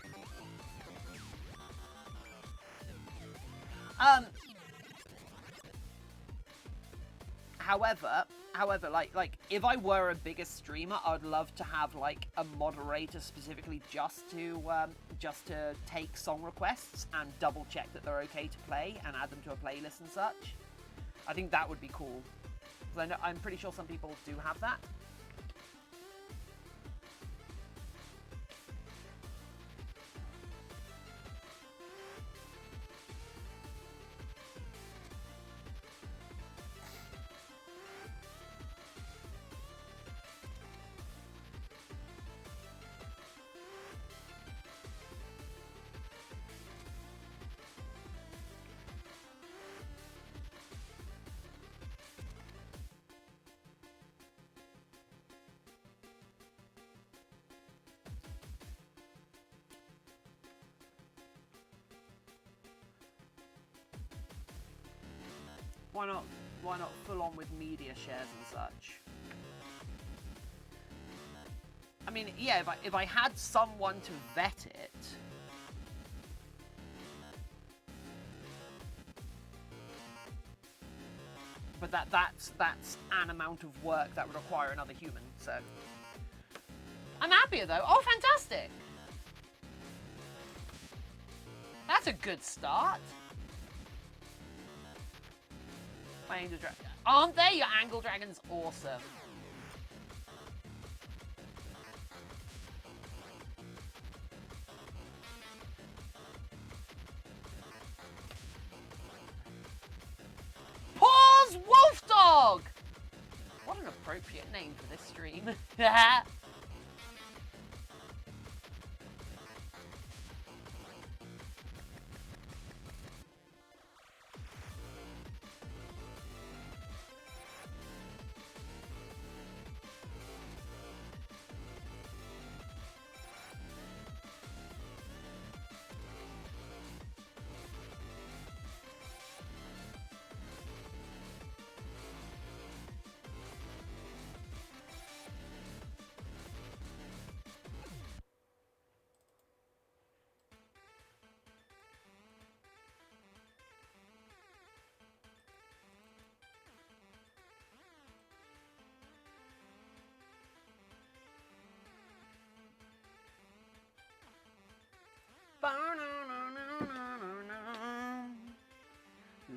However, like if I were a bigger streamer, I'd love to have like a moderator specifically just to take song requests and double check that they're okay to play and add them to a playlist and such. I think that would be cool. Because I'm pretty sure some people do have that. Why not full on with media shares and such? I mean, yeah, if I had someone to vet it, but that's an amount of work that would require another human. So I'm happier though. Oh, fantastic! That's a good start. My angel dragon. Aren't they? Your angle dragon's awesome. Pause Wolf Dog! What an appropriate name for this stream.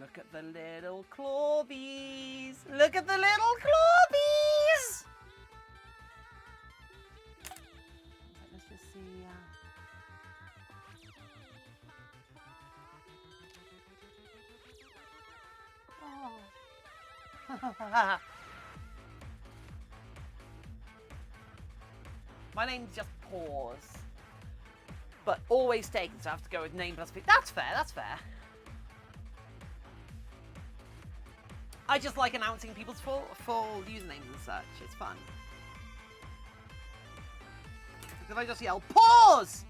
Look at the little clawbies. Look at the little clawbies. Let's just see. Oh. My name's just Paws. But always taken, so I have to go with name plus. That's fair, that's fair. I just like announcing people's full usernames and such. It's fun. If I just yell, Pause!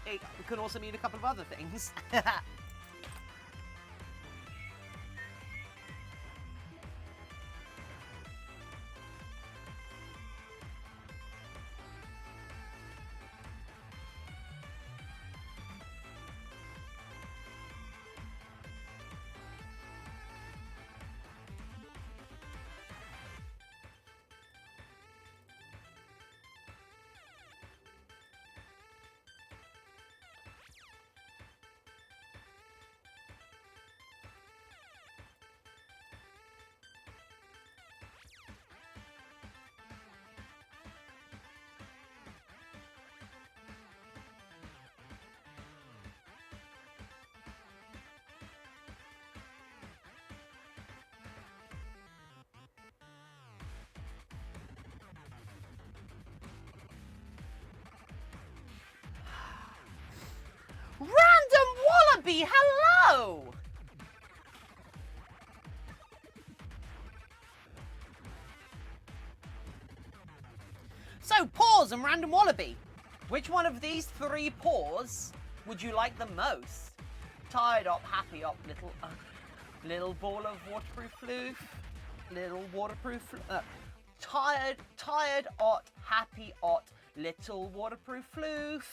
It can also mean a couple of other things. Random Wallaby, hello! So, Paws and Random Wallaby. Which one of these three paws would you like the most? Tired up, happy up, little ball of waterproof floof. Little waterproof tired, happy, little waterproof floof.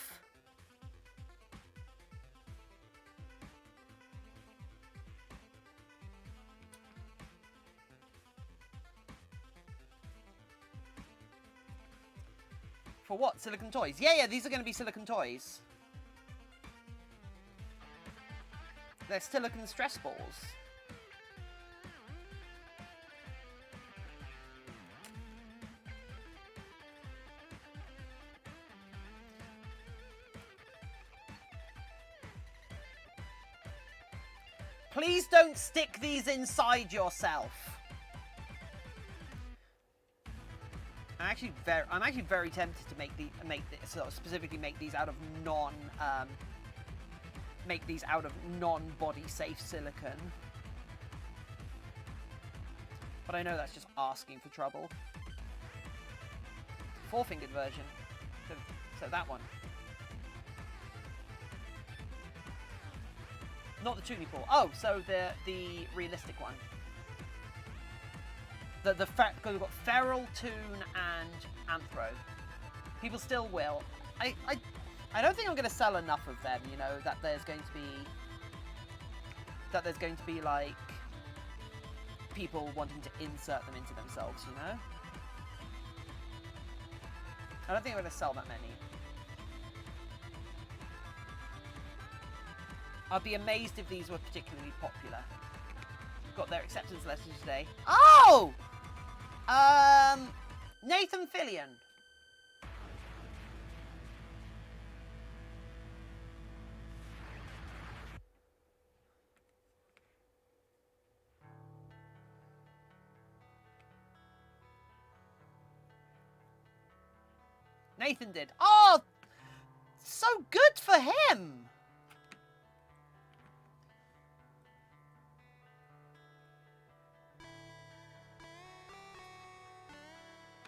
For what? Silicone toys? Yeah, these are going to be silicone toys. They're silicone stress balls. Please don't stick these inside yourself. I'm actually very tempted to specifically make these out of non-body safe silicone. But I know that's just asking for trouble. Four-fingered version. So that one. Not the Toonie paw. Oh, so the realistic one. Because we've got Feral, Toon, and Anthro. People still will. I don't think I'm going to sell enough of them, you know, that there's going to be like people wanting to insert them into themselves, you know? I don't think I'm going to sell that many. I'd be amazed if these were particularly popular. Got their acceptance letters today. Oh! Nathan Fillion. Nathan did. Oh! So good for him!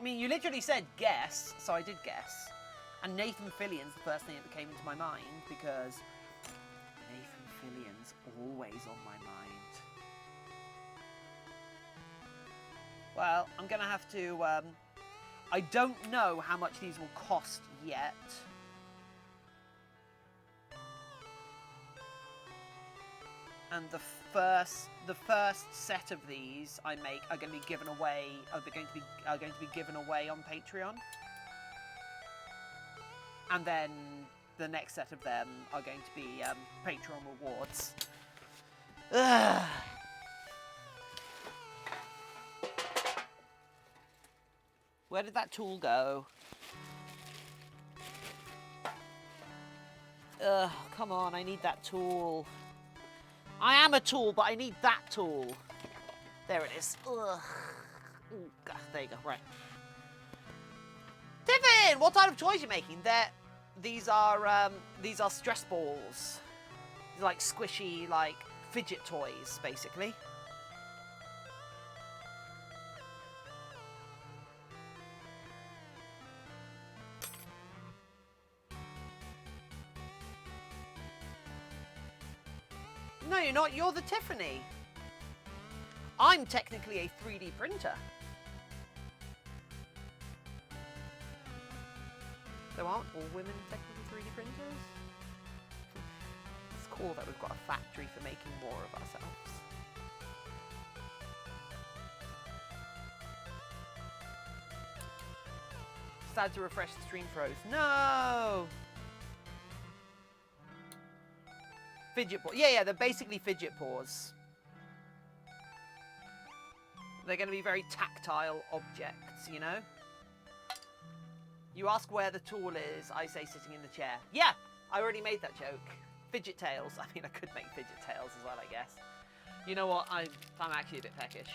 I mean, you literally said guess, so I did guess. And Nathan Fillion's the first thing that came into my mind, because Nathan Fillion's always on my mind. Well, I'm going to have to... I don't know how much these will cost yet. And the first set of these I make are going to be given away. Are going to be given away on Patreon. And then the next set of them are going to be Patreon rewards. Ugh. Where did that tool go? Ugh, come on, I need that tool. I am a tool, but I need that tool. There it is. Ugh. Ooh, there you go, right. Tiffin, what type of toys are you making? These are stress balls. These are like squishy, like fidget toys, basically. No, you're not. You're the Tiffany. I'm technically a 3D printer. So aren't all women technically 3D printers? It's cool that we've got a factory for making more of ourselves. Sad to refresh the stream froze. No! Fidget paws. Yeah, they're basically fidget paws. They're going to be very tactile objects, you know? You ask where the tool is, I say sitting in the chair. Yeah, I already made that joke. Fidget tails. I mean, I could make fidget tails as well, I guess. You know what? I'm actually a bit peckish.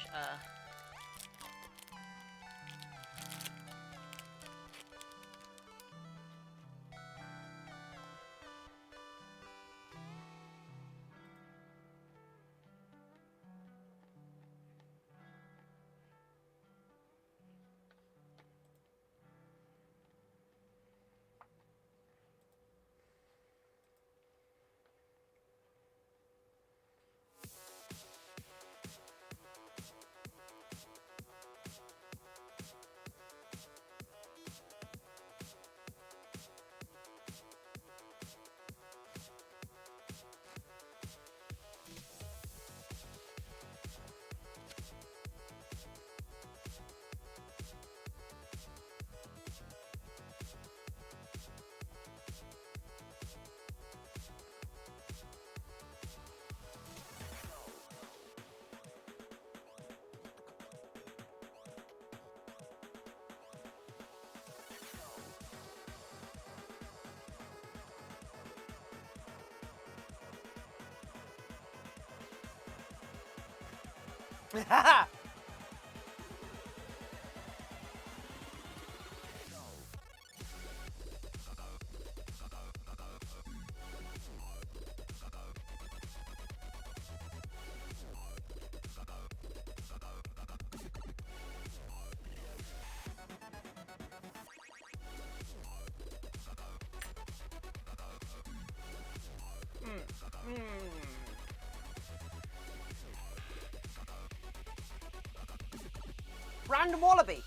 Random Wallaby,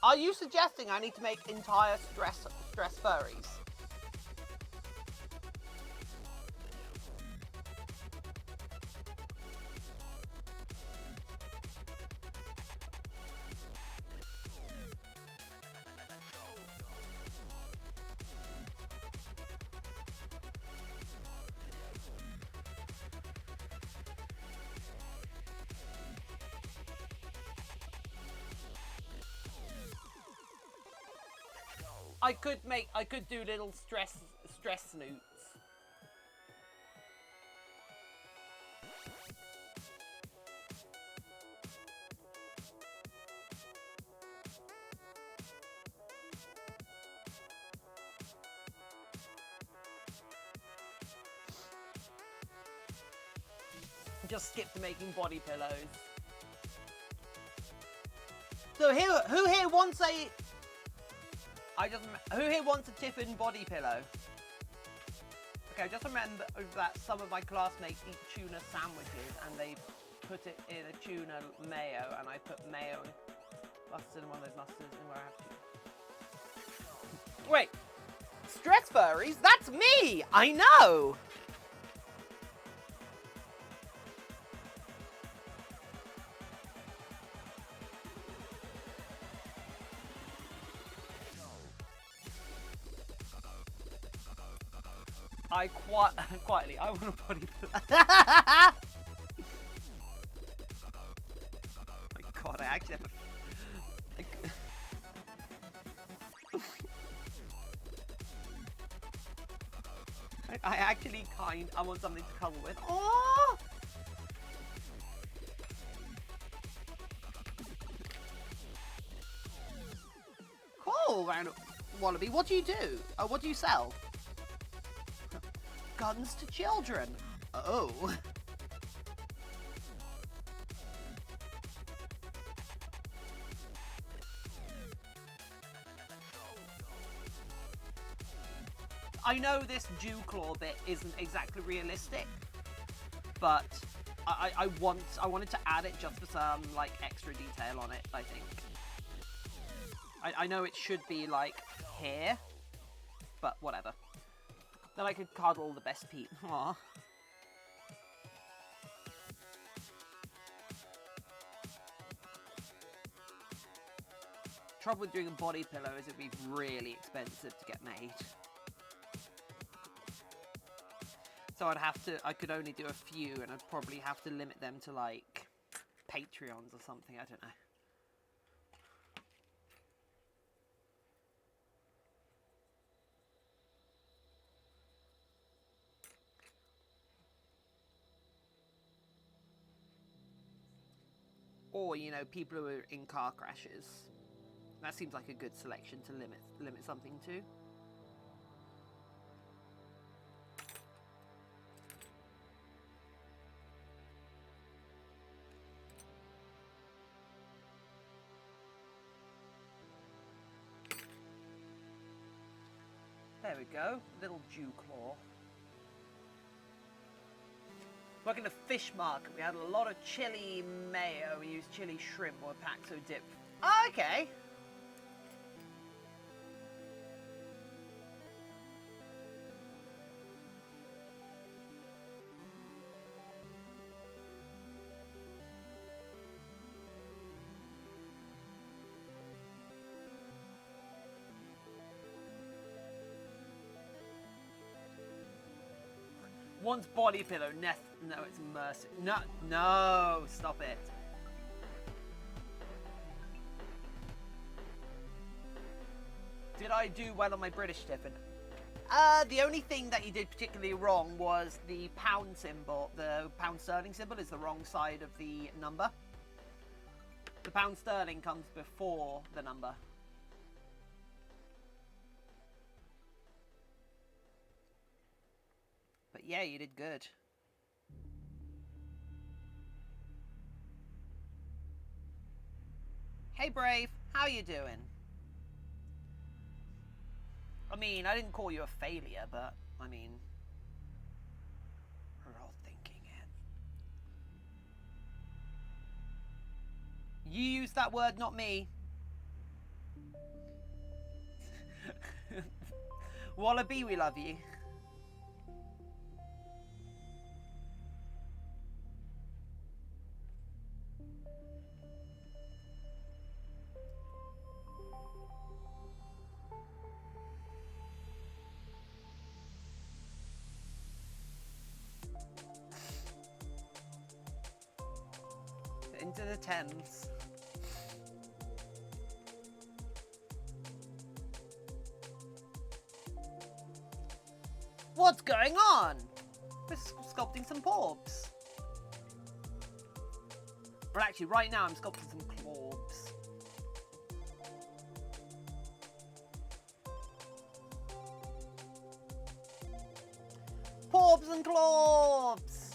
are you suggesting I need to make entire stress furries? I could do little stress snoots. Just skip to making body pillows. So who here wants a? Who here wants a Tiffin body pillow? Okay, just remember that some of my classmates eat tuna sandwiches and they put it in a tuna mayo, and I put mayo and mustard in one of those mustards and where I have to. Wait, stress furries? That's me! I know! quietly, I want a body pillow. My God, I actually have I want something to cuddle with. Oh! Cool, round Wallaby. What do you do? What do you sell? Guns to children. Oh. I know this dew claw bit isn't exactly realistic, but I wanted to add it just for some like extra detail on it. I think. I know it should be like here, but whatever. Then I could cuddle the best Pete. Aww. Trouble with doing a body pillow is it'd be really expensive to get made. So I could only do a few, and I'd probably have to limit them to like Patreons or something, I don't know. Or, you know, people who are in car crashes. That seems like a good selection to limit something to. There we go, little dew claw. Working the fish market, we had a lot of chili mayo. We used chili shrimp or paxo dip. Oh, okay. One's body pillow, no, it's mercy. No, stop it. Did I do well on my British, Tiffin? The only thing that you did particularly wrong was the pound symbol. The pound sterling symbol is the wrong side of the number. The pound sterling comes before the number. But yeah, you did good. Hey Brave, how you doing? I mean, I didn't call you a failure, but I mean, we're all thinking it. You used that word, not me. Wallaby, we love you. Into the Thames. What's going on? We're sculpting some porbs. Well, actually, right now I'm sculpting some clorbs. Porbs and clorbs!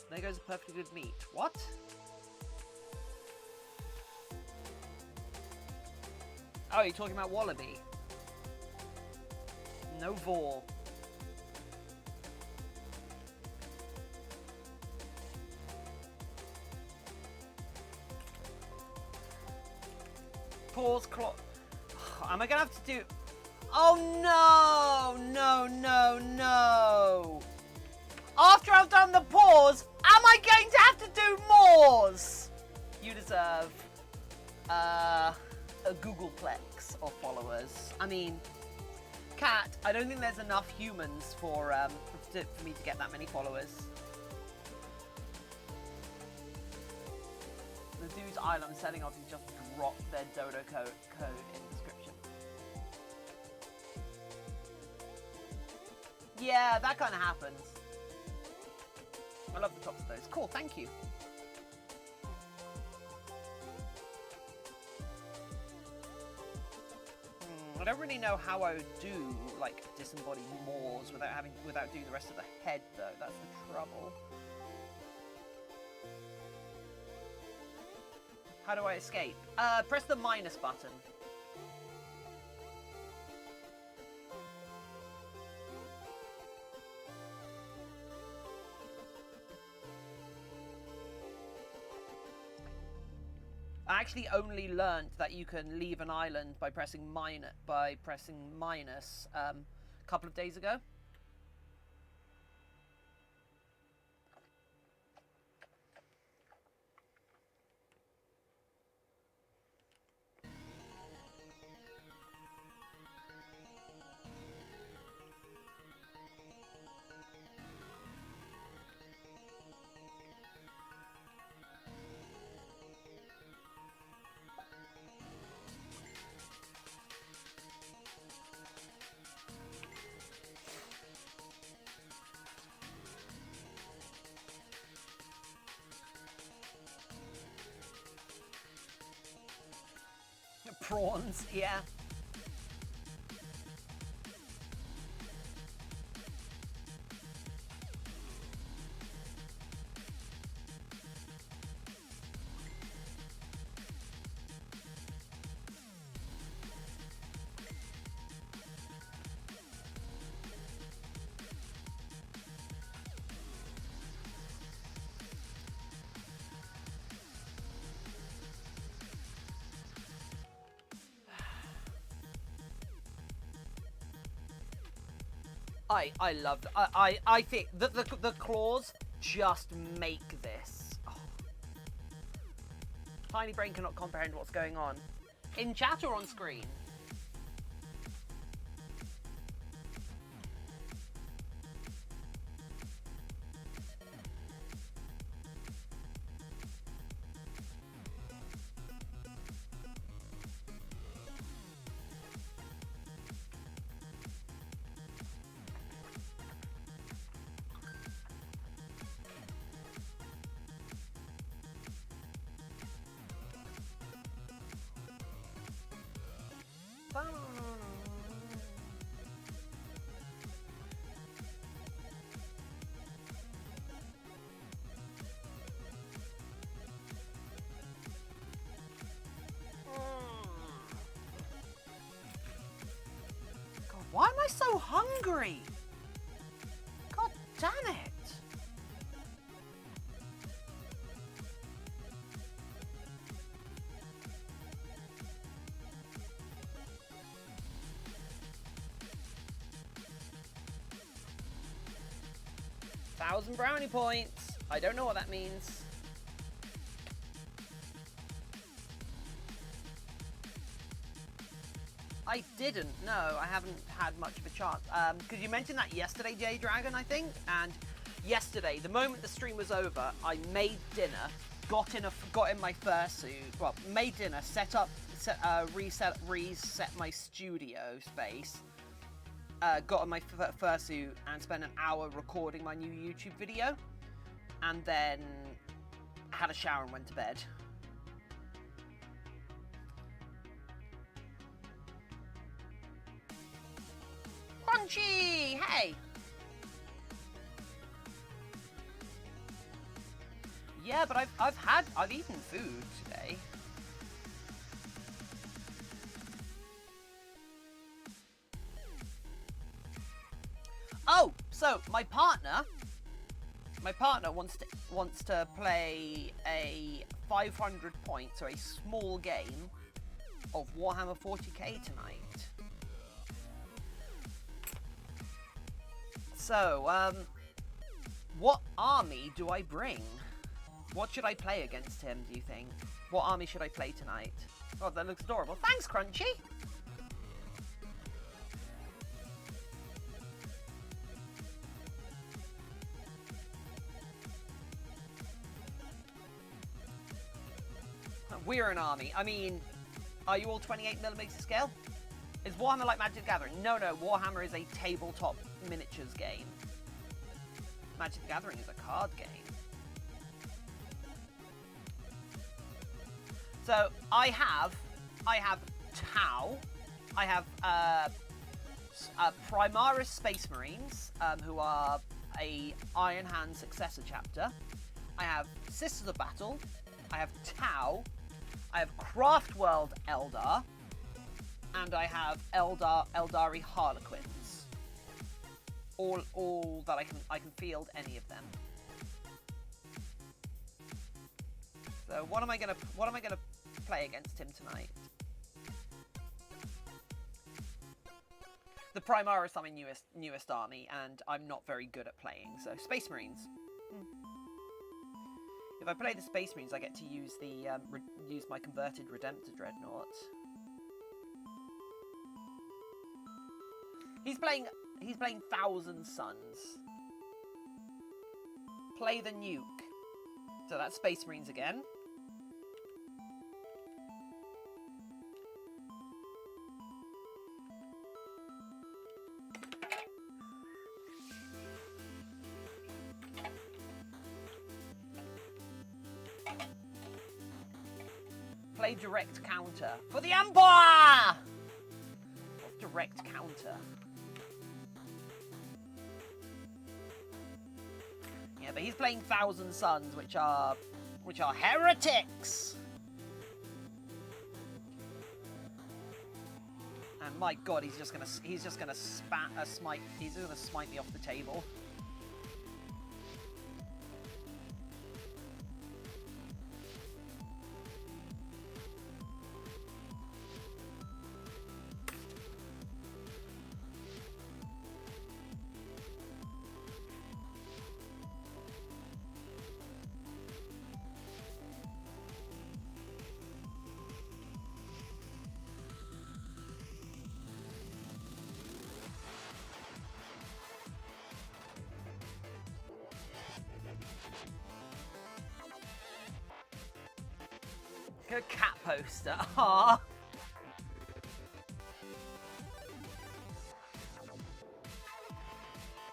There goes a perfectly good meat. What? Oh, you're talking about Wallaby? No vor. Pause claw. Am I gonna have to do... Oh no! No, no, no! After I've done the pause, am I going to have to do mores? You deserve a Googleplex of followers. I mean, Cat, I don't think there's enough humans for me to get that many followers. The dude's island setting off, he just dropped their dodo code in the description. Yeah, that kind of happens. I love the tops of those. Cool, thank you. I don't really know how I would do like disembodied Moors without doing the rest of the head though. That's the trouble. How do I escape? Press the minus button. I actually only learned that you can leave an island by pressing minus a couple of days ago. Prawns, yeah. I love that. I think that the claws just make this. Oh. Tiny brain cannot comprehend what's going on. In chat or on screen? Why am I so hungry? God damn it. Thousand brownie points. I don't know what that means. I didn't, no, I haven't had much of a chance. Because you mentioned that yesterday, J Dragon, I think, and yesterday, the moment the stream was over, I made dinner, got in my fursuit, well, made dinner, reset my studio space, got in my fursuit and spent an hour recording my new YouTube video, and then had a shower and went to bed. Crunchy! Hey! Yeah, but I've eaten food today. Oh, so my partner wants to play a 500 points, or a small game of Warhammer 40k tonight. So, what army do I bring? What should I play against him, do you think? What army should I play tonight? Oh, that looks adorable. Thanks, Crunchy! We're an army. I mean, are you all 28mm scale? Is Warhammer like Magic the Gathering? No, Warhammer is a tabletop miniatures game. Magic the Gathering is a card game. So, I have Tau. I have Primaris Space Marines, who are a Iron Hand successor chapter. I have Sisters of Battle. I have Tau. I have Craftworld Eldar, and I have Eldari Harlequins. All that I can field any of them. So what am I gonna play against him tonight? The Primaris are my newest army, and I'm not very good at playing. So Space Marines. If I play the Space Marines, I get to use the use my converted Redemptor Dreadnought. He's playing Thousand Suns. Play the nuke. So that's Space Marines again. Play direct counter for the Empire! What's direct counter? Yeah, but he's playing Thousand Suns, which are heretics. And my God, he's just gonna smite me off the table. A cat poster. Aww.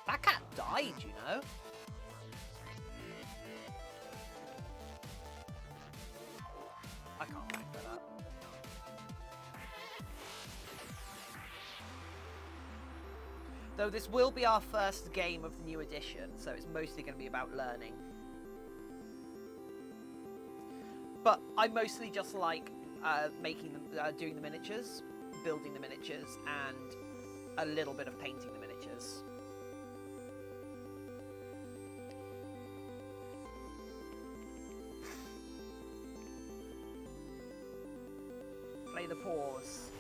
That cat died, you know. I can't back that up. Though this will be our first game of the new edition, so it's mostly going to be about learning. But I mostly just like making them, doing the miniatures, building the miniatures, and a little bit of painting the miniatures. Play the pause.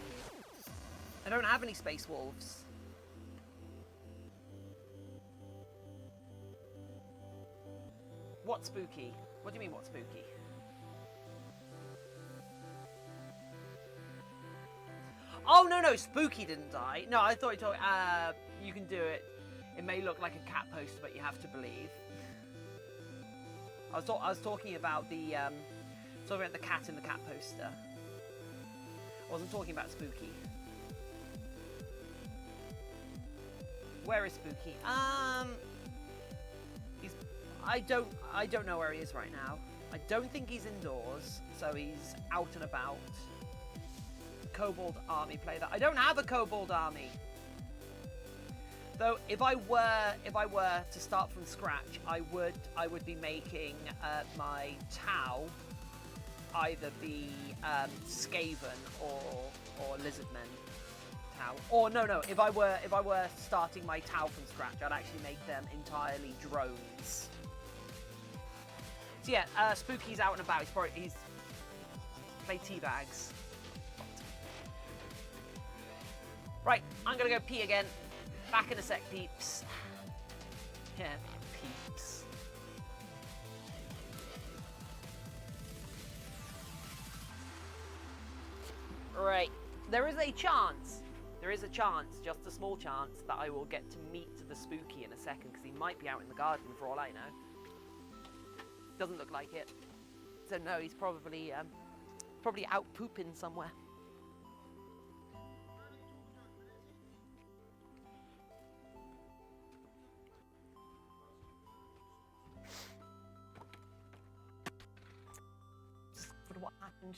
I don't have any Space Wolves. What's spooky? What do you mean, what's spooky? Oh, no, Spooky didn't die. No, I thought you can do it. It may look like a cat poster, but you have to believe. I was talking about the cat in the cat poster. I wasn't talking about Spooky. Where is Spooky? I don't know where he is right now. I don't think he's indoors, so he's out and about. Kobold army, play that. I don't have a Kobold army. Though if I were to start from scratch, I would be making my Tau either be Skaven or Lizardmen Tau. Or no, if I were starting my Tau from scratch, I'd actually make them entirely drones. So yeah, Spooky's out and about. He's play teabags. Right, I'm gonna go pee again. Back in a sec, peeps. Yeah, peeps. Right. There is a chance, just a small chance, that I will get to meet the spooky in a second, because he might be out in the garden for all I know. Doesn't look like it. So no, he's probably out pooping somewhere. What happened?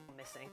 I'm missing.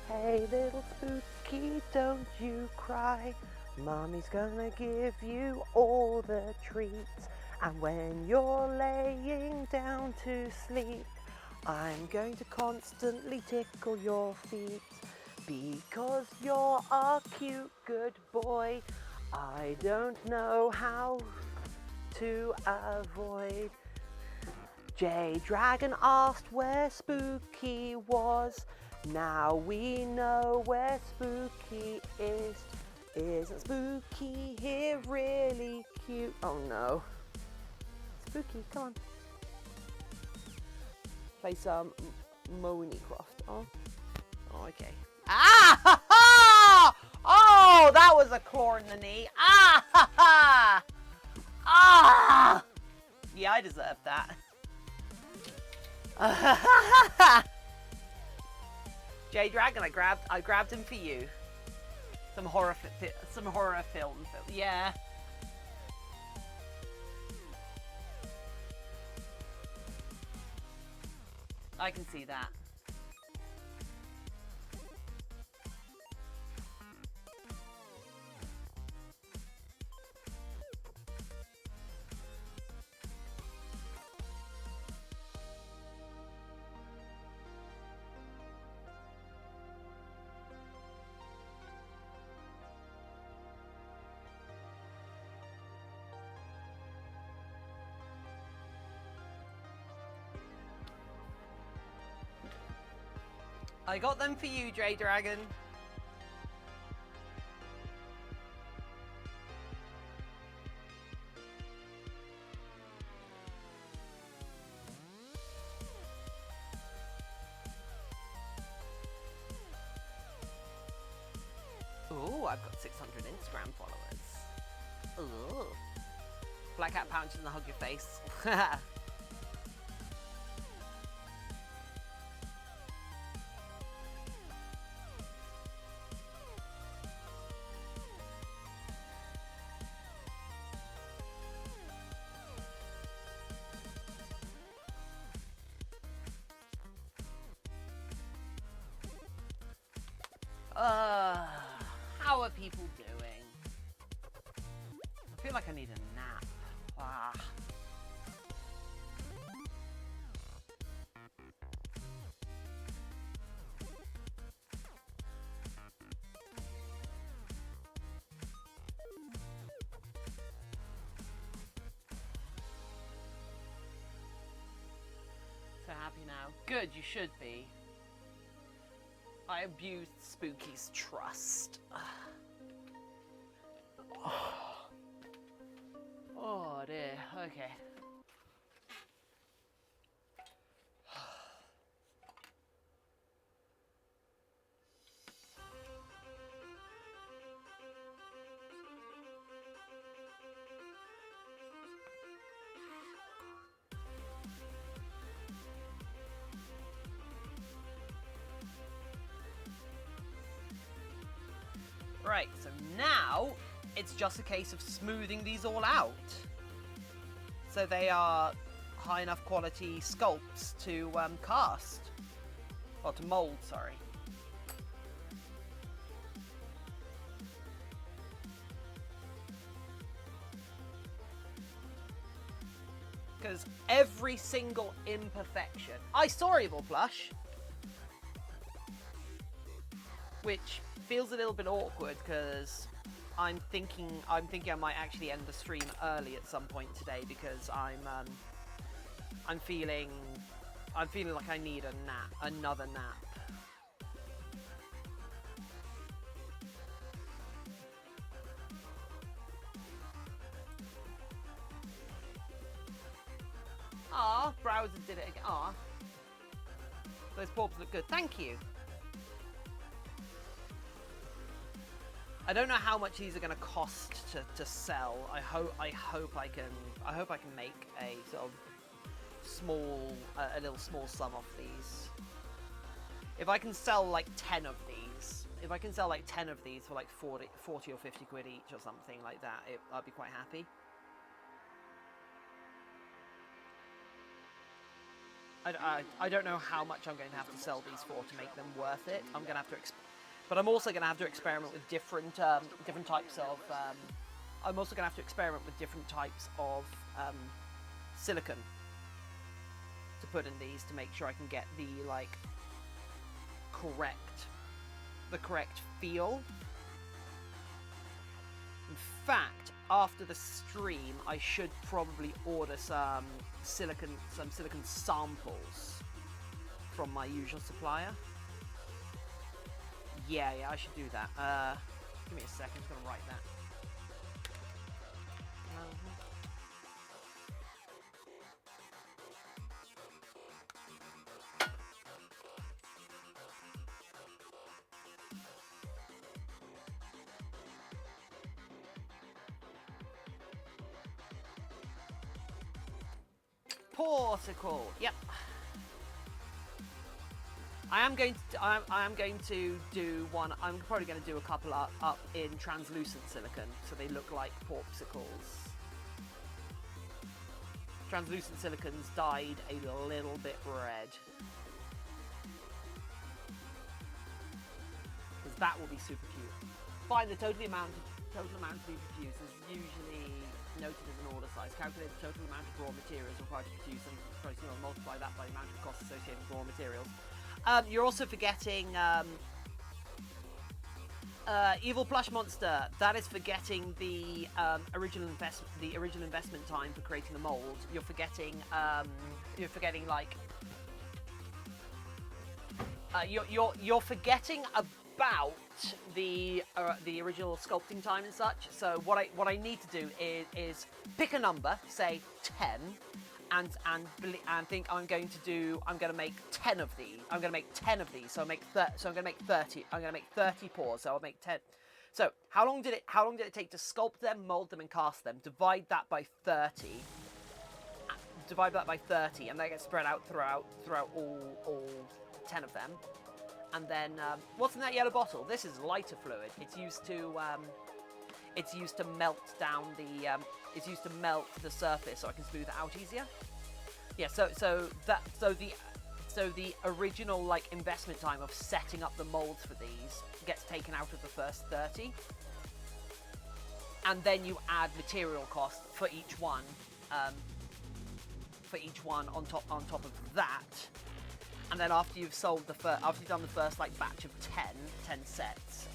Hey little spooky, don't you cry. Mommy's gonna give you all the treats. And when you're laying down to sleep, I'm going to constantly tickle your feet. Because you're a cute good boy, I don't know how to avoid. J Dragon asked where Spooky was. Now we know where Spooky is. Isn't Spooky here really cute? Oh no. Spooky, come on. Play some Minecraft. Oh, okay. Ah ha ha! Oh, that was a claw in the knee. Ah ha ha! Ah! Yeah, I deserve that. J Dragon, I grabbed him for you. Some horror film. Yeah. I can see that. I got them for you, J Dragon. Ooh, I've got 600 Instagram followers. Ooh. Black Cat punches and hug your face. How are people doing? I feel like I need a nap. Ah. So happy now. Good, you should be. I abused Spooky's trust. Oh dear, okay. Right, so now it's just a case of smoothing these all out. So they are high enough quality sculpts to cast. Or to mold, sorry. Because every single imperfection... I saw Evil Plush! Which feels a little bit awkward because I'm thinking I might actually end the stream early at some point today because I'm feeling like I need a nap, another nap. Ah, browser did it again. Ah, those paws look good. Thank you. I don't know how much these are going to cost to sell. I hope I can make a sort of a little small sum off these. If I can sell like 10 of these, for like 40 or 50 quid each or something like that, I'd be quite happy. I don't know how much I'm going to have to sell these for to make them worth it. I'm going to have to. But I'm also going to have to experiment with different types of. I'm also going to have to experiment with different types of silicone to put in these to make sure I can get the correct feel. In fact, after the stream, I should probably order some silicone samples from my usual supplier. Yeah, I should do that. Give me a second, I'm just gonna write that. Portical. Yep. I am going to do one. I'm probably going to do a couple up in translucent silicone, so they look like popsicles. Translucent silicone's dyed a little bit red, because that will be super cute. Fine. The total amount to be produced is usually noted as an order size. Calculate the total amount of raw materials required to produce and multiply that by the amount of costs associated with raw materials. You're also forgetting Evil Plush Monster. That is forgetting the original investment time for creating the mold. You're forgetting like you're forgetting about the original sculpting time and such. So what I need to do is pick a number, say 10. And think I'm going to make 10 of these. I'm going to make 10 of these. So I'm going to make 30. I'm going to make 30 paws. So I'll make 10. So how long did it take to sculpt them, mold them, and cast them? Divide that by 30. Divide that by 30, and that gets spread out throughout all 10 of them. And then what's in that yellow bottle? This is lighter fluid. It's used to melt down the. It's used to melt the surface so I can smooth it out easier. Yeah. So the original investment time of setting up the molds for these gets taken out of the first 30, and then you add material cost for each one. On top of that, and then after you've sold after you've done the first batch of 10 sets,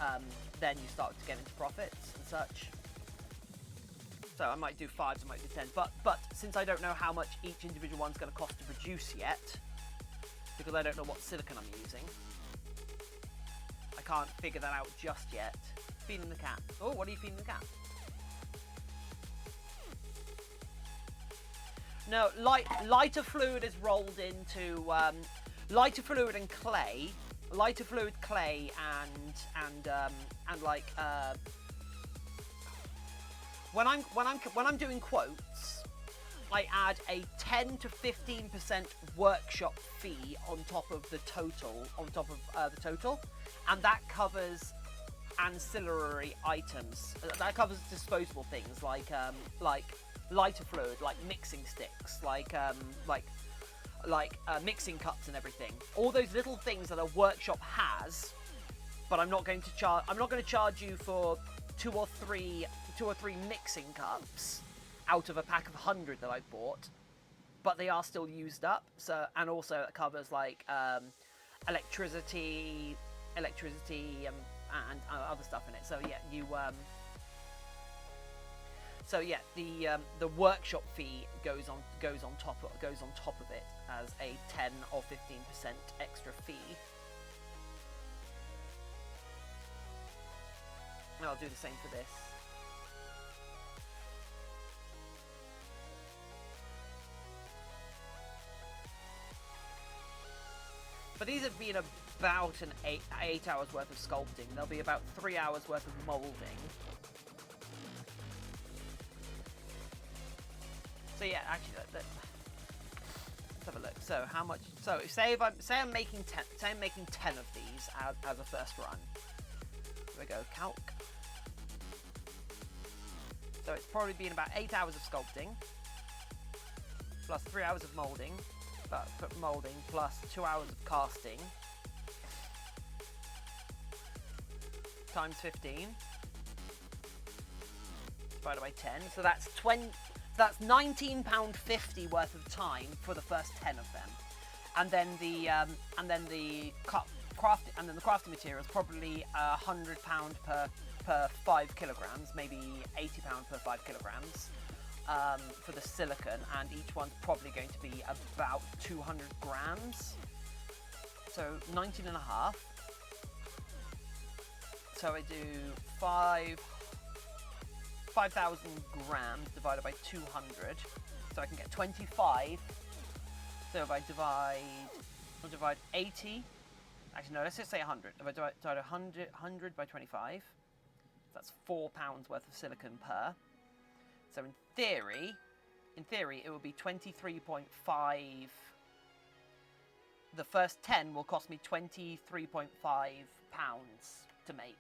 then you start to get into profits and such. So I might do 5s, I might do 10s, but since I don't know how much each individual one's going to cost to produce yet, because I don't know what silicone I'm using, can't figure that out just yet. Feeding the cat. Oh, what are you feeding the cat? No, lighter fluid is rolled into lighter fluid and clay. Lighter fluid, clay, and like when I'm doing quotes, I add a 10 to 15% workshop fee on top of the total, and that covers ancillary items. That covers disposable things like lighter fluid, like mixing sticks, like mixing cups and everything. All those little things that a workshop has, but I'm not going to charge you for two or three mixing cups out of a pack of 100 that I bought, but they are still used up. So, and also it covers like electricity and other stuff in it. So yeah, the workshop fee goes on top of it as a 10 or 15% extra fee. And I'll do the same for this. But these have been about an 8 hours worth of sculpting. There'll be about 3 hours worth of molding. So yeah, actually, let's have a look. So how much? So say I'm making 10. Say I'm making 10 of these as a first run. Here we go. Calc. So it's probably been about 8 hours of sculpting, plus 3 hours of molding, plus 2 hours of casting, times 15, divided by 10. So that's That's £19.50 worth of time for the first 10 of them, and then the crafting materials probably £100 per 5 kilograms, maybe £80 per 5 kilograms for the silicon, and each one's probably going to be about 200 grams. So 19 and a half. So I do 5,000 grams divided by 200, so I can get 25. So if I divide 80, actually no, let's just say 100. If I divide 100 by 25, that's £4 worth of silicon per. So in theory, it will be 23.5. The first 10 will cost me £23.5 to make.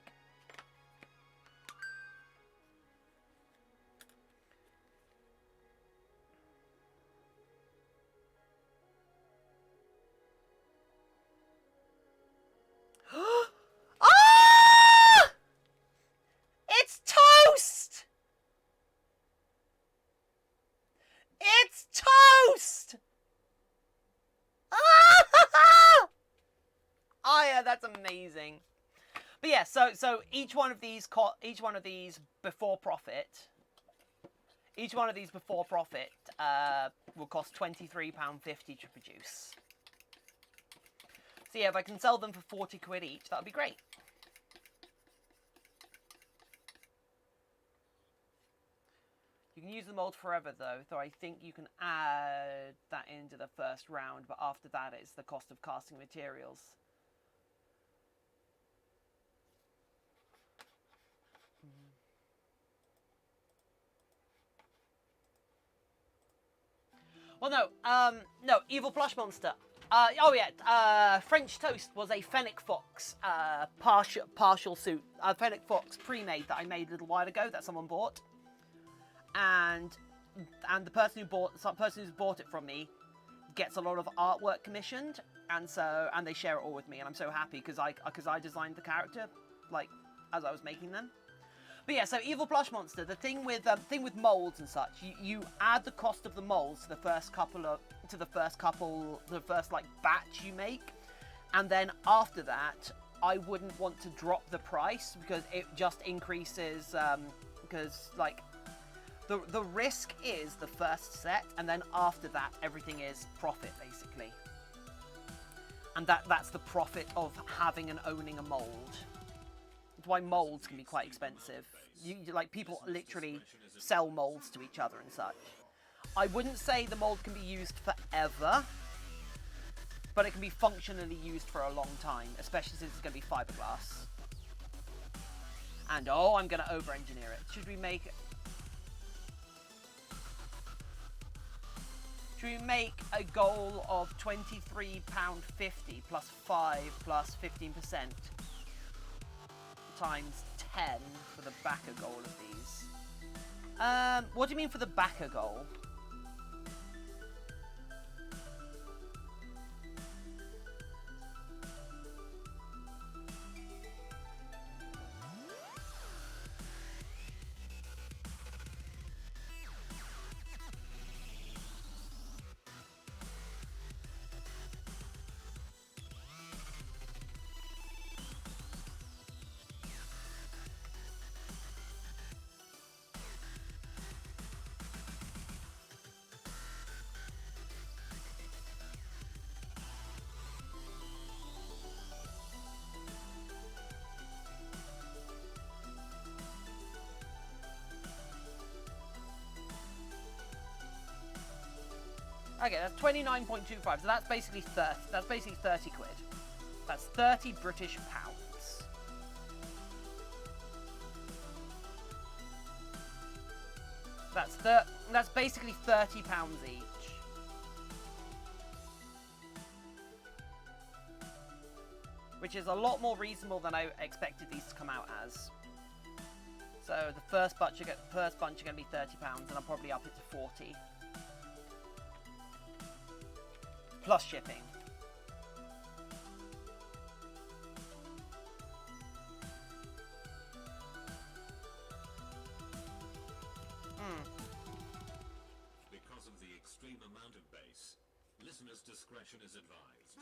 Ah! It's toast! It's toast! Oh yeah, that's amazing. But yeah, so each one of these before profit will cost £23.50 to produce. So yeah, if I can sell them for 40 quid each, that would be great. You can use the mold forever though, so I think you can add that into the first round, but after that it's the cost of casting materials. Well, no, Evil Plush Monster. French Toast was a Fennec Fox partial suit, a Fennec Fox pre-made that I made a little while ago that someone bought, and the person who's bought it from me gets a lot of artwork commissioned, and they share it all with me, and I'm so happy because I designed the character like as I was making them. But yeah, so Evil Plush Monster, the thing with molds and such, you add the cost of the molds to the first like batch you make, and then after that, I wouldn't want to drop the price because it just increases. Because like the risk is the first set, and then after that, everything is profit basically, and that's the profit of having and owning a mold. why molds can be quite expensive. Like, people literally sell molds to each other and such. I wouldn't say the mold can be used forever, but it can be functionally used for a long time, especially since it's going to be fiberglass. And oh, I'm going to over-engineer it. Should we make a goal of £23.50 plus 5 plus 15% times 10 for the backer goal of these? What do you mean for the backer goal? Okay, that's 29.25, so that's basically 30 quid. That's 30 British pounds. That's basically £30 each. Which is a lot more reasonable than I expected these to come out as. So the first bunch are going to be £30, and I'll probably up it to 40. Plus shipping. Because of the extreme amount of bass, listeners' discretion is advised.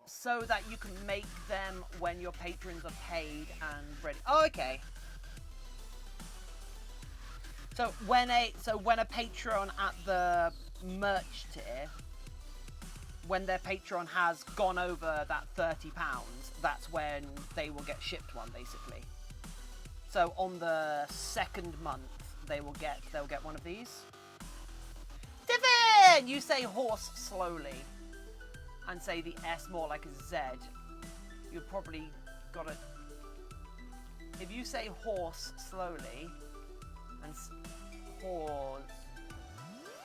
So that you can make them when your patrons are paid and ready. Oh, okay. So when a patron at the merch tier, when their Patreon has gone over that £30, that's when they will get shipped one, basically. So on the second month, they'll get one of these. Tiffin! You say horse slowly, and say the S more like a Z. You've probably got to. If you say horse slowly, and horse,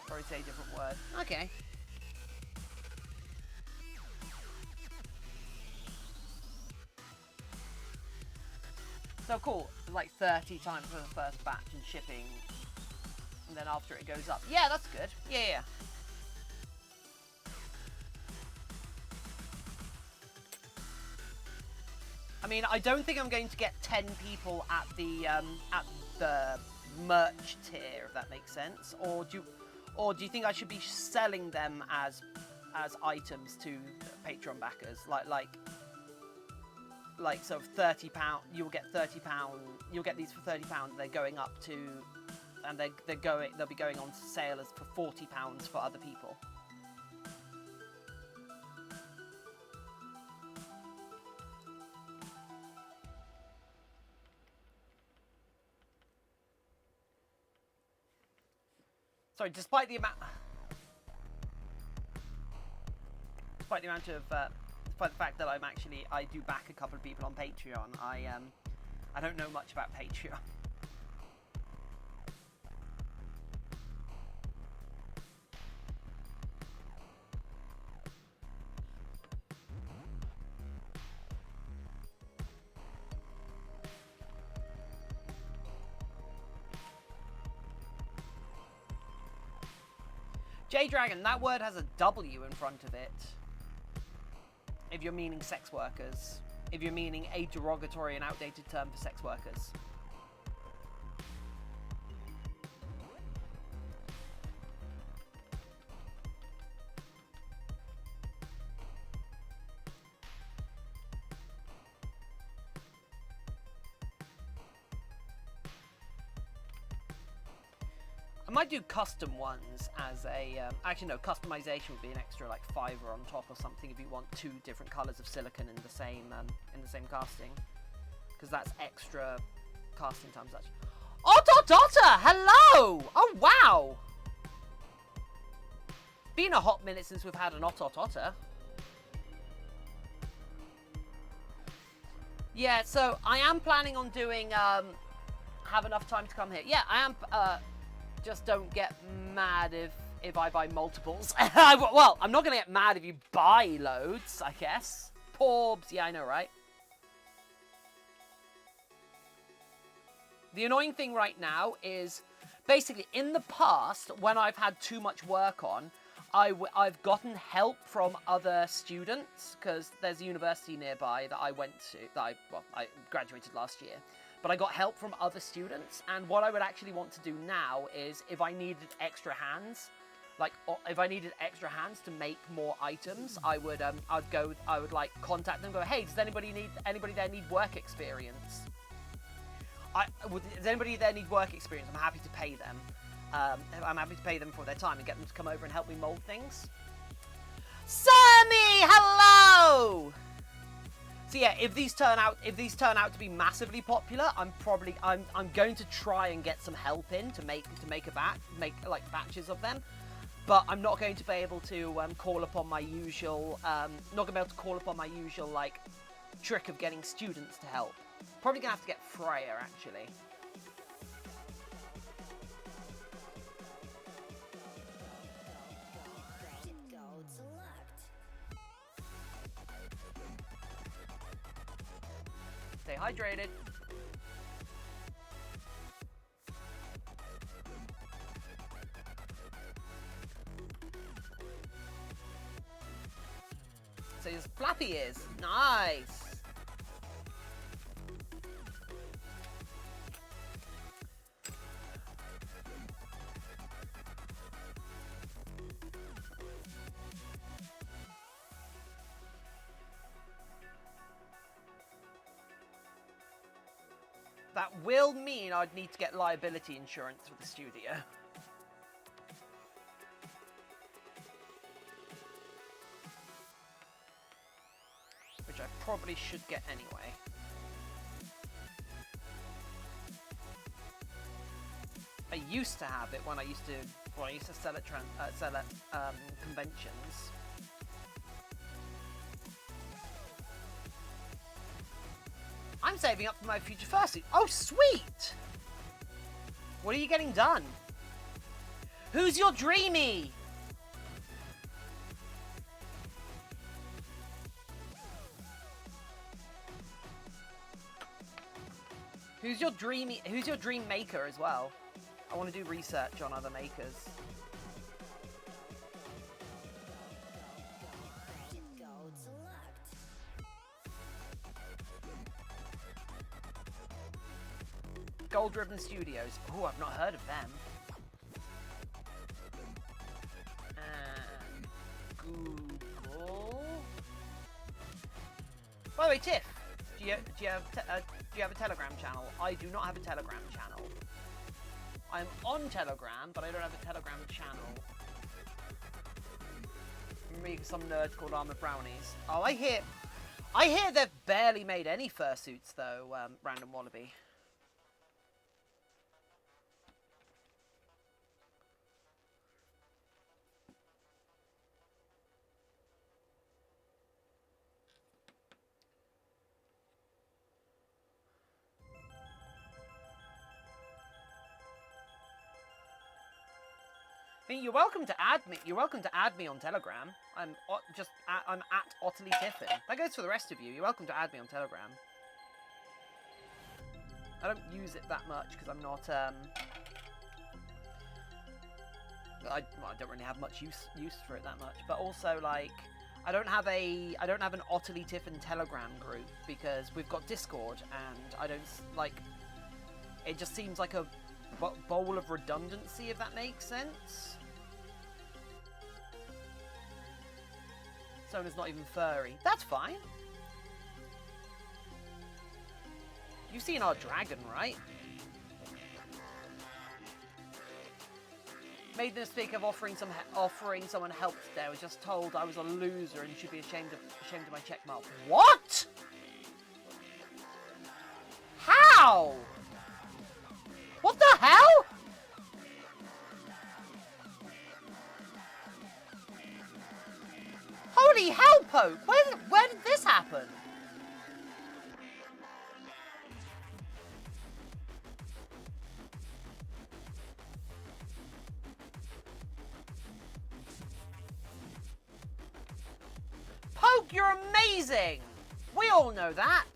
probably say a different word. Okay. So cool, like 30 times for the first batch and shipping, and then after it goes up. Yeah, that's good. Yeah. I mean, I don't think I'm going to get 10 people at the merch tier, if that makes sense. Or do you think I should be selling them as items to Patreon backers, like so £30, you'll get £30, you'll get these for £30, they're going up to, and they'll be going on sale as for £40 for other people. Sorry, despite the fact that I do back a couple of people on Patreon, I don't know much about Patreon. J-Dragon, that word has a W in front of it. If you're meaning sex workers. If you're meaning a derogatory and outdated term for sex workers. I might do custom ones as a... actually, no, customization would be an extra, like, $5 on top or something if you want 2 different colours of silicone in the same casting. because that's extra casting time. Such. Ottototta, hello! Oh wow! Been a hot minute since we've had an Ottototta. Yeah, so I am planning on doing have enough time to come here. Yeah, I am. Just don't get mad if I buy multiples. Well, I'm not gonna get mad if you buy loads, I guess. Porbs, yeah, I know, right? The annoying thing right now is, basically, in the past, when I've had too much work on, I've gotten help from other students, because there's a university nearby that I went to, I graduated last year. But I got help from other students, and what I would actually want to do now is, if I needed extra hands, to make more items, I would like contact them, and go, hey, does anybody there need work experience? Does anybody there need work experience? I'm happy to pay them. I'm happy to pay them for their time and get them to come over and help me mold things. Sammy, hello. So yeah, if these turn out to be massively popular, I'm going to try and get some help in to make like batches of them. But I'm not going to be able to call upon my usual like trick of getting students to help. Probably gonna have to get Freya actually. Stay hydrated. So his flappy ears. Nice. That will mean I'd need to get liability insurance for the studio. Which I probably should get anyway. I used to have it when I used to sell at conventions. I'm saving up for my future fursuit. Oh, sweet! What are you getting done? Who's your dreamy? Who's your dream maker as well? I want to do research on other makers. Gold Ribbon Studios. Oh, I've not heard of them. Google. By the way, Tiff, do you have a Telegram channel? I do not have a Telegram channel. I'm on Telegram, but I don't have a Telegram channel. Me, some nerd called ArmouredBrownies. Oh, I hear they've barely made any fursuits though. Random Wallaby. I mean, you're welcome to add me. You're welcome to add me on Telegram. I'm at Otterly Tiffin. That goes for the rest of you. You're welcome to add me on Telegram. I don't use it that much because I'm not. I don't really have much use for it that much. But also, like, I don't have an Otterly Tiffin Telegram group because we've got Discord, and I don't like. It just seems like a bowl of redundancy, if that makes sense. Sona's not even furry. That's fine. You've seen our dragon, right? Made the mistake of offering someone help today. I was just told I was a loser and should be ashamed of my checkmark. What? Wow! What the hell? Holy hell, Poke! Where did this happen? Poke, you're amazing! We all know that.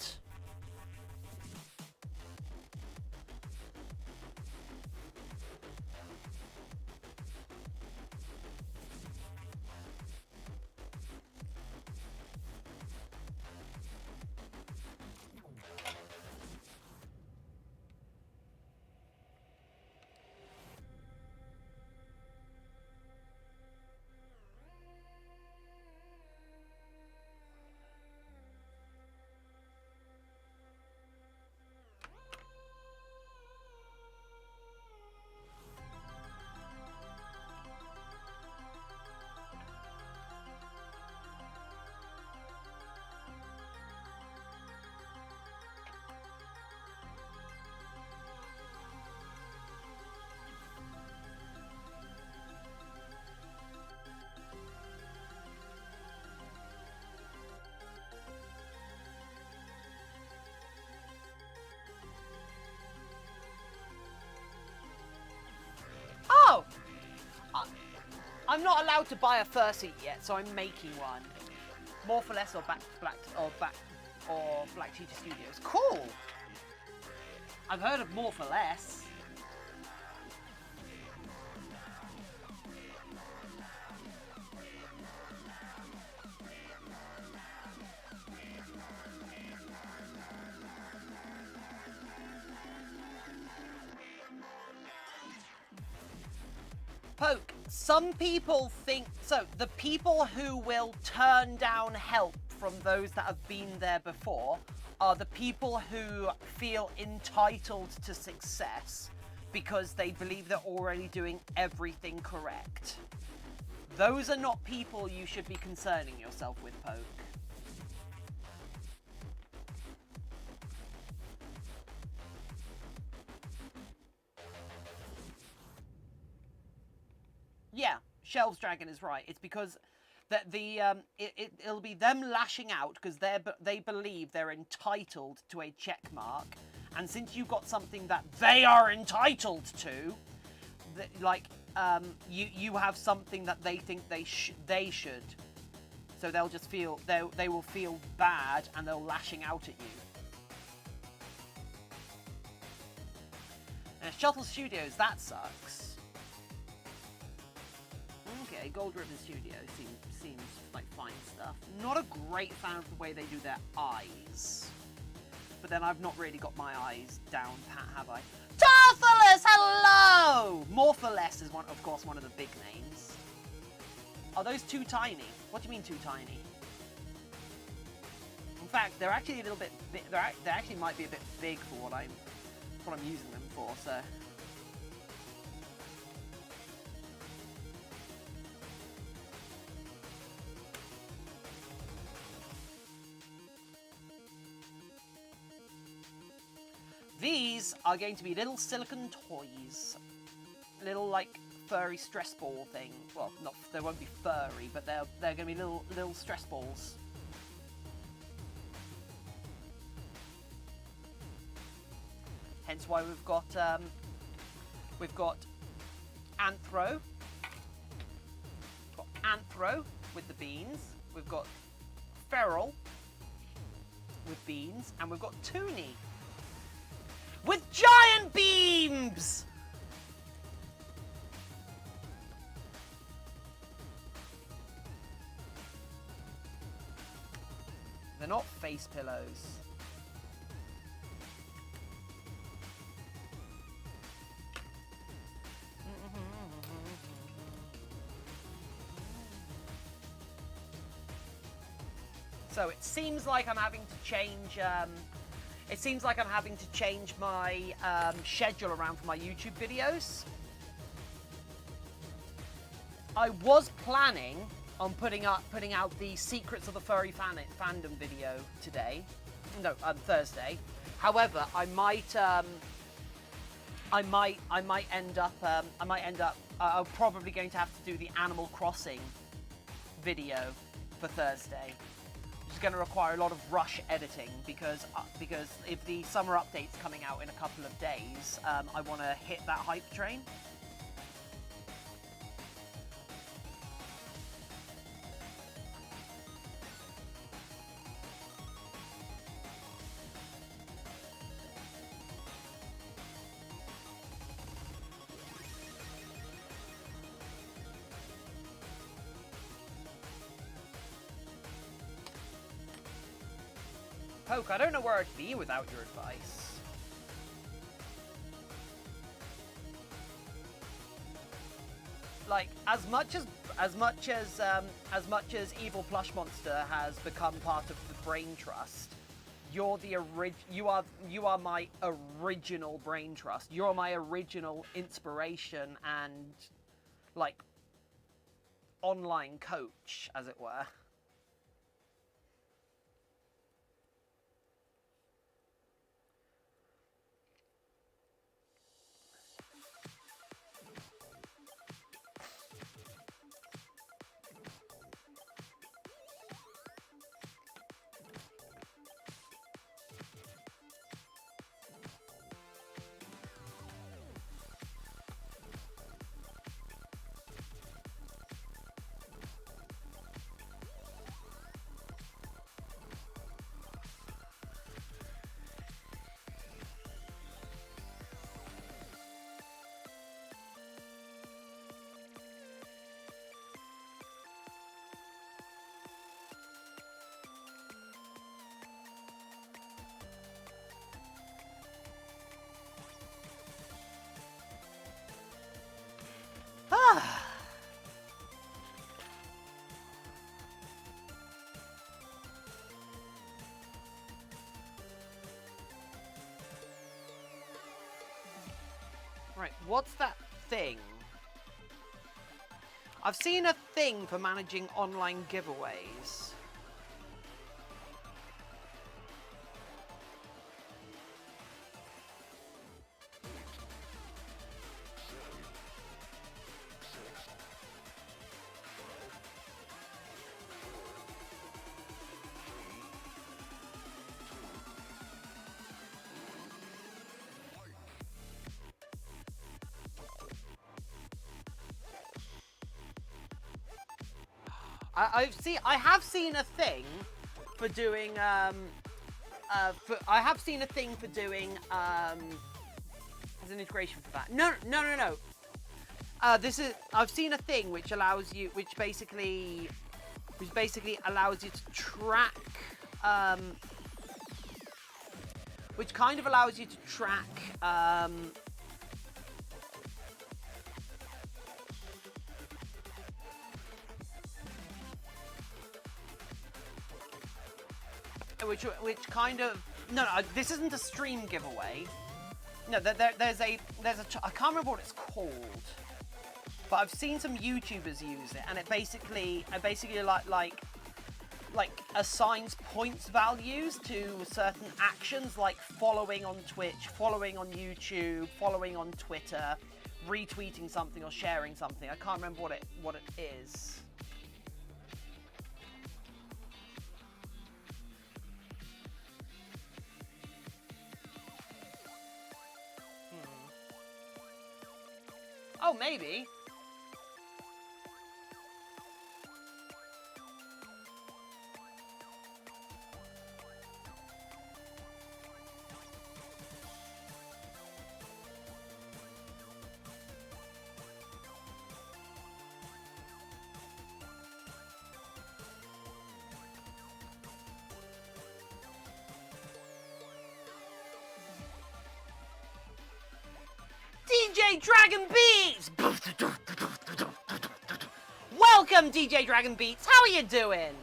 Oh! I'm not allowed to buy a fursuit yet, so I'm making one. More for less or Black Cheetah Studios. Cool! I've heard of More for Less. Poke, some people think, so the people who will turn down help from those that have been there before are the people who feel entitled to success because they believe they're already doing everything correct. Those are not people you should be concerning yourself with, Poke. Yeah, Shelves Dragon is right. It's because that it'll be them lashing out because they believe they're entitled to a check mark, and since you got something that they are entitled to, you have something that they think they should, so they'll just feel they will feel bad and they'll lashing out at you. And Shuttle Studios, that sucks. Okay, Gold Ribbon Studio seems like fine stuff. Not a great fan of the way they do their eyes. But then I've not really got my eyes down pat, have I? Tarthalus, hello! More for Less is of course one of the big names. Are those too tiny? What do you mean too tiny? In fact, they're actually a little bit. They actually might be a bit big for what I'm using them for. So. These are going to be little silicone toys. Little, like, furry stress ball thing. Well, they won't be furry, but they're going to be little stress balls. Hence why we've got Anthro. We've got Anthro with the beans. We've got Feral with beans, and we've got Toonie with giant beams! They're not face pillows. So it seems like I'm having to change my schedule around for my YouTube videos. I was planning putting out the Secrets of the Furry Fandom video today. No, Thursday. However, I might end up. I'm probably going to have to do the Animal Crossing video for Thursday. It's going to require a lot of rush editing because if the summer update's coming out in a couple of days, I want to hit that hype train. Poke, I don't know where I'd be without your advice. Like, as much as Evil Plush Monster has become part of the Brain Trust, you are my original Brain Trust. You're my original inspiration and, like, online coach, as it were. Right, what's that thing? I've seen a thing for managing online giveaways. I have seen a thing for doing I have seen a thing for doing as an integration for that. No. I've seen a thing which allows you, which basically allows you to track, which kind of allows you to track, which kind of, no, this isn't a stream giveaway. No, there's a I can't remember what it's called, but I've seen some YouTubers use it, and it basically like assigns points values to certain actions, like following on Twitch, following on YouTube, following on Twitter, retweeting something or sharing something. I can't remember what it is. Oh, maybe. DJ Dragon Beats! Welcome, DJ Dragon Beats! How are you doing?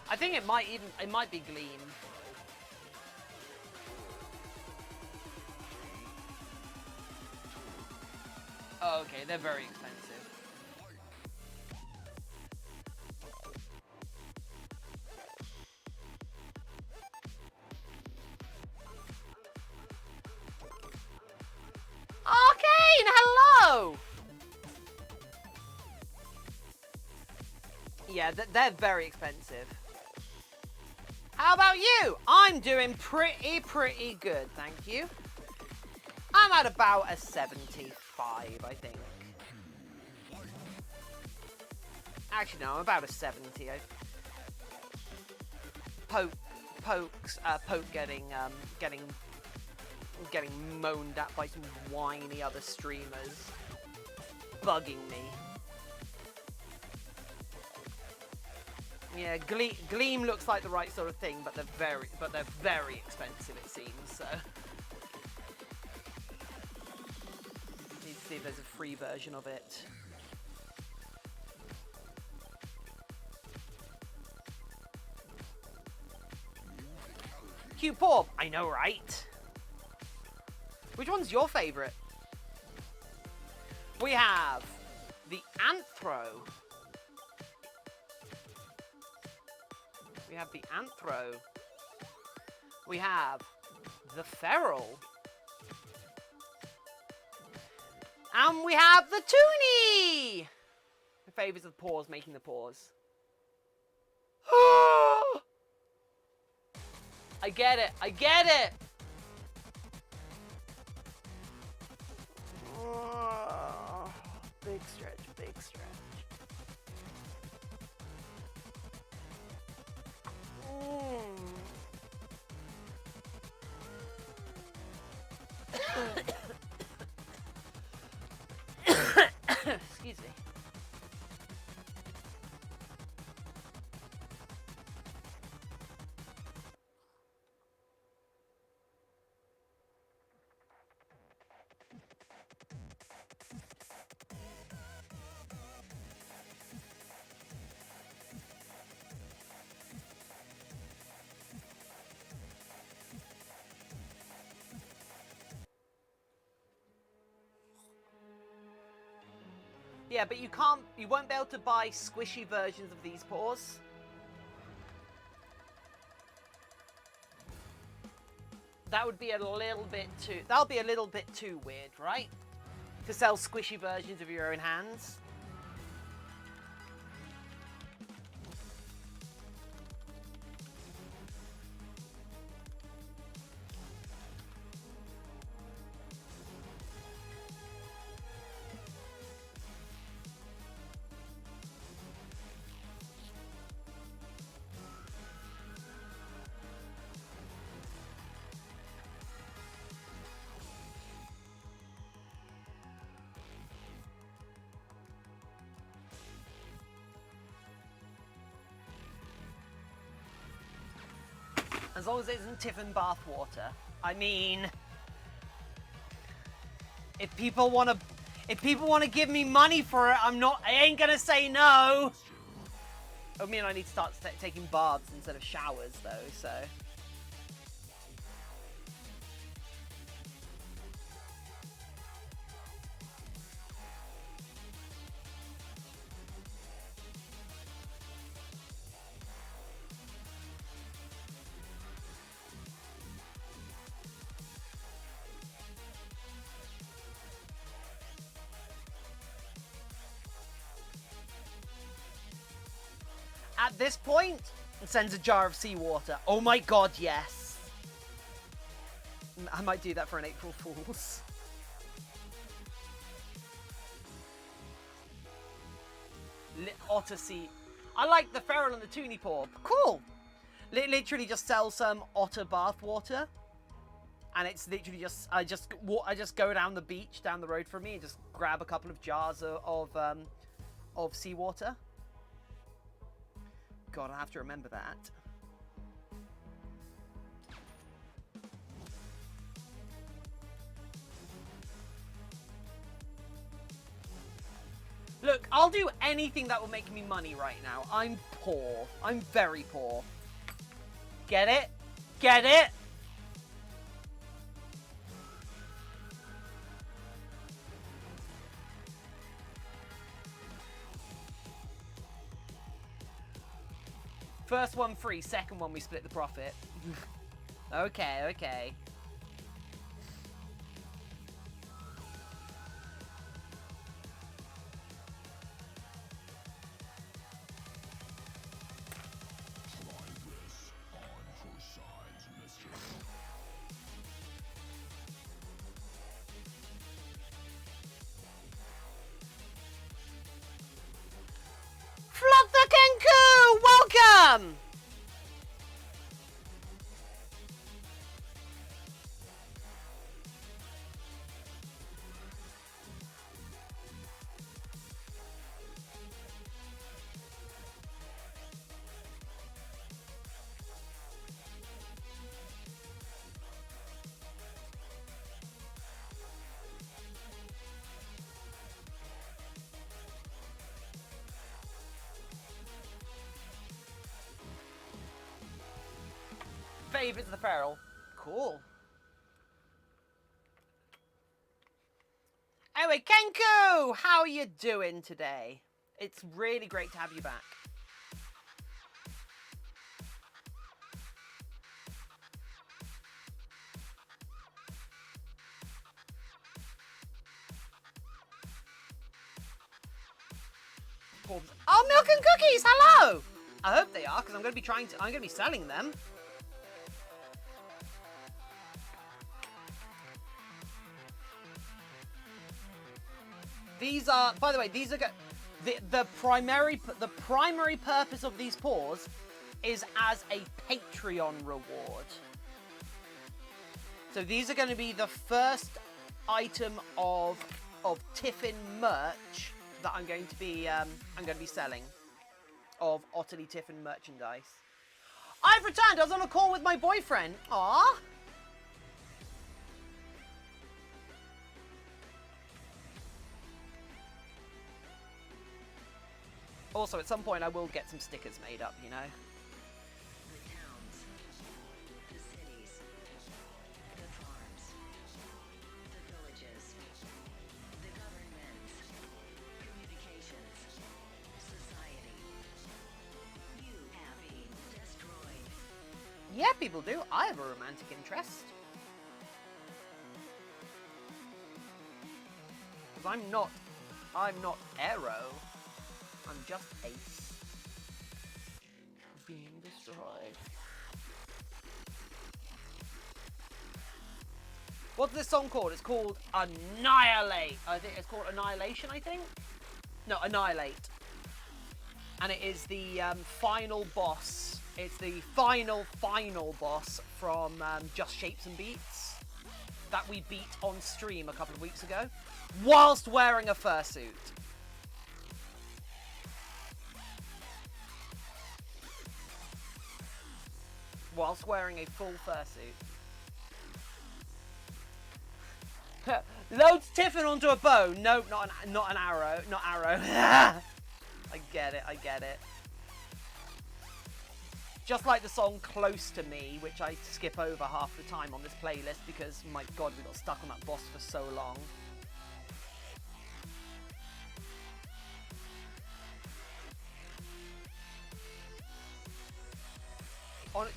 I think it might be Gleam. Oh, okay, they're very expensive. Arcane, hello! Yeah, they're very expensive. How about you? I'm doing pretty good, thank you. I'm at about a 75, I think. Actually, no, I'm about a 70. Poke getting moaned at by some whiny other streamers, bugging me. Yeah, Gleam looks like the right sort of thing, but they're very expensive, it seems. So need to see if there's a free version of it. Cute Orb, I know, right? Which one's your favourite? We have the Anthro. We have the Anthro. We have the Feral. And we have the Toonie! The favours of pause, making the pause. I get it, I get it! Big stretch, big stretch. Excuse me. Yeah, but you won't be able to buy squishy versions of these paws. That would be a little bit too weird, right? To sell squishy versions of your own hands. As long as it isn't Tiffin bathwater. I mean, if people want to give me money for it, I ain't gonna say no. I mean, I need to start taking baths instead of showers though, so. At this point, it sends a jar of seawater. Oh my god, yes. I might do that for an April Fool's. Otter sea. I like the Feral and the Toonie Paw. Cool. Literally just sell some otter bath water. And it's literally just, I just go down the beach, down the road from me, and just grab a couple of jars of seawater. God, I have to remember that. Look, I'll do anything that will make me money right now. I'm poor. I'm very poor. Get it? Get it? First one free, second one we split the profit. Okay, okay. Flood the Kenku! Welcome! Favorites of the Feral. Cool. Anyway, Kenku! How are you doing today? It's really great to have you back. Oh, milk and cookies! Hello! I hope they are, because I'm going to be selling them. These are, by the way, these are the primary purpose of these paws is as a Patreon reward. So these are going to be the first item of Tiffin merch that I'm going to be selling, of Otterly Tiffin merchandise. I've returned. I was on a call with my boyfriend. Aww. Also, at some point, I will get some stickers made up, you know? The towns, the cities, the farms, the villages, the governments, communications, society. You have been destroyed. Yeah, people do. I have a romantic interest. Because I'm not Arrow. I'm just Ace. Being destroyed. What's this song called? It's called Annihilate. I think it's called Annihilation, I think? No, Annihilate. And it is the final boss. It's the final boss from Just Shapes and Beats that we beat on stream a couple of weeks ago whilst wearing a fursuit. Whilst wearing a full fursuit. Loads Tiffin onto a bow. No, not an arrow. Not arrow. I get it. I get it. Just like the song Close to Me, which I skip over half the time on this playlist because, my god, we got stuck on that boss for so long.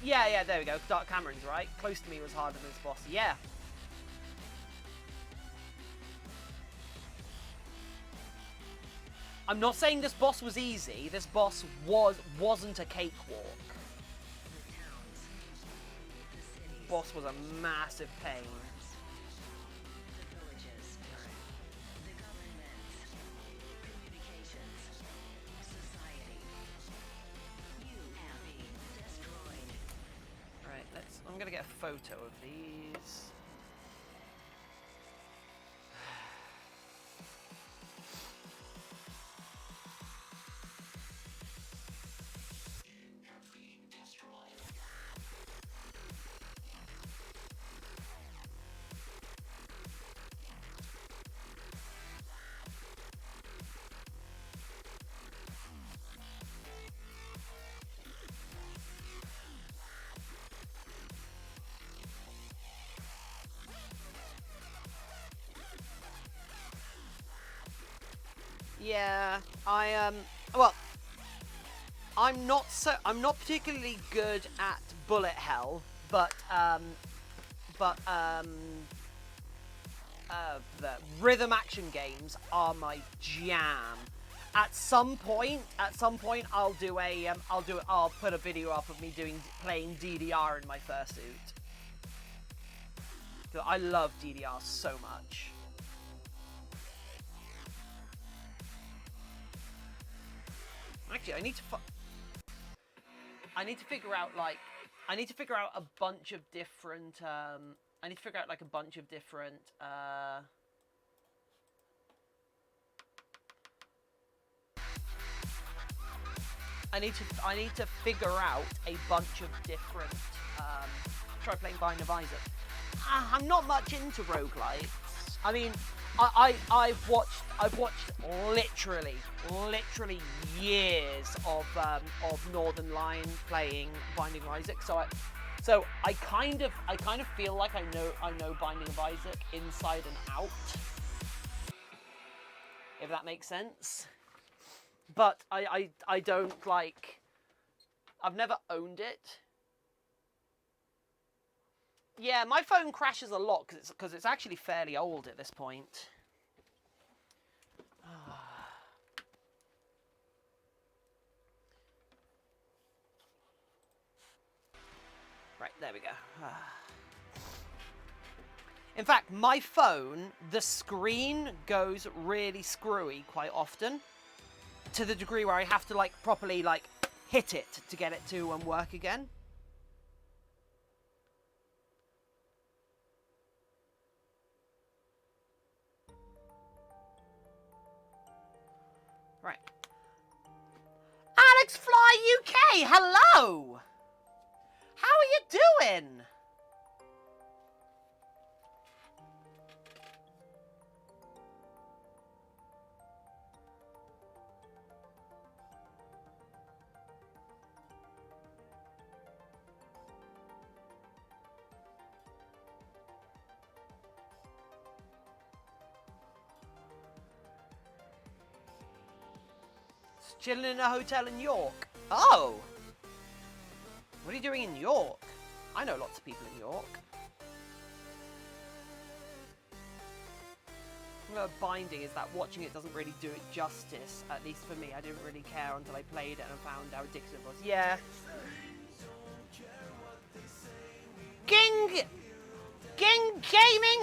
Yeah, there we go. Dark Cameron's right. Close to Me was harder than this boss. Yeah. I'm not saying this boss was easy. This boss wasn't a cakewalk. The towns, the cities, Boss was a massive pain. the villages, the governments, communications, society. You have been destroyed. Right, I'm gonna get a photo of these. Yeah, well, I'm not particularly good at bullet hell, but the rhythm action games are my jam. At some point, I'll put a video up of me playing DDR in my fursuit. I love DDR so much. Actually, I need to figure out a bunch of different. I need to figure out like a bunch of different. I need to figure out a bunch of different. Try playing Binding of Isaac. I'm not much into roguelites. I mean, I've watched literally years of Northern Lion playing Binding of Isaac. So I kind of feel like I know Binding of Isaac inside and out. If that makes sense. But I don't like. I've never owned it. Yeah, my phone crashes a lot because it's actually fairly old at this point. Right, there we go. In fact, my phone, the screen goes really screwy quite often, to the degree where I have to like properly like hit it to get it to work again. Right. Alex Fly UK, hello! How are you doing? Chilling in a hotel in York. Oh! What are you doing in York? I know lots of people in York. Binding is that watching it doesn't really do it justice, at least for me. I didn't really care until I played it and found how addictive it was. Yeah. Ging Gaming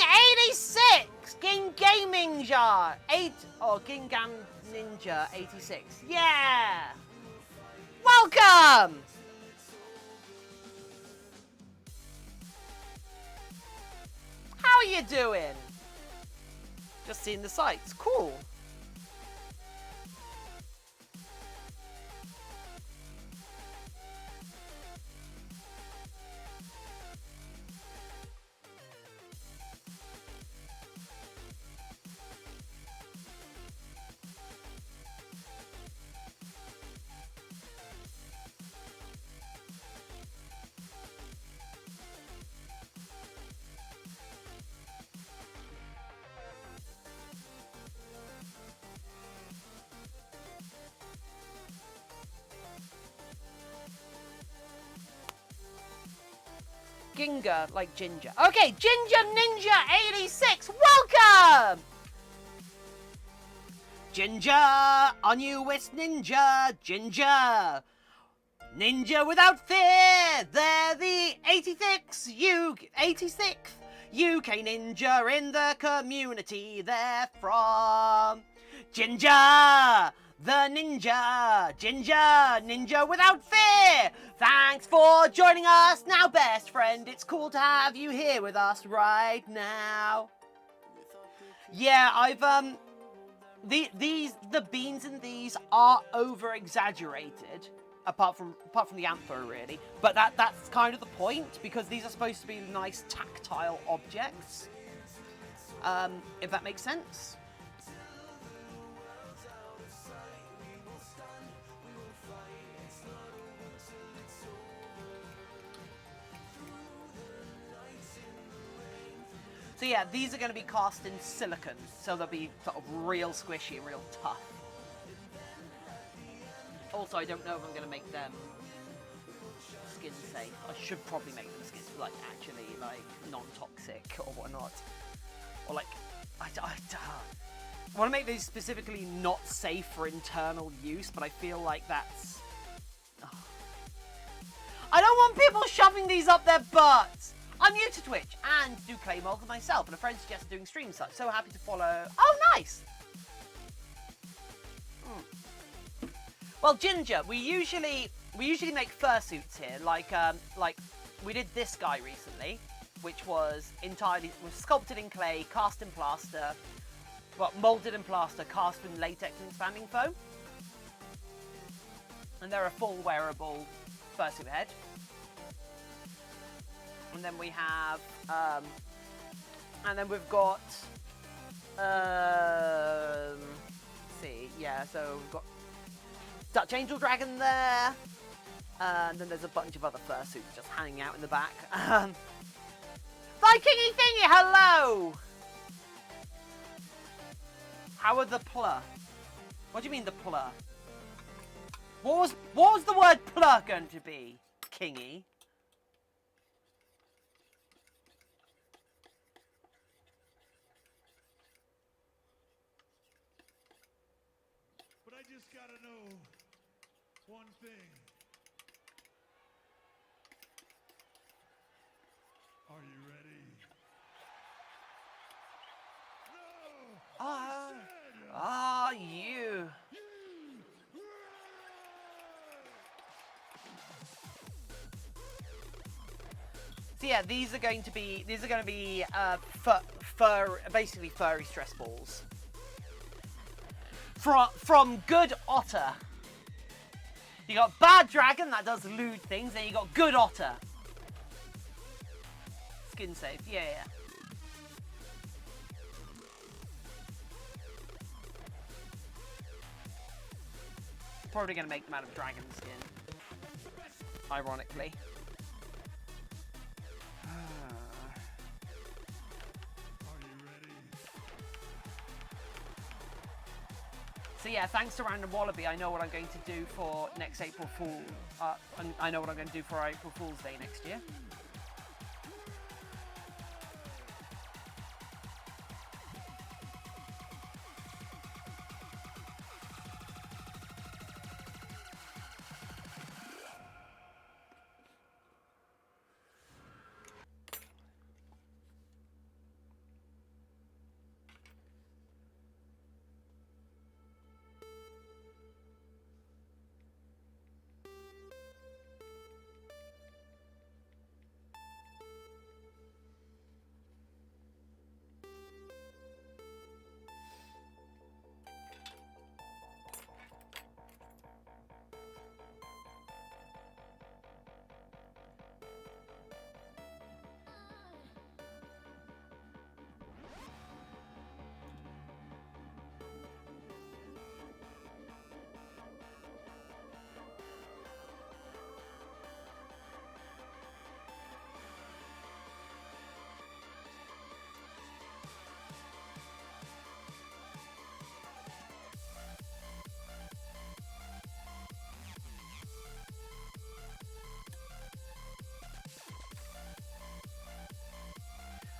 86! Ging Gaming Jar! Ging Gam Ninja 86. Yeah! Welcome! How are you doing? Just seeing the sights. Cool. Ginga, like ginger. Okay, Ginger Ninja 86, welcome! Ginger, our newest ninja, Ginger. Ninja without fear, they're the 86th UK ninja in the community they're from. Ginger! The ninja, ninja without fear. Thanks for joining us now, best friend. It's cool to have you here with us right now. Yeah, I've the beans in these are over exaggerated, apart from the anther really. But that's kind of the point, because these are supposed to be nice tactile objects. If that makes sense. So yeah, these are going to be cast in silicone, so they'll be sort of real squishy, real tough. Also, I don't know if I'm going to make them skin safe. I should probably make them skin like actually like non-toxic or whatnot. Or like, I want to make these specifically not safe for internal use, but I feel like that's... Oh. I don't want people shoving these up their butts! I'm new to Twitch and do clay molds myself, and a friend suggested doing streams such. So happy to follow. Oh, nice! Well, Ginger, we usually make fursuits here. Like we did this guy recently, which was sculpted in clay, cast in plaster, molded in plaster, cast in latex and expanding foam. And they're a full wearable fursuit head. And then we have, and then we've got, let's see, yeah, so we've got Dutch Angel Dragon there, and then there's a bunch of other fursuits just hanging out in the back. Vikingy Thingy, hello! How are the plur? What do you mean the plur? What was the word plur going to be, Kingy? But I just gotta know one thing. Are you ready? No! You. So yeah, these are going to be basically furry stress balls. From Good Otter. You got Bad Dragon that does lewd things, and you got Good Otter. Skin safe, yeah. Probably gonna make them out of dragon skin. Ironically. So yeah, thanks to Random Wallaby, I know what I'm going to do for next April Fool. I know what I'm going to do for April Fool's Day next year.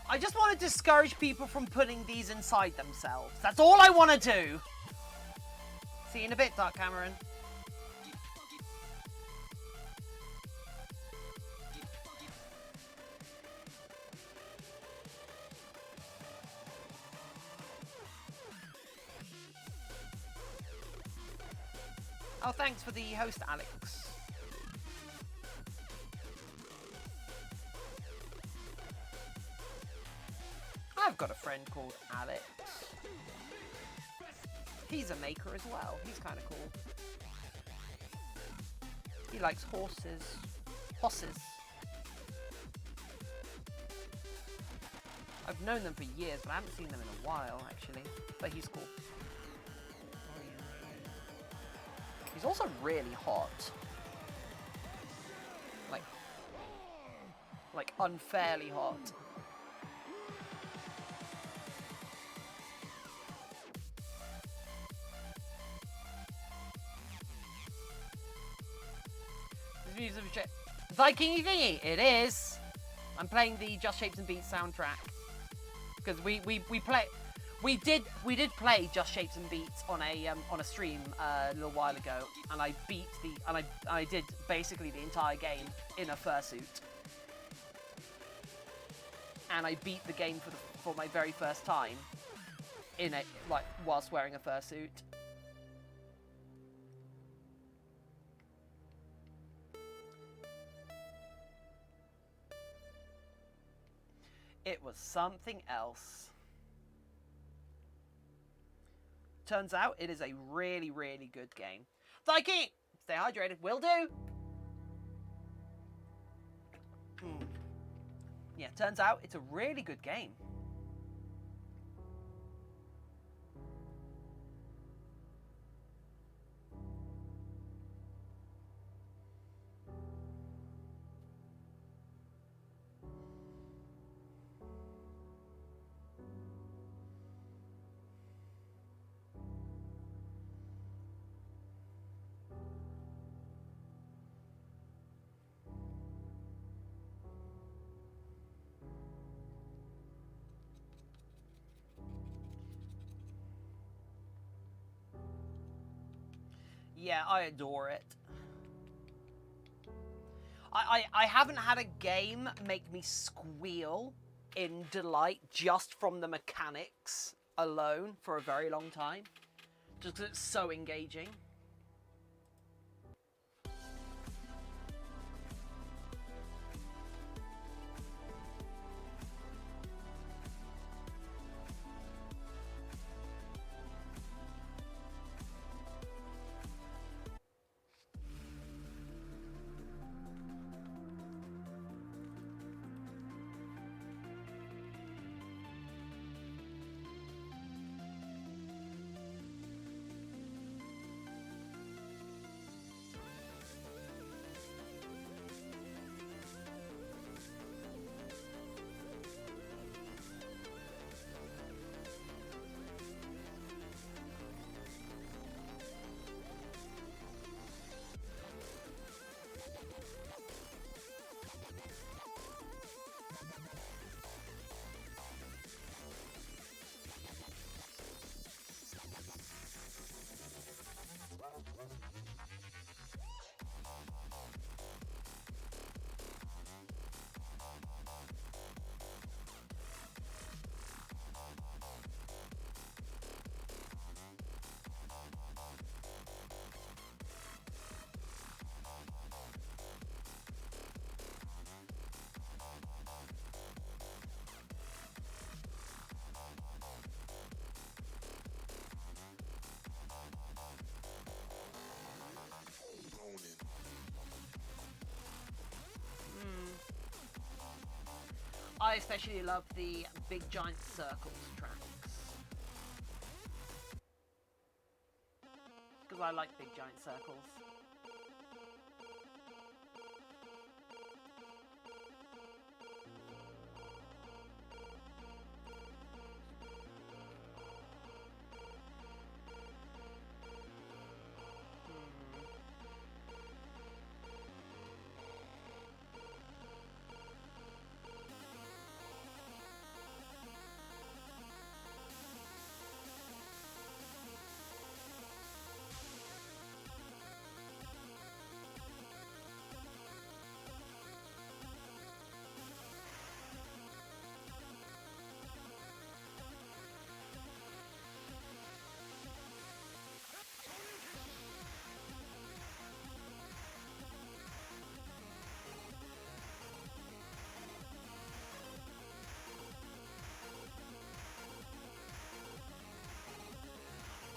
I just want to discourage people from putting these inside themselves. That's all I want to do. See you in a bit, Dark Cameron. Oh, thanks for the host, Alex. I've got a friend called Alex. He's a maker as well. He's kind of cool. He likes horses. Hosses. I've known them for years, but I haven't seen them in a while, actually. But he's cool. He's also really hot. Like unfairly hot. of Viking thingy. It is. I'm playing the Just Shapes and Beats soundtrack because we did play Just Shapes and Beats on a stream a little while ago, and I did basically the entire game in a fursuit, and I beat the game for my very first time whilst wearing a fursuit. It was something else. Turns out it is a really, really good game. Viking! Stay hydrated. Will do. Yeah, turns out it's a really good game. Yeah, I adore it. I haven't had a game make me squeal in delight just from the mechanics alone for a very long time. Just because it's so engaging. I especially love the Big Giant Circles tracks. Because I like Big Giant Circles.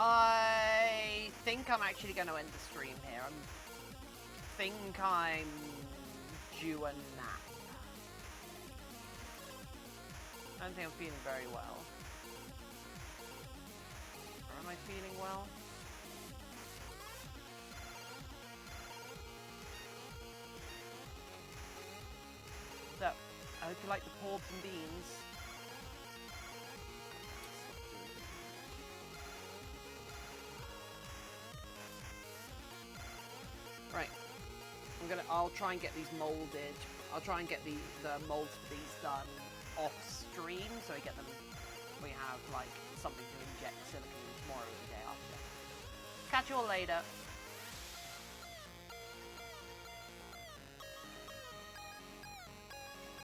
I think I'm actually going to end the stream here. I think I'm due a nap. I don't think I'm feeling very well. Or am I feeling well? So, I hope you like the pork and beans. Right. I'm I'll try and get these molded. I'll try and get the molds for these done off stream, so we have like something to inject silicone tomorrow or the day after. Catch you all later.